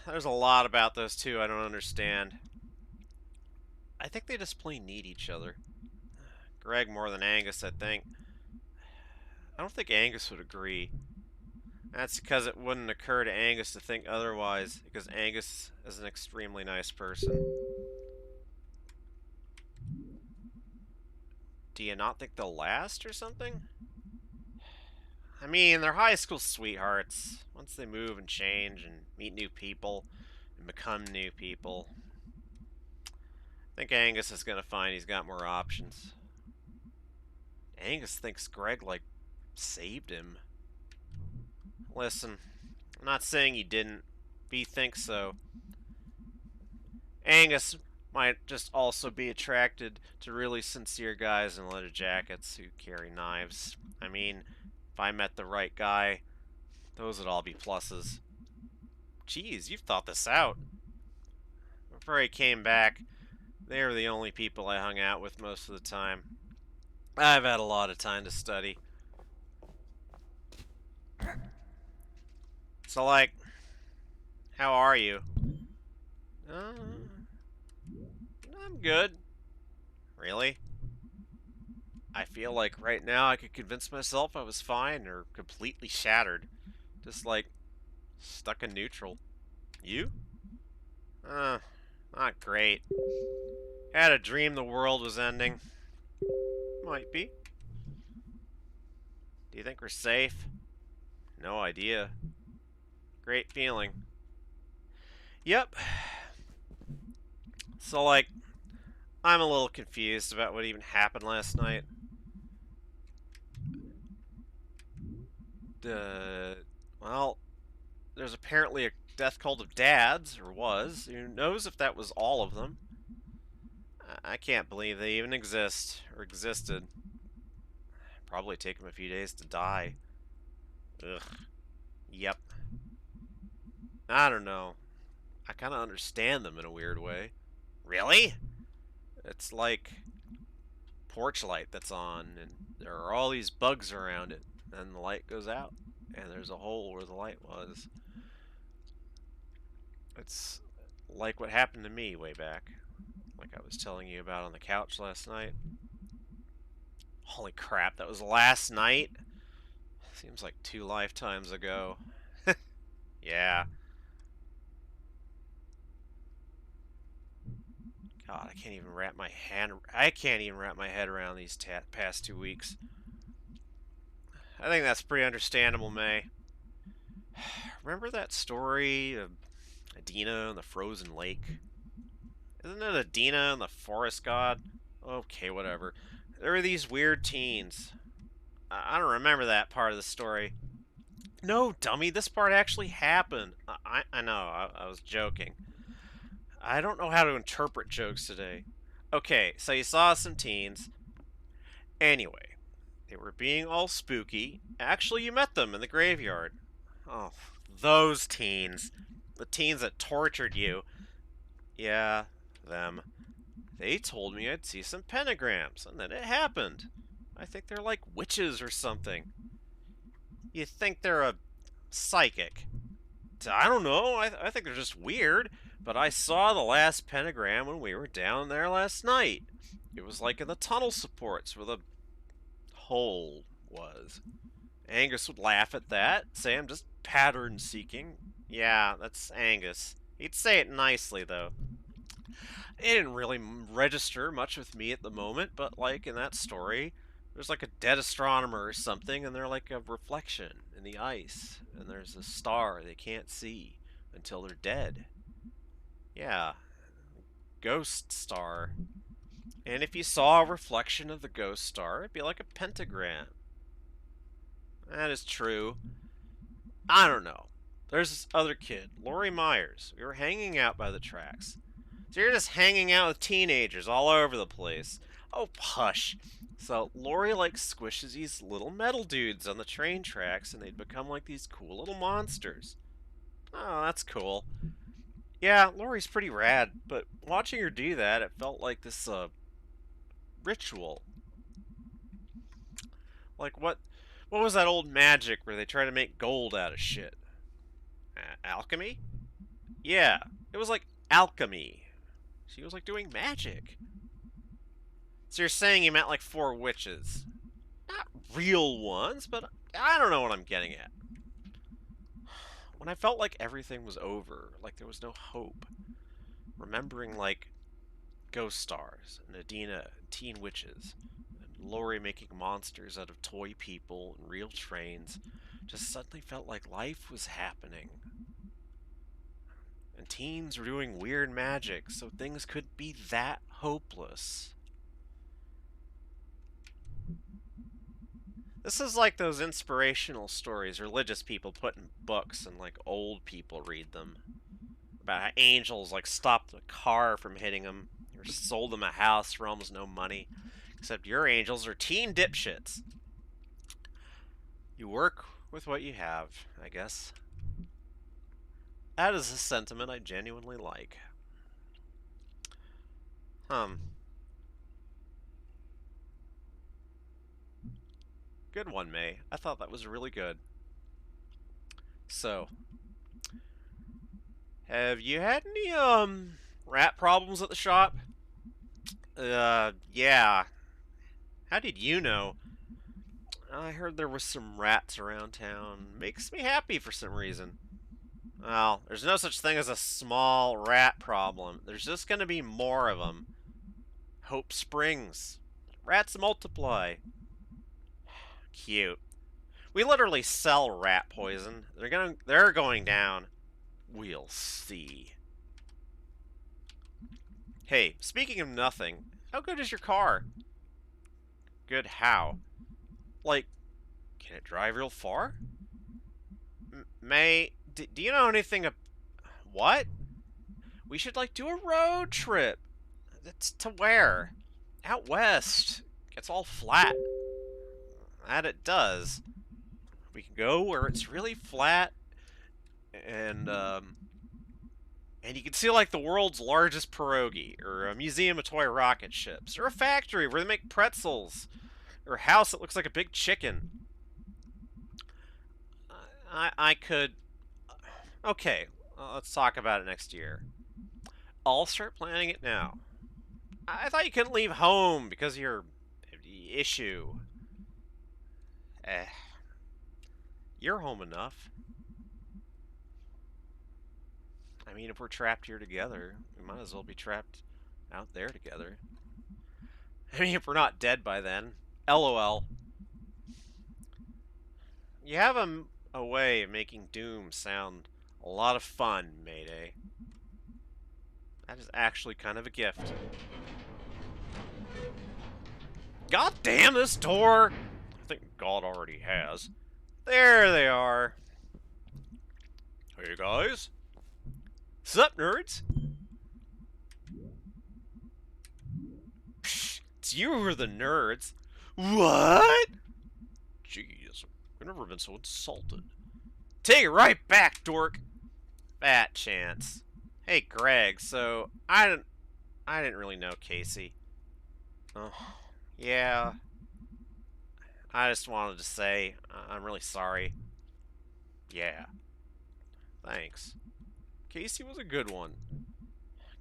There's a lot about those two I don't understand. I think they just plain need each other. Greg more than Angus, I think. I don't think Angus would agree. That's because it wouldn't occur to Angus to think otherwise, because Angus is an extremely nice person. Do you not think they'll last or something? I mean, they're high school sweethearts. Once they move and change and meet new people and become new people, I think Angus is going to find he's got more options. Angus thinks Greg, like, saved him. Listen, I'm not saying he didn't, but he thinks so. Angus might just also be attracted to really sincere guys in leather jackets who carry knives. I mean, if I met the right guy, those would all be pluses. Geez, you've thought this out. Before he came back, they were the only people I hung out with most of the time. I've had a lot of time to study. So, like, how are you? Uh, I'm good. Really? I feel like right now I could convince myself I was fine or completely shattered. Just like stuck in neutral. You? Uh, Not great. Had a dream the world was ending. Might be. Do you think we're safe? No idea. Great feeling. Yep. So, like, I'm a little confused about what even happened last night. Uh, well, there's apparently a death cult of dads, or was. Who knows if that was all of them? I can't believe they even exist, or existed. Probably take them a few days to die. Ugh. Yep. I don't know. I kind of understand them in a weird way. Really? It's like porch light that's on, and there are all these bugs around it, and the light goes out, and there's a hole where the light was. It's like what happened to me way back, like I was telling you about on the couch last night. Holy crap, that was last night? Seems like 2 lifetimes ago. Yeah. God, I can't even wrap my head around these past 2 weeks. I think that's pretty understandable, May. Remember that story of Adina and the frozen lake? Isn't it Adina and the forest god? Okay, whatever. There were these weird teens. I don't remember that part of the story. No, dummy, this part actually happened. I know, I was joking. I don't know how to interpret jokes today. Okay, so you saw some teens. Anyway, they were being all spooky. Actually, you met them in the graveyard. Oh, those teens. The teens that tortured you. Yeah, them. They told me I'd see some pentagrams, and then it happened. I think they're like witches or something. You think they're a psychic? I don't know. I think they're just weird. But I saw the last pentagram when we were down there last night. It was like in the tunnel supports where the hole was. Angus would laugh at that, say I'm just pattern seeking. Yeah, that's Angus. He'd say it nicely, though. It didn't really register much with me at the moment, but like in that story, there's like a dead astronomer or something, and they're like a reflection in the ice, and there's a star they can't see until they're dead. Yeah, ghost star. And if you saw a reflection of the ghost star, it'd be like a pentagram. That is true. I don't know. There's this other kid, Lori Myers. We were hanging out by the tracks. So you're just hanging out with teenagers all over the place. Oh, hush. So Lori like squishes these little metal dudes on the train tracks, and they'd become like these cool little monsters. Oh, that's cool. Yeah, Lori's pretty rad, but watching her do that, it felt like this ritual. Like what was that old magic where they try to make gold out of shit? Alchemy? Yeah, it was like alchemy. She was like doing magic. So you're saying you meant like 4 witches? Not real ones, but I don't know what I'm getting at. When I felt like everything was over, like there was no hope, remembering like ghost stars and Adina and teen witches and Lori making monsters out of toy people and real trains, just suddenly felt like life was happening. And teens were doing weird magic, so things could be that hopeless. This is like those inspirational stories religious people put in books and like old people read them. About how angels like stopped a car from hitting them or sold them a house for almost no money. Except your angels are teen dipshits. You work with what you have, I guess. That is a sentiment I genuinely like. Hmm. Good one, May. I thought that was really good. So, have you had any, rat problems at the shop? Yeah. How did you know? I heard there was some rats around town. Makes me happy for some reason. Well, there's no such thing as a small rat problem. There's just gonna be more of them. Hope Springs. Rats multiply. Cute. We literally sell rat poison. They're going down. We'll see. Hey, speaking of nothing, how good is your car? Good how? Like, can it drive real far? May, do you know anything of what? We should like do a road trip. It's to where? Out west. It's all flat. That it does. We can go where it's really flat and and you can see like the world's largest pierogi, or a museum of toy rocket ships, or a factory where they make pretzels, or a house that looks like a big chicken. I could. Okay, let's talk about it next year. I'll start planning it now. I thought you couldn't leave home because of your issue. Eh, you're home enough. I mean, if we're trapped here together, we might as well be trapped out there together. I mean, if we're not dead by then. LOL. You have a way of making Doom sound a lot of fun, Mayday. That is actually kind of a gift. God damn this door! I think God already has. There they are. Hey guys. Sup, nerds? Psh, it's you who are the nerds. What? Jeez, I've never been so insulted. Take it right back, dork. Fat chance. Hey, Greg. So I didn't really know Casey. Oh, yeah. I just wanted to say I'm really sorry. Yeah. Thanks. Casey was a good one.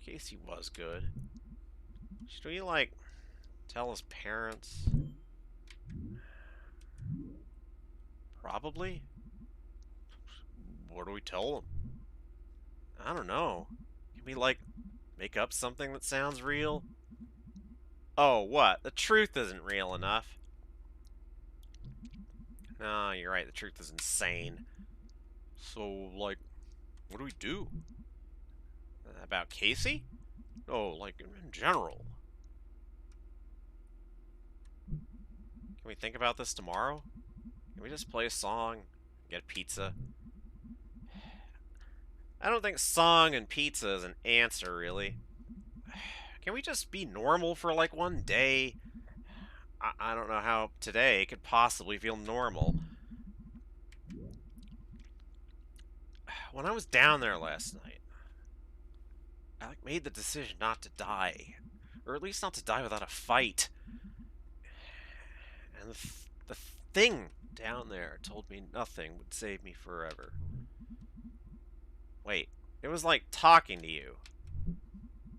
Casey was good. Should we like tell his parents? Probably. What do we tell them? I don't know. Can we like make up something that sounds real? Oh, what? The truth isn't real enough. No, you're right. The truth is insane. So, like, what do we do? About Casey? Oh, like, in general. Can we think about this tomorrow? Can we just play a song? Get pizza? I don't think song and pizza is an answer, really. Can we just be normal for, like, one day? I don't know how today could possibly feel normal. When I was down there last night, I like made the decision not to die. Or at least not to die without a fight. And the thing down there told me nothing would save me forever. Wait, it was like talking to you.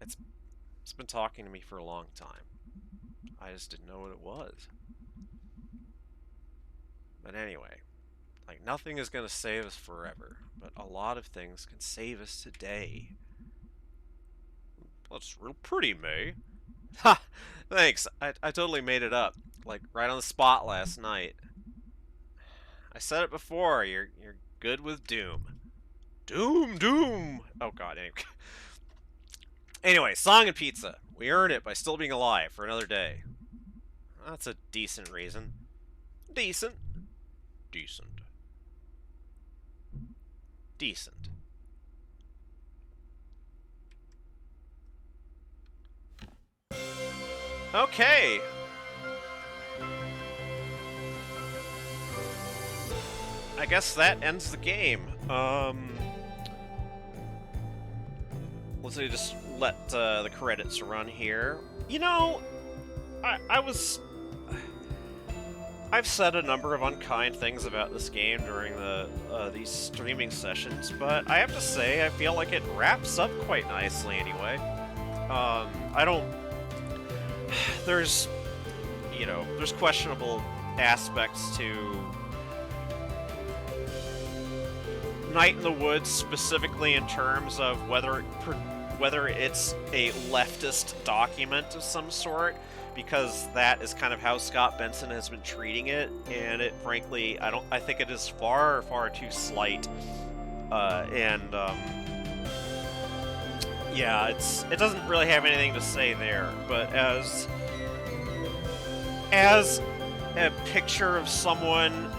It's been talking to me for a long time. I just didn't know what it was. But anyway, like nothing is going to save us forever, but a lot of things can save us today. That's real pretty, May. Ha! Thanks. I totally made it up. Like right on the spot last night. I said it before. You're good with Doom. Doom, Doom. Oh God. Anyway, song and pizza. We earn it by still being alive for another day. That's a decent reason. Decent. Decent. Decent. Okay. I guess that ends the game. Let's just let the credits run here. You know, I was. I've said a number of unkind things about this game during these streaming sessions, but I have to say I feel like it wraps up quite nicely anyway. I don't. There's, there's questionable aspects to Night in the Woods, specifically in terms of whether it's a leftist document of some sort, because that is kind of how Scott Benson has been treating it, and it frankly, I think it is far, far too slight, yeah, it doesn't really have anything to say there, but as a picture of someone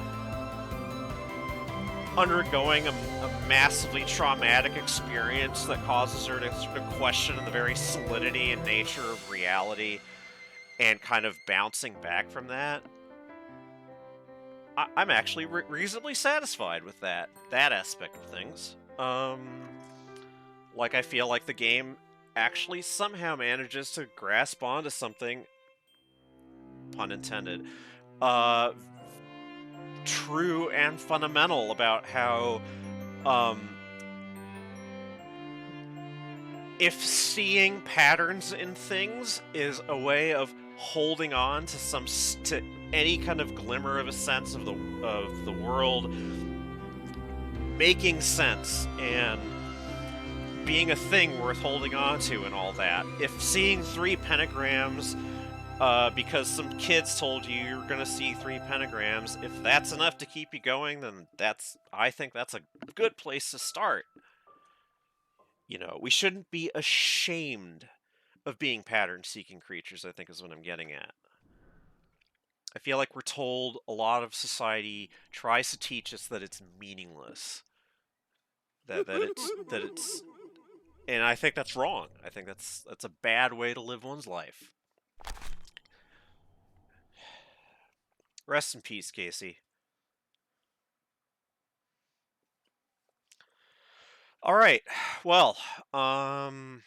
undergoing a massively traumatic experience that causes her to sort of question the very solidity and nature of reality and kind of bouncing back from that, I'm actually reasonably satisfied with that aspect of things. Like, I feel like the game actually somehow manages to grasp onto something, pun intended, uh, true and fundamental about how, if seeing patterns in things is a way of holding on to any kind of glimmer of a sense of the world making sense and being a thing worth holding on to and all that, if seeing 3 pentagrams because some kids told you you're gonna see 3 pentagrams, if that's enough to keep you going, then I think that's a good place to start. We shouldn't be ashamed of being pattern-seeking creatures, I think is what I'm getting at. I feel like we're told a lot of society tries to teach us that it's meaningless. That it's and I think that's wrong. I think that's a bad way to live one's life. Rest in peace, Casey. All right. Well, I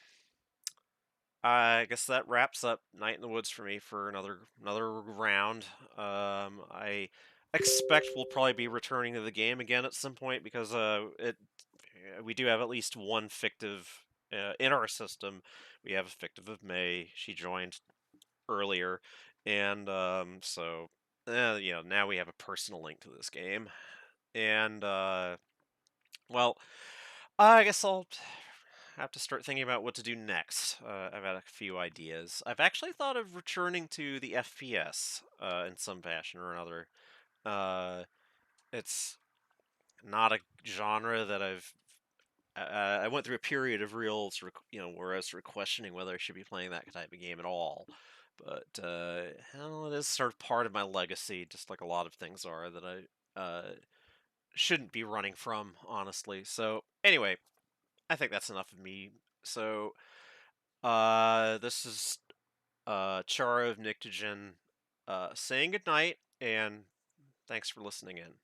guess that wraps up Night in the Woods for me for another round. I expect we'll probably be returning to the game again at some point because we do have at least one fictive in our system. We have a fictive of May. She joined earlier, and so now we have a personal link to this game, and well, I guess I'll have to start thinking about what to do next. I've had a few ideas. I've actually thought of returning to the FPS in some fashion or another. Uh, it's not a genre that I went through a period of real sort of, where I was sort of questioning whether I should be playing that type of game at all. But hell, it is sort of part of my legacy, just like a lot of things are that I shouldn't be running from, honestly. So anyway, I think that's enough of me. So this is Chara of Pnictogen saying goodnight, and thanks for listening in.